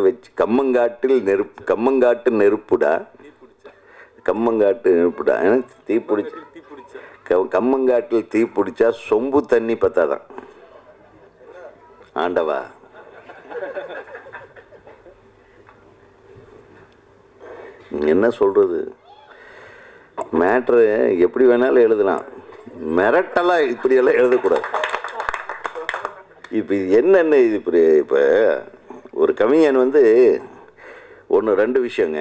நெருப்புடா, கம்மங்காட்டு நெருப்புடா, தீ பிடிச்சி கம்மங்காட்டில் தீ பிடிச்சா சொம்பு தண்ணி பத்தாதான். ஆண்டவா, என்ன சொல்றது? மேட்ரு எப்படி வேணாலும் எழுதலாம், மிரட்டலாம் இப்படியெல்லாம் எழுதக்கூடாது. இப்போ என்னென்ன இது இப்படி? இப்போ ஒரு கவிஞன் வந்து 1-2 விஷயங்க.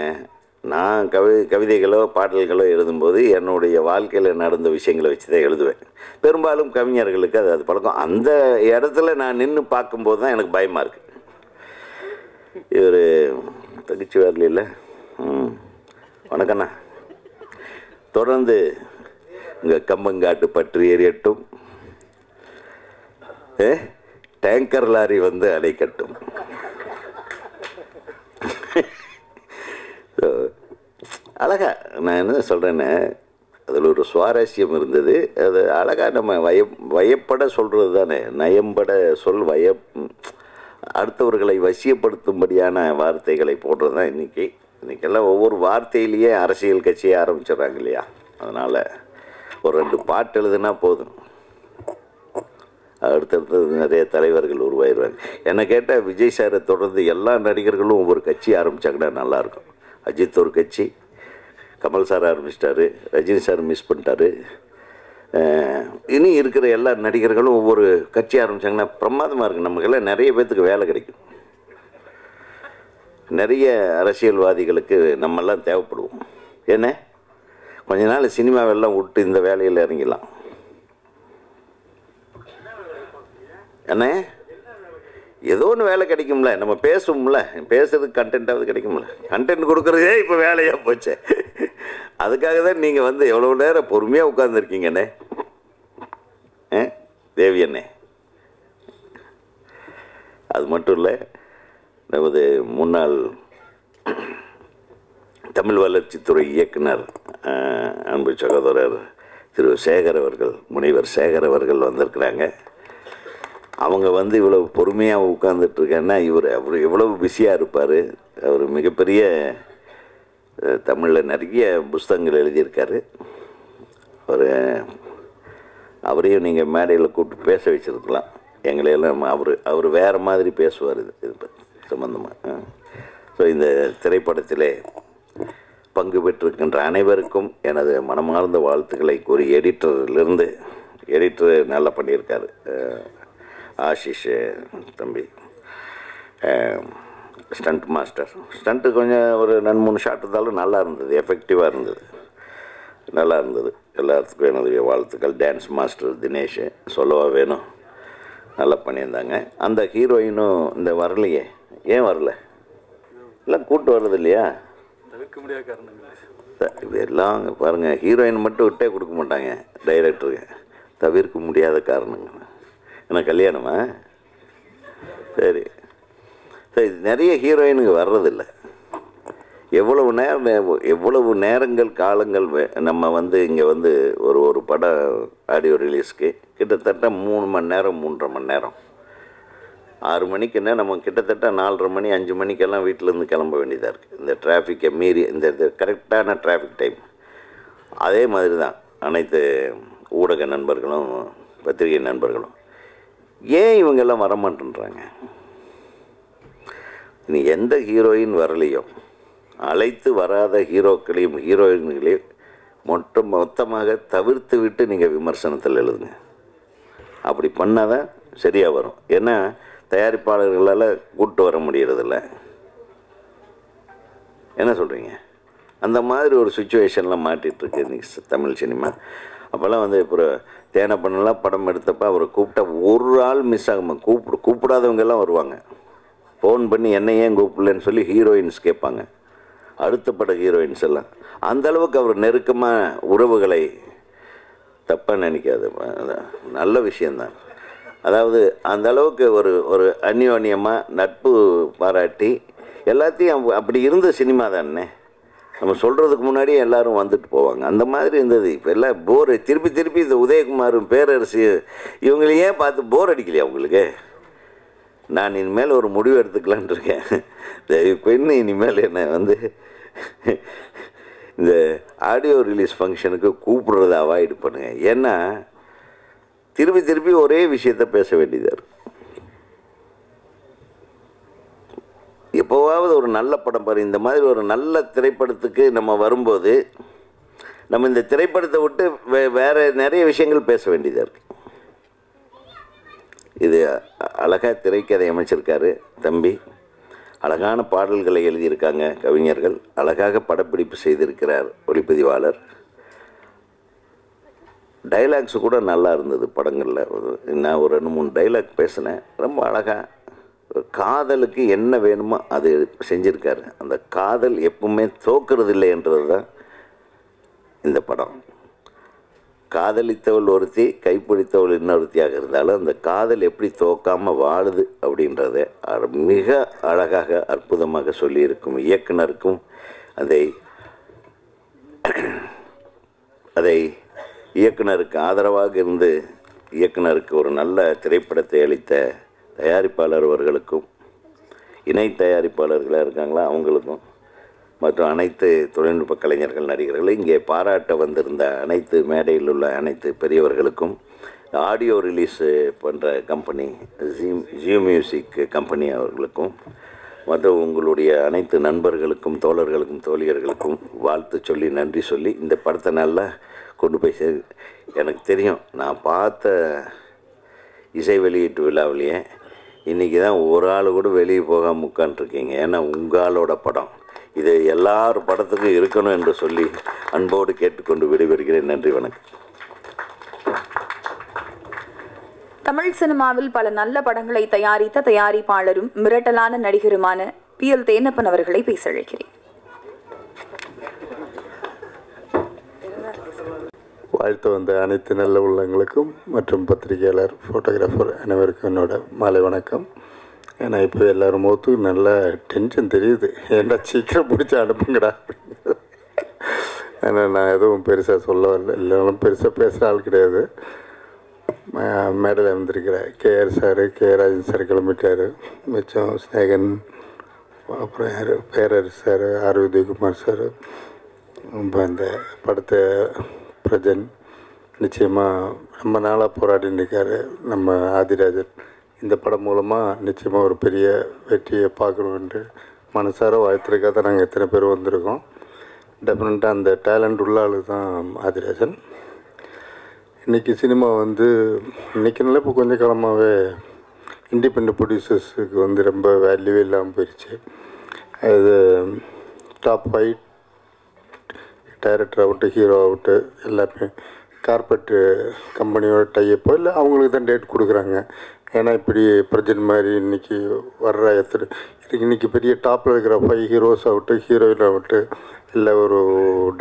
நான் கவிதைகளோ பாடல்களோ எழுதும்போது என்னுடைய வாழ்க்கையில் நடந்த விஷயங்களை வச்சு தான் எழுதுவேன். பெரும்பாலும் கவிஞர்களுக்கு அது பழக்கம். அந்த இடத்துல நான் நின்று பார்க்கும்போது தான் எனக்கு பயமாக இருக்குது. இவர் தகிச்சு வரல. வணக்கண்ணா. தொடர்ந்து இங்கே கம்பங்காட்டு பற்றி எரியட்டும், டேங்கர் லாரி வந்து அடைக்கட்டும். அழகா நான் என்ன சொல்கிறேன்னு, அதில் ஒரு சுவாரஸ்யம் இருந்தது. அது அழகாக நம்ம வயப்பட சொல்கிறது தானே, நயம்பட சொல் அடுத்தவர்களை வசியப்படுத்தும்படியான வார்த்தைகளை போடுறது தான் இன்றைக்கெல்லாம் ஒவ்வொரு வார்த்தையிலேயே அரசியல் கட்சியை ஆரம்பிச்சிடுறாங்க இல்லையா? அதனால் ஒரு 2 பாட்டு எழுதுனா போதும், அடுத்தடுத்தது நிறைய தலைவர்கள் உருவாயிடுவாங்க. என்னை கேட்டால் விஜய் சாரை தொடர்ந்து எல்லா நடிகர்களும் ஒவ்வொரு கட்சி ஆரம்பித்தாங்கன்னா நல்லாயிருக்கும். அஜித் ஒரு கட்சி, கமல் சார் ஆரம்பிச்சிட்டாரு, ரஜினி சார் மிஸ் பண்ணிட்டாரு. இனி இருக்கிற எல்லா நடிகர்களும் ஒவ்வொரு கட்சி ஆரம்பித்தாங்கன்னா பிரமாதமாக இருக்குது. நமக்கெல்லாம் நிறைய பேர்த்துக்கு வேலை கிடைக்கும். நிறைய அரசியல்வாதிகளுக்கு நம்மெல்லாம் தேவைப்படுவோம். என்ன கொஞ்ச நாள் சினிமாவெல்லாம் விட்டு இந்த வேலையில் இறங்கிடலாம். என்ன ஏதோ ஒன்று வேலை கிடைக்கும்ல, நம்ம பேசுவோம்ல, பேசுறதுக்கு கண்டென்ட்டாவது கிடைக்கும்ல. கண்டென்ட் கொடுக்குறதே இப்போ வேலையாக போச்சு. அதுக்காக தான் நீங்கள் வந்து எவ்வளோ நேரம் பொறுமையாக உட்காந்துருக்கீங்கண்ணே. தேவி அண்ணே, அது மட்டும் இல்லை, நமது முன்னாள் தமிழ் வளர்ச்சித்துறை இயக்குனர் அன்பு சகோதரர் திரு சேகர் அவர்கள், முனைவர் சேகர் அவர்கள் வந்திருக்கிறாங்க. அவங்க வந்து இவ்வளவு பொறுமையாக உட்கார்ந்துட்டுருக்கேன்னா அவர் எவ்வளவு பிஸியாக இருப்பார். அவர் மிகப்பெரிய தமிழில் நிறைய புஸ்தகங்கள் எழுதியிருக்காரு. அவரையும் நீங்கள் மேடையில் கூப்பிட்டு பேச வச்சுருக்கலாம். எங்களையெல்லாம் அவர் வேறு மாதிரி பேசுவார் இது சம்பந்தமாக. ஸோ இந்த திரைப்படத்திலே பங்கு பெற்றிருக்கின்ற அனைவருக்கும் எனது மனமார்ந்த வாழ்த்துக்களை கூறி எடிட்டர் நல்லா பண்ணியிருக்காரு ஆஷிஷ் தம்பி. ஸ்டண்ட் மாஸ்டர் ஸ்டண்ட்டு கொஞ்சம் ஒரு 2-3 ஷாட் இருந்தாலும் நல்லா இருந்தது, எஃபெக்டிவாக இருந்தது, நல்லா இருந்தது. எல்லாத்துக்கும் என்னுடைய வாழ்த்துக்கள். டான்ஸ் மாஸ்டர் தினேஷ் சொல்லவா வேணும், நல்லா பண்ணியிருந்தாங்க. அந்த ஹீரோயினும் இந்த வரலையே, ஏன் வரல? எல்லாம் கூட்டு வர்றது இல்லையா? தவிர்க்க முடியாத காரணங்கள் இது எல்லாம் பாருங்கள். ஹீரோயின் மட்டும் விட்டே கொடுக்க மாட்டாங்க டைரக்டருக்கு. தவிர்க்க முடியாத காரணங்கள். ஏன்னா கல்யாணமா? சரி சரி, நிறைய ஹீரோயினுங்க வர்றதில்லை. எவ்வளவு நேரங்கள் காலங்கள் நம்ம இங்கே ஒரு படம் ஆடியோ ரிலீஸ்க்கு கிட்டத்தட்ட 3 மணி நேரம் 3.5 மணி நேரம். 6 மணிக்குன்னா நம்ம கிட்டத்தட்ட 4:30 மணி 5 மணிக்கெல்லாம் வீட்டிலேருந்து கிளம்ப வேண்டியதாக இருக்குது. இந்த டிராஃபிக்கை மீறி இந்த கரெக்டான டிராஃபிக் டைம். அதே மாதிரி தான் அனைத்து ஊடக நண்பர்களும் பத்திரிகை நண்பர்களும். ஏன் இவங்கெல்லாம் வரமாட்டேன்றாங்க? இனி எந்த ஹீரோயின் வரலையோ அழைத்து வராத ஹீரோக்களையும் ஹீரோயின்களையும் மொத்தமாக தவிர்த்து விட்டு நீங்கள் விமர்சனத்தில் எழுதுங்க. அப்படி பண்ணால் தான் சரியாக வரும். ஏன்னா தயாரிப்பாளர்களால் கூட்டு வர முடியறதில்ல. என்ன சொல்கிறீங்க? அந்த மாதிரி ஒரு சுச்சுவேஷனில் மாட்டிகிட்ருக்கு இன்றைக்கி தமிழ் சினிமா. அப்போல்லாம் இப்போ தேனப்பண்ணெல்லாம் படம் எடுத்தப்போ அவரை கூப்பிட்டா ஒரு ஆள் மிஸ் ஆகாமல் கூப்பிடாதவங்கெல்லாம் வருவாங்க. ஃபோன் பண்ணி என்ன ஏன் கூப்பிடலன்னு சொல்லி ஹீரோயின்ஸ் கேட்பாங்க. அடுத்த பட ஹீரோயின்ஸ் எல்லாம் அந்தளவுக்கு அவர் நெருக்கமாக உறவுகளை தப்பாக நினைக்காது, நல்ல விஷயந்தான். அதாவது அந்த அளவுக்கு ஒரு அந்யோன்யமாக நட்பு பாராட்டி எல்லாத்தையும் அப்படி இருந்த சினிமா தானே. நம்ம சொல்கிறதுக்கு முன்னாடியே எல்லோரும் வந்துட்டு போவாங்க. அந்த மாதிரி இருந்தது. இப்போ எல்லாம் போர் திருப்பி இந்த உதயகுமாரும் பேரரசு இவங்களையே பார்த்து போர் அடிக்கலையா உங்களுக்கு? நான் இனிமேல் ஒரு முடிவு எடுத்துக்கலான் இருக்கேன். பெண்ணு இனிமேல் என்ன இந்த ஆடியோ ரிலீஸ் ஃபங்க்ஷனுக்கு கூப்பிடுறத அவாய்டு பண்ணுங்கள். ஏன்னா திருப்பி ஒரே விஷயத்த பேச வேண்டியதாக இருக்கும். எப்போவாவது ஒரு நல்ல படம் பாரு, இந்த மாதிரி ஒரு நல்ல திரைப்படத்துக்கு நம்ம வரும்போது நம்ம இந்த திரைப்படத்தை விட்டு வேறு நிறைய விஷயங்கள் பேச வேண்டியதாக இருக்குது. இது அழகாக திரைக்கதை அமைச்சிருக்காரு தம்பி. அழகான பாடல்களை எழுதியிருக்காங்க கவிஞர்கள். அழகாக படப்பிடிப்பு செய்திருக்கிறார் ஒளிப்பதிவாளர். டைலாக்ஸு கூட நல்லா இருந்தது படங்களில். நான் ஒரு 2-3 டைலாக் பேசினேன். ரொம்ப அழகாக காதலுக்கு என்ன வேணுமோ அது செஞ்சுருக்காரு. அந்த காதல் எப்பவுமே தோக்கிறது இல்லை என்றது தான் இந்த படம். காதலித்தவள் ஒருத்தி, கைப்பிடித்தவள் இன்னொருத்தியாக இருந்தாலும் அந்த காதல் எப்படி தோக்காமல் வாழுது அப்படின்றத மிக அழகாக அற்புதமாக சொல்லியிருக்கும் இயக்குனருக்கும் அதை இயக்குனருக்கு ஆதரவாக இருந்து இயக்குனருக்கு ஒரு நல்ல திரைப்படத்தை அளித்த தயாரிப்பாளர் அவர்களுக்கும், இணை தயாரிப்பாளர்களாக இருக்காங்களா அவங்களுக்கும், மற்றும் அனைத்து தொழில்நுட்ப கலைஞர்கள் நடிகர்கள், இங்கே பாராட்ட வந்திருந்த அனைத்து மேடையில் உள்ள அனைத்து பெரியவர்களுக்கும், ஆடியோ ரிலீஸ் பண்ணுற கம்பெனி ஜியோ மியூசிக் கம்பெனி அவர்களுக்கும், மற்றும் உங்களுடைய அனைத்து நண்பர்களுக்கும் தோழர்களுக்கும் தோழியர்களுக்கும் வாழ்த்து சொல்லி நன்றி சொல்லி இந்த படத்தை நல்லா கொண்டு போய் எனக்கு தெரியும். நான் பார்த்த இசை வெளியீட்டு விழாவிலேயே இன்றைக்கி தான் ஒரு ஆள் கூட வெளியே போகாமல் உட்காந்துருக்கீங்க. ஏன்னா உங்களோட படம் இது எல்லார் படத்துக்கும் இருக்கணும் என்று சொல்லி அன்போடு கேட்டுக்கொண்டு விடைபெறுகிறேன். நன்றி, வணக்கம். தமிழ் சினிமாவில் பல நல்ல படங்களை தயாரித்த தயாரிப்பாளரும் மிரட்டலான நடிகருமான PL தேனப்பன் அவர்களை பேச அழைக்கிறேன். வாழ்த்து வந்த அனைத்து நல்ல உள்ளங்களுக்கும் மற்றும் பத்திரிகையாளர் ஃபோட்டோகிராஃபர் அனைவருக்கும் என்னோட மாலை வணக்கம். ஏன்னா இப்போ எல்லோரும் முகத்துக்கு நல்ல டென்ஷன் தெரியுது. ஏன்னா சீக்கிரம் பிடிச்சி அனுப்புங்கடா. ஏன்னா நான் எதுவும் பெருசாக சொல்ல வரல, இல்லைனாலும் பெருசாக பேசுகிற ஆள் கிடையாது. மேடையில் வந்திருக்கிற KR sir, K. Rajan sir கிளம்பிட்டார். மிச்சம் ஸ்நேகன், அப்புறம் யார் Perarasu sir, R. Udhayakumar sir, இப்போ இந்த படத்தை பிரஜன், நிச்சயமாக ரொம்ப நாளாக போராடின்னு இருக்கார் நம்ம ஆதிராஜன். இந்த படம் மூலமாக நிச்சயமாக ஒரு பெரிய வெற்றியை பார்க்கணுன்ட்டு மனசார வாழ்த்துறதுக்காக தான் நாங்கள் எத்தனை பேர் வந்திருக்கோம். டெஃபினட்டாக அந்த டேலண்ட் உள்ள ஆளு தான் ஆதிராஜன். இன்றைக்கி சினிமா வந்து இன்றைக்கினால இப்போ கொஞ்சம் காலமாகவே இண்டிபெண்ட் ப்ரொடியூசர்ஸுக்கு வந்து ரொம்ப வேல்யூவே இல்லாமல் போயிடுச்சு. அது டாப் 5 டைரக்டர் ஆகட்டும், ஹீரோ ஆகட்டும், எல்லாமே கார்பரேட் கம்பெனியோட டைப்போ இல்லை அவங்களுக்கு தான் டேட் கொடுக்குறாங்க. ஏன்னா இப்படி பிரஜன் மாதிரி இன்றைக்கி வர்ற இன்றைக்கி பெரிய டாப்பில் இருக்கிற 5 ஹீரோஸ் ஆகட்டும், ஹீரோயின் ஆகட்டும், இல்லை ஒரு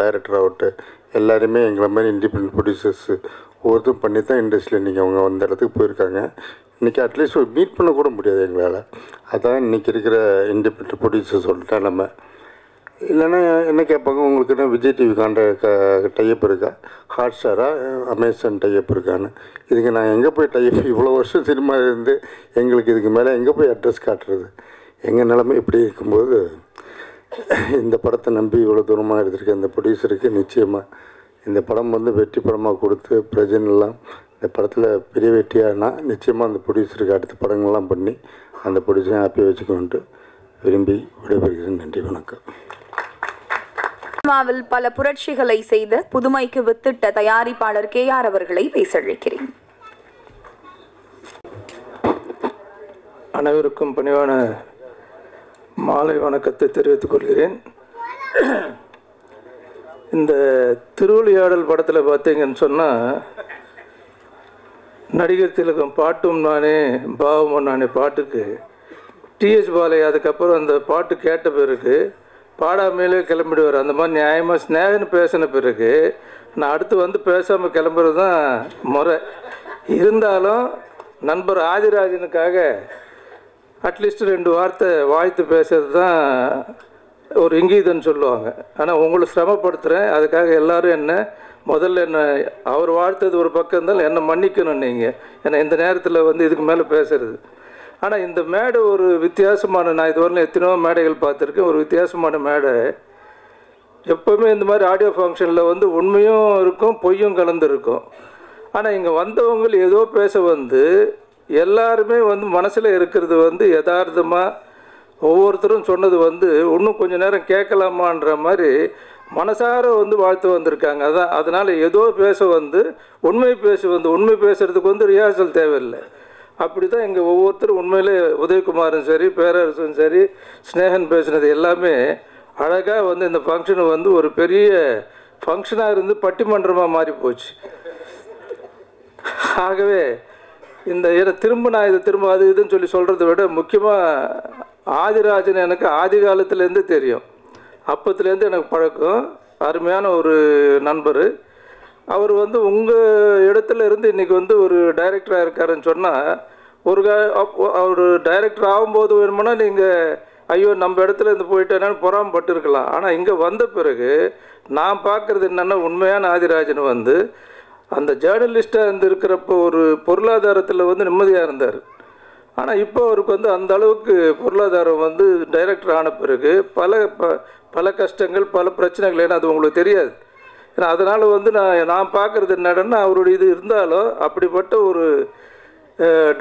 டைரக்டர் ஆகட்டும், எல்லாருமே எங்களை மாதிரி இண்டிபெண்ட் ப்ரொடியூசர்ஸு ஒவ்வொருத்தரும் பண்ணி தான் இண்டஸ்ட்ரியில் இன்றைக்கி அவங்க அந்த இடத்துக்கு போயிருக்காங்க. இன்றைக்கி அட்லீஸ்ட் ஒரு மீட் பண்ண கூட முடியாது எங்களால். அதான் இன்றைக்கி இருக்கிற இண்டிபெண்ட் ப்ரொடியூசர்ஸோட நம்ம. இல்லைன்னா என்ன கேட்பாங்க, உங்களுக்கு என்ன விஜய் டிவி டைப் இருக்கா, ஹாட் ஸ்டாரா, அமேசான் டைப் இருக்கான்னு. இதுக்கு நான் எங்கே போய் டைப், இவ்வளோ வருஷம் சினிமா இருந்து எங்களுக்கு இதுக்கு மேலே எங்கே போய் அட்ரஸ் காட்டுறது? எங்கள் நிலைமை இப்படி இருக்கும்போது இந்த படத்தை நம்பி இவ்வளோ தூரமாக எடுத்திருக்க இந்த ப்ரொடியூசருக்கு நிச்சயமாக இந்த படம் வந்து வெற்றி படமாக கொடுத்து பிரஜனெல்லாம் இந்த படத்தில் பெரிய வெற்றியானா நிச்சயமாக அந்த ப்ரொடியூசருக்கு அடுத்த படங்கள்லாம் பண்ணி அந்த ப்ரொடியூசரை ஹாப்பியாக வச்சுக்கொண்டு விரும்பி விடைபெறுகிறேன். நன்றி, வணக்கம். சினிமாவில் பல புரட்சிகளை செய்த புதுமைக்கு வித்திட்ட தயாரிப்பாளர் KR அவர்களை பேசழைக்கிறேன். அனைவருக்கும் பணிவான மாலை வணக்கத்தை தெரிவித்துக் கொள்கிறேன். இந்த திருவிளையாடல் படத்தில் பார்த்தீங்கன்னு சொன்னால் நடிகர் திலகம் பாட்டும் நானே பாவமும் நானே பாட்டுக்கு TH பாலையா அதுக்கப்புறம் அந்த பாட்டு கேட்ட பிறகு பாடாமலே கிளம்பிடுவார். அந்த மாதிரி நியாயமாக ஸ்நேகன்னு பேசின பிறகு நான் அடுத்து வந்து பேசாமல் கிளம்புறது தான் முறை. இருந்தாலும் நண்பர் ஆதிராஜனுக்காக அட்லீஸ்ட் 2 வார்த்தை வாழ்த்து பேசுறது தான் ஒரு இங்கீதன்னு சொல்லுவாங்க. ஆனால் உங்களை சிரமப்படுத்துகிறேன். அதுக்காக எல்லோரும் முதல்ல அவர் வாழ்த்தது ஒரு பக்கம் இருந்தாலும் என்னை மன்னிக்கணும் நீங்கள். ஏன்னா இந்த நேரத்தில் வந்து இதுக்கு மேலே பேசுறது. ஆனால் இந்த மேடை ஒரு வித்தியாசமான, நான் இதுவரையிலும் எத்தனையோ மேடைகள் பார்த்துருக்கேன், ஒரு வித்தியாசமான மேடை. எப்போவுமே இந்த மாதிரி ஆடியோ ஃபங்க்ஷனில் வந்து உண்மையும் இருக்கும், பொய்யும் கலந்துருக்கும். ஆனால் இங்கே வந்தவங்க ஏதோ பேச வந்து எல்லாருமே வந்து மனசில் இருக்கிறது வந்து யதார்த்தமாக ஒவ்வொருத்தரும் சொன்னது வந்து இன்னும் கொஞ்சம் நேரம் கேட்கலாமான்ற மாதிரி மனசார வந்து வாழ்த்து வந்திருக்காங்க. அதனால் ஏதோ பேச வந்து உண்மை பேசுகிறதுக்கு வந்து ரிஹர்சல் தேவையில்லை. அப்படி தான் இங்கே ஒவ்வொருத்தரும் உண்மையிலே உதயகுமாரும் சரி, பேரரசும் சரி, ஸ்னேகன் பேசுனது எல்லாமே அழகாக வந்து இந்த ஃபங்க்ஷனை வந்து ஒரு பெரிய ஃபங்க்ஷனாக இருந்து பட்டிமன்றமாக மாறி போச்சு. ஆகவே இந்த திரும்ப நான் இதை திரும்ப அது இதுன்னு சொல்லி சொல்கிறத விட முக்கியமாக ஆதிராஜன் எனக்கு ஆதி காலத்துலேருந்து தெரியும். அப்பத்துலேருந்து எனக்கு பழக்கம். அருமையான ஒரு நண்பர். அவர் வந்து உங்கள் இடத்துல இருந்து இன்றைக்கி வந்து ஒரு டைரக்டராக இருக்காருன்னு சொன்னால் அவர் டைரக்டர் ஆகும்போது வேணுமுன்னா நீங்கள் ஐயோ நம்ம இடத்துல இருந்து போயிட்டேன்னு பொறாமப்பட்டு இருக்கலாம். ஆனால் இங்கே வந்த பிறகு நான் பார்க்குறது என்னென்னா உண்மையான ஆதிராஜன் வந்து அந்த ஜேர்னலிஸ்டாக இருந்து இருக்கிறப்போ ஒரு பொருளாதாரத்தில் வந்து நிம்மதியாக இருந்தார். ஆனால் இப்போ அவருக்கு வந்து அந்த அளவுக்கு பொருளாதாரம் வந்து டைரக்டர் ஆன பிறகு பல கஷ்டங்கள், பல பிரச்சனைகள். ஏன்னா அது உங்களுக்கு தெரியாது. ஏன்னா அதனால் வந்து நான் பார்க்குறது என்னடன்னா அவருடைய இது இருந்தாலும் அப்படிப்பட்ட ஒரு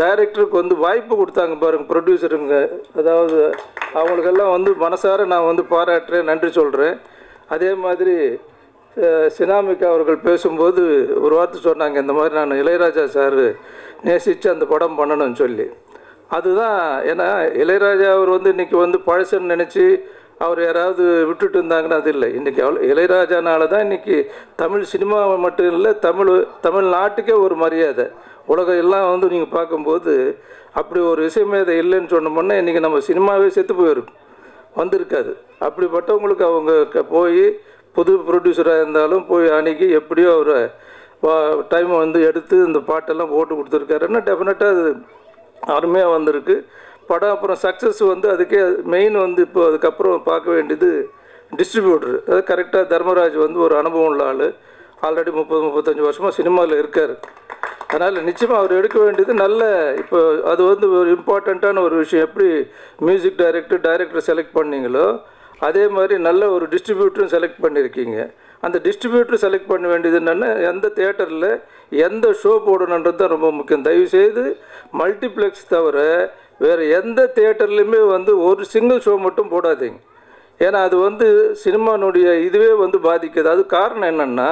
டைரக்டருக்கு வந்து வாய்ப்பு கொடுத்தாங்க பாருங்கள் ப்ரொடியூசருங்க. அதாவது அவங்களுக்கெல்லாம் வந்து மனசார நான் வந்து பாராட்டுறேன், நன்றி சொல்கிறேன். அதே மாதிரி சினாமிகா அவர்கள் பேசும்போது ஒரு வார்த்தை சொன்னாங்க, இந்த மாதிரி நான் இளையராஜா சார் நேசித்து அந்த படம் பண்ணணும்னு சொல்லி. அதுதான் ஏன்னா இளையராஜா அவர் வந்து இன்றைக்கி வந்து பழசுன்னு நினச்சி அவர் யாராவது விட்டுட்டு இருந்தாங்கன்னா அது இல்லை. இன்றைக்கி இளையராஜானால தான் இன்றைக்கி தமிழ் சினிமா மட்டும் இல்லை, தமிழ்நாட்டுக்கே ஒரு மரியாதை. உலகம் எல்லாம் வந்து நீங்கள் பார்க்கும்போது அப்படி ஒரு இசைமேதை இல்லைன்னு சொன்னோம்னா இன்றைக்கி நம்ம சினிமாவே செத்து போயிருக்கும், வந்திருக்காது. அப்படிப்பட்டவங்களுக்கு அவங்க போய் புது ப்ரொடியூசராக இருந்தாலும் போய் அன்றைக்கி எப்படியோ அவரை டைமை வந்து எடுத்து இந்த பாட்டெல்லாம் போட்டு கொடுத்துருக்காருன்னா டெஃபினட்டாக அது அருமையாக வந்திருக்கு படம். அப்புறம் சக்ஸஸ் வந்து அதுக்கே மெயின் வந்து இப்போ அதுக்கப்புறம் பார்க்க வேண்டியது டிஸ்ட்ரிபியூட்டர். அது கரெக்டாக தர்மராஜ் வந்து ஒரு அனுபவம் உள்ள ஆள், ஆல்ரெடி 30-35 வருஷமாக சினிமாவில் இருக்கார். அதனால் நிச்சயமாக அவர் எடுக்க வேண்டியது நல்ல, இப்போ அது வந்து ஒரு இம்பார்ட்டண்ட்டான ஒரு விஷயம். எப்படி மியூசிக் டைரக்டர் செலக்ட் பண்ணீங்களோ அதே மாதிரி நல்ல ஒரு டிஸ்ட்ரிபியூட்டரும் செலக்ட் பண்ணியிருக்கீங்க. அந்த டிஸ்ட்ரிபியூட்டர் செலக்ட் பண்ண வேண்டியது என்னென்னா எந்த தியேட்டரில் எந்த ஷோ போடணுன்றது தான் ரொம்ப முக்கியம். தயவுசெய்து மல்டிப்ளெக்ஸ் தவிர வேறு எந்த தியேட்டர்லையுமே வந்து ஒரு சிங்கிள் ஷோ மட்டும் போடாதீங்க. ஏன்னா அது வந்து சினிமானுடைய இதுவே வந்து பாதிக்குது. அது காரணம் என்னென்னா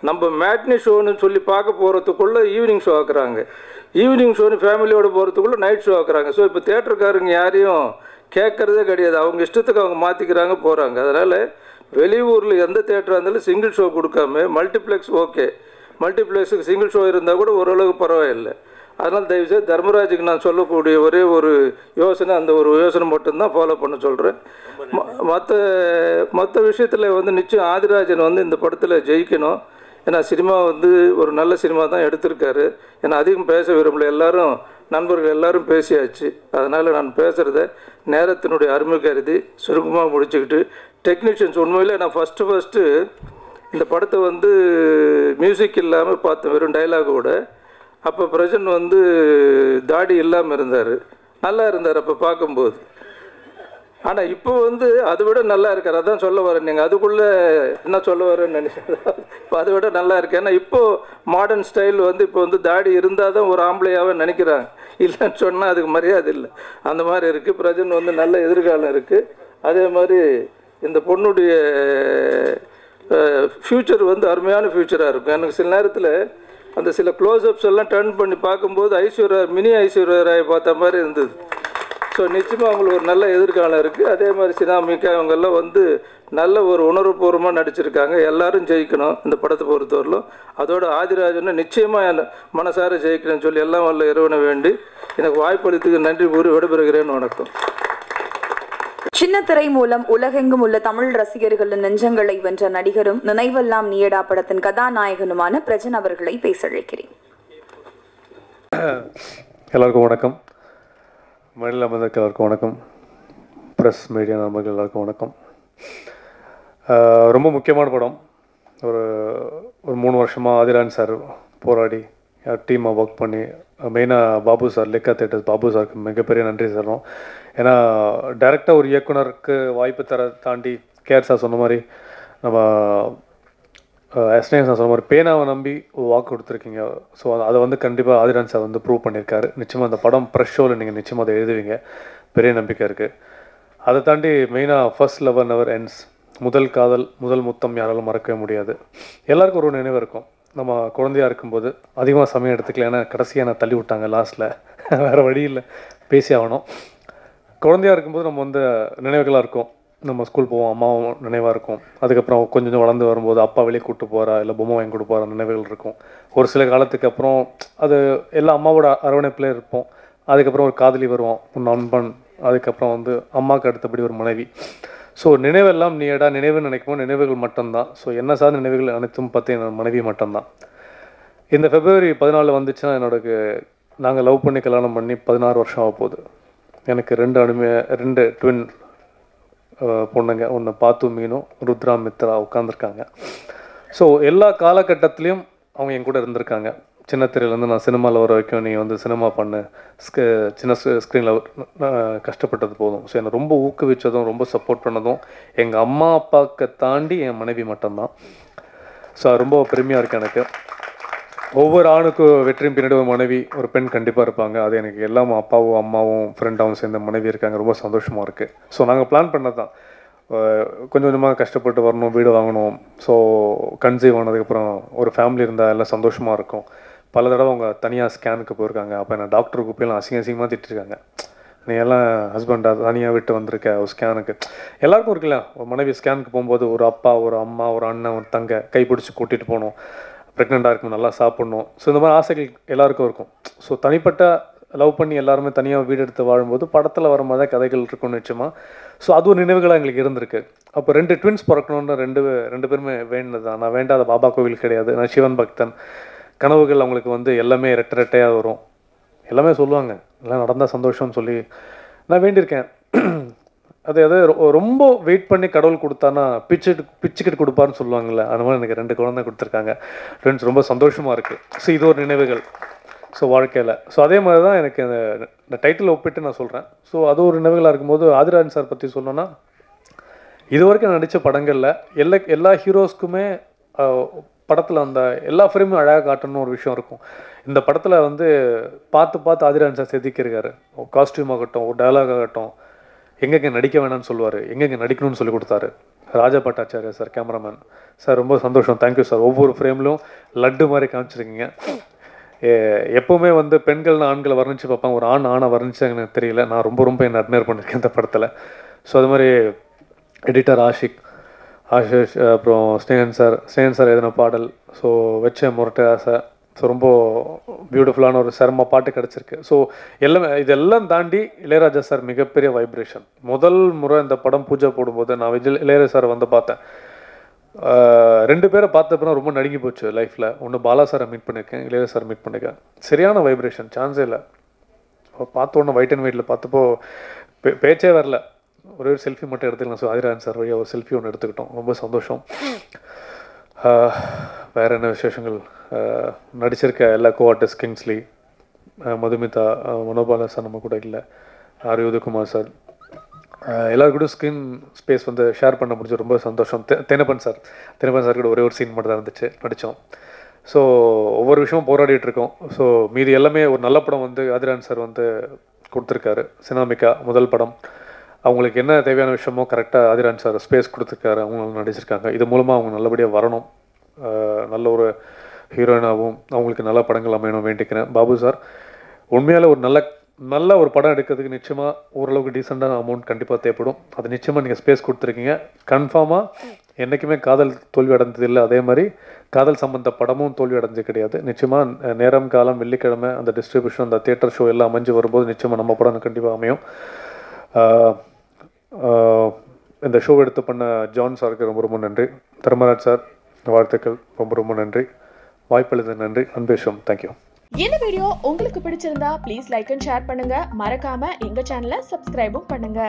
நம்ம மேட்னி ஷோன்னு சொல்லி பார்க்க போகிறதுக்குள்ளே ஈவினிங் ஷோ ஆக்குறாங்க, ஈவினிங் ஷோன்னு ஃபேமிலியோடு போகிறதுக்குள்ளே நைட் ஷோ ஆக்குறாங்க. ஸோ இப்போ தியேட்டருக்காரங்க யாரையும் கேட்குறதே கிடையாது, அவங்க இஷ்டத்துக்கு அவங்க மாற்றிக்கிறாங்க போகிறாங்க. அதனால் வெளியூரில் எந்த தியேட்டராக இருந்தாலும் சிங்கிள் ஷோ கொடுக்காம மல்டிப்ளெக்ஸ் ஓகே, மல்டிப்ளெக்ஸுக்கு சிங்கிள் ஷோ இருந்தால் கூட ஓரளவுக்கு பரவாயில்லை. அதனால் தயவுசெய்து தர்மராஜுக்கு நான் சொல்லக்கூடிய ஒரே ஒரு யோசனை, அந்த ஒரு யோசனை மட்டும்தான் ஃபாலோ பண்ண சொல்கிறேன். மற்ற விஷயத்தில் வந்து நிச்சயம் ஆதிராஜன் வந்து இந்த படத்தில் ஜெயிக்கணும். ஏன்னா சினிமா வந்து ஒரு நல்ல சினிமா தான் எடுத்திருக்காரு. ஏன்னா அதிகம் பேச விரும்பல, எல்லாரும் நண்பர்கள் எல்லாரும் பேசியாச்சு. அதனால் நான் பேசுகிறத நேரத்தினுடைய அருமை கருதி சுருக்கமாக முடிச்சுக்கிட்டு, டெக்னீஷியன்ஸ் உண்மையில் நான் ஃபஸ்ட்டு இந்த படத்தை வந்து மியூசிக் இல்லாமல் பார்த்தேன், வெறும் டைலாகோட. அப்போ பிரஜன் வந்து தாடி இல்லாமல் இருந்தார், நல்லா இருந்தார் அப்போ பார்க்கும்போது. ஆனால் இப்போ வந்து அதை விட நல்லா இருக்கார். அதான் சொல்ல வரேன், நீங்கள் அதுக்குள்ளே என்ன சொல்ல வரேன்னு நினைச்சேன். இப்போ அதை விட நல்லா இருக்கு. ஏன்னா இப்போது மாடர்ன் ஸ்டைல் வந்து இப்போ வந்து தாடி இருந்தால் தான் ஒரு ஆம்பளையாகவே நினைக்கிறாங்க, இல்லைன்னு சொன்னால் அதுக்கு மரியாதை இல்லை. அந்த மாதிரி இருக்குது. பிரஜன் வந்து நல்ல எதிர்காலம் இருக்குது. அதே மாதிரி இந்த பொண்ணுடைய ஃப்யூச்சர் வந்து அருமையான ஃப்யூச்சராக இருக்கும். எனக்கு சில நேரத்தில் அந்த சில க்ளோஸ்அப்ஸ் எல்லாம் டர்ன் பண்ணி பார்க்கும்போது மினி ஐஸ்வர்யா ராய் பார்த்த மாதிரி இருந்தது. ஸோ நிச்சயமாக அவங்களுக்கு ஒரு நல்ல எதிர்காலம் இருக்குது. அதே மாதிரி சினாமிக்கா அவங்கெல்லாம் வந்து நல்ல ஒரு உணர்வுபூர்வமாக நடிச்சிருக்காங்க. எல்லாரும் ஜெயிக்கணும் இந்த படத்தை பொறுத்தவரையிலும். அதோட ஆதிராஜனை நிச்சயமாக மனசார ஜெயிக்கணும்னு சொல்லி எல்லாம் வல்ல இறைவனை வேண்டி எனக்கு வாய்ப்பளித்துக்கு நன்றி கூறி விடைபெறுகிறேன். வணக்கம். சின்ன திரை மூலம் உலகெங்கும் உள்ள தமிழ் ரசிகர்களின் நெஞ்சங்களை வென்ற நடிகரும் நினைவெல்லாம் நீயடா படத்தின் கதாநாயகனுமான பிரஜன் அவர்களை பேசழைக்கிறேன். எல்லாருக்கும் வணக்கம். மேடையில் அமர்ந்திருக்க எல்லாருக்கும் வணக்கம். ப்ரெஸ் மீடியா நண்பர்கள் எல்லாருக்கும் வணக்கம். ரொம்ப முக்கியமான படம். ஒரு 3 வருஷமாக ஆதிராஜன் சார் போராடி டீமாக ஒர்க் பண்ணி, மெயினாக பாபு சார், லிக்கா தேட்டர்ஸ் பாபு சாருக்கு மிகப்பெரிய நன்றி சொல்கிறோம். ஏன்னா டைரெக்டாக ஒரு இயக்குனருக்கு வாய்ப்பு தாண்டி கேஆர் சார் சொன்ன மாதிரி, நம்ம எஸ்னேன் சார் சொன்ன மாதிரி பேனாவை நம்பி வாக்கு கொடுத்துருக்கீங்க. ஸோ அதை வந்து கண்டிப்பாக ஆதிராஜன் சார் வந்து ப்ரூவ் பண்ணியிருக்காரு. நிச்சயமாக அந்த படம் ப்ரெஷ் ஷோவில் நீங்கள் நிச்சயமாக அதை எழுதுவீங்க, பெரிய நம்பிக்கை இருக்குது. அதை தாண்டி மெயினாக ஃபர்ஸ்ட் லவ் நெவர் எண்ட்ஸ், முதல் காதல் முதல் முத்தம் யாராலும் மறக்கவே முடியாது. எல்லாருக்கும் ஒரு நினைவு இருக்கும். நம்ம குழந்தையாக இருக்கும்போது அதிகமாக சமயம் எடுத்துக்கல, ஏன்னா கடைசியாக நான் தள்ளி விட்டாங்க லாஸ்ட்டில், வேறு வழி இல்லை, பேசி ஆகணும். குழந்தையாக இருக்கும்போது நம்ம வந்து நினைவுகளாக இருக்கும். நம்ம ஸ்கூல் போவோம், அம்மாவும் நினைவாக இருக்கும். அதுக்கப்புறம் கொஞ்சம் வளர்ந்து வரும்போது அப்பா வெளியே கூப்பிட்டு போகிறா, இல்லை பொம்மை வாங்கி கொடுத்து போகிற நினைவுகள் இருக்கும். ஒரு சில காலத்துக்கு அப்புறம் அது எல்லாம் அம்மாவோட அரவணைப்பில் இருப்போம். அதுக்கப்புறம் ஒரு காதலி வருவோம், ஒரு நண்பன், அதுக்கப்புறம் வந்து அம்மாவுக்கு அடுத்தபடி ஒரு மனைவி. ஸோ நினைவெல்லாம் நீடா, நினைவுன்னு நினைக்கும்போது நினைவுகள் மட்டும்தான். ஸோ என்ன சார்ந்த நினைவுகள் அனைத்தும் பார்த்து என்னோட மனைவி மட்டும்தான். இந்த February 14 வந்துச்சுன்னா நாங்கள் லவ் பண்ணி கல்யாணம் பண்ணி 16 வருஷம் ஆக போகுது. எனக்கு 2 ட்வின் பொண்ணுங்க, ஒன்று பாத்து மீனும் ருத்ரா மித்ரா உட்காந்துருக்காங்க. ஸோ எல்லா காலகட்டத்துலேயும் அவங்க என் கூட இருந்திருக்காங்க. சின்ன திரையிலேருந்து நான் சினிமாவில் வர வரைக்கும் நீ வந்து சினிமா பண்ணு, சின்ன ஸ்க்ரீனில் கஷ்டப்பட்டது போதும். ஸோ என்னை ரொம்ப ஊக்குவிச்சதும் ரொம்ப சப்போர்ட் பண்ணதும் எங்கள் அம்மா அப்பாவுக்கு தாண்டி என் மனைவி மட்டும்தான். ஸோ அது ரொம்ப பெருமையாக இருக்குது எனக்கு. ஒவ்வொரு ஆணுக்கும் வெற்றியும் பின்னாடி ஒரு மனைவி, ஒரு பெண் கண்டிப்பாக இருப்பாங்க. அது எனக்கு எல்லாம் அப்பாவும் அம்மாவும் ஃப்ரெண்டாகவும் சேர்ந்த மனைவி இருக்காங்க. ரொம்ப சந்தோஷமாக இருக்குது. ஸோ நாங்கள் பிளான் பண்ணது தான், கொஞ்சம் கொஞ்சமாக கஷ்டப்பட்டு வரணும், வீடு வாங்கணும். ஸோ கன்சீவ் ஆனதுக்கப்புறம் ஒரு ஃபேமிலி இருந்தால் எல்லாம் சந்தோஷமாக இருக்கும். பல தடவை அவங்க தனியாக ஸ்கேனுக்கு போயிருக்காங்க. அப்போ என்ன டாக்டருக்கு போயெல்லாம் அசிங்கமாக திட்டிருக்காங்க, நீ எல்லாம் ஹஸ்பண்டாக தனியாக விட்டு வந்திருக்க ஒரு ஸ்கேனுக்கு. எல்லாருக்கும் இருக்குல்ல, ஒரு மனைவி ஸ்கேனுக்கு போகும்போது ஒரு அப்பா, ஒரு அம்மா, ஒரு அண்ணன், ஒரு தங்கை கைப்பிடிச்சி கூட்டிகிட்டு போகணும், ப்ரெக்னெண்ட்டாக இருக்கும், நல்லா சாப்பிட்ணும். ஸோ இந்த மாதிரி ஆசைகள் எல்லாருக்கும் இருக்கும். ஸோ தனிப்பட்ட லவ் பண்ணி எல்லாருமே தனியாக வீடு எடுத்து வாழும்போது படத்தில் வர மாதிரி கதைகள் இருக்கும்னு நிச்சயமாக. ஸோ அது ஒரு நினைவுகளாக எங்களுக்கு இருந்திருக்கு. அப்போ 2 ட்வின்ஸ் பிறக்கணுன்னு ரெண்டு பேருமே வேண்டினது தான். நான் வேண்டாத பாபா கோவில் கிடையாது. நான் சிவன் பக்தன். கனவுகள் அவங்களுக்கு வந்து எல்லாமே ரெட்டையாக வரும், எல்லாமே சொல்லுவாங்க, எல்லாம் நடந்தால் சந்தோஷம்னு சொல்லி நான் வேண்டியிருக்கேன். அது ரொம்ப வெயிட் பண்ணி கடவுள் கொடுத்தானா பிச்சுக்கிட்டு கொடுப்பாருன்னு சொல்லுவாங்கள்ல, அந்த மாதிரி எனக்கு 2 குழந்தை கொடுத்துருக்காங்க. ஃப்ரெண்ட்ஸ் ரொம்ப சந்தோஷமாக இருக்குது. ஸோ இது ஒரு நினைவுகள் ஸோ வாழ்க்கையில். ஸோ அதே மாதிரி தான் எனக்கு இந்த டைட்டில் ஒப்பிட்டு நான் சொல்கிறேன். ஸோ அது ஒரு நினைவுகளாக இருக்கும்போது ஆதிராஜன் சார் பற்றி சொல்லணும்னா, இது வரைக்கும் நான் நடித்த படங்களில் எல்லா ஹீரோஸ்க்குமே படத்தில் அந்த எல்லா ஃப்ரேமும் அழகாக காட்டணும்னு ஒரு விஷயம் இருக்கும். இந்த படத்தில் வந்து பார்த்து ஆதிராஜன் சார் செதுக்கியிருக்காரு. காஸ்டியூம் ஆகட்டும், ஒரு டயலாக் ஆகட்டும், எங்கெங்கே நடிக்க வேணாம்னு சொல்லுவார், எங்கெங்கே நடிக்கணும்னு சொல்லி கொடுத்தாரு. ராஜா பட்டாச்சாரியா சார் கேமராமேன் சார், ரொம்ப சந்தோஷம், தேங்க்யூ சார். ஒவ்வொரு ஃப்ரேம்லையும் லட்டு மாதிரி காமிச்சிருக்கீங்க. எப்போவுமே வந்து பெண்கள்னு ஆண்களை வர்ணித்து பார்ப்பாங்க, ஒரு ஆணை வர்ணிச்சு எனக்கு தெரியல. நான் ரொம்ப என்ன அட்மையர் பண்ணியிருக்கேன் இந்த படத்தில். ஸோ அது மாதிரி எடிட்டர் ஆஷிஷ், அப்புறம் ஸ்னேகன் சார் எதனா பாடல், ஸோ வச்ச முரட்டை ஆசை, ஸோ ரொம்ப பியூட்டிஃபுல்லான ஒரு சிரம பாட்டு கிடச்சிருக்கு. ஸோ எல்லாமே இதெல்லாம் தாண்டி இளையராஜா சார் மிகப்பெரிய வைப்ரேஷன். முதல் முறை இந்த படம் பூஜை போடும்போது நான் இளையராஜா சார் வந்து பார்த்தேன். 2 பேரை பார்த்தப்பறம் ரொம்ப நடுங்கி போச்சு லைஃப்பில். ஒன்று பாலா சாரை மீட் பண்ணியிருக்கேன், இளையராஜா சார் மீட் பண்ணியிருக்கேன். சரியான வைப்ரேஷன், சான்ஸே இல்லை. பார்த்த உடனே ஒயிட் அண்ட் ஒயிட்டில் பார்த்தப்போ பேச்சே வரல, ஒரே ஒரு செல்ஃபி மட்டும் எடுத்துக்கலாம். ஸோ ஆதிராஜன் சார் வழியாக ஒரு செல்ஃபி ஒன்று எடுத்துக்கிட்டோம், ரொம்ப சந்தோஷம். வேறு என்ன விசேஷங்கள்? நடிச்சிருக்க எல்லா கோஆர்டிஸ்ட், கிங்ஸ்லி, மதுமிதா, மனோபாலா சார் நம்ம கூட இல்லை, உதயகுமார் சார், எல்லாருக்கூட ஸ்க்ரீன் ஸ்பேஸ் வந்து ஷேர் பண்ண முடிஞ்சு ரொம்ப சந்தோஷம். தென்னப்பன் சார் கூட ஒரே ஒரு சீன் மட்டும் தான் இருந்துச்சு, நடித்தோம். ஸோ ஒவ்வொரு விஷயமும் போராடிட்டு இருக்கோம். ஸோ மீதி எல்லாமே ஒரு நல்ல படம் வந்து ஆதிராஜன் சார் வந்து கொடுத்துருக்காரு. சினாமிகா முதல் படம், அவங்களுக்கு என்ன தேவையான விஷயமோ கரெக்டாக ஆதிராஜன் சார் ஸ்பேஸ் கொடுத்துருக்காரு, அவங்க நடிச்சிருக்காங்க. இது மூலமாக அவங்க நல்லபடியாக வரணும், நல்ல ஒரு ஹீரோயினாகவும் அவங்களுக்கு நல்ல படங்கள் அமையணும் வேண்டிக்கிறேன். பாபு சார் உண்மையால் ஒரு நல்ல ஒரு படம் எடுக்கிறதுக்கு நிச்சயமாக ஓரளவுக்கு டீசெண்டான அமௌண்ட் கண்டிப்பாக தேவைப்படும். அது நிச்சயமாக நீங்கள் ஸ்பேஸ் கொடுத்துருக்கீங்க. கன்ஃபார்மாக என்றைக்குமே காதல் தோல்வி அடைந்தது இல்லை, அதே மாதிரி காதல் சம்பந்த படமும் தோல்வி அடைஞ்சது கிடையாது. நிச்சயமாக நேரம் காலம் வெள்ளிக்கிழமை அந்த டிஸ்ட்ரிபியூஷன் அந்த தியேட்டர் ஷோ எல்லாம் அமைஞ்சு வரும்போது நிச்சயமாக நம்ம படம் கண்டிப்பாக அமையும். இந்த ஷோ எடுத்து பண்ண ஜான் சாருக்கு ரொம்ப நன்றி. தர்மராஜ் சார் வாழ்த்துக்கள், ரொம்ப நன்றி. வாய்ப்பளித்த நன்றி. அன்பேஷம், தேங்க்யூ. இந்த வீடியோ உங்களுக்கு பிடிச்சிருந்தா ப்ளீஸ் லைக் அண்ட் ஷேர் பண்ணுங்க. மறக்காம எங்க சேனலை சப்ஸ்கிரைபும் பண்ணுங்க.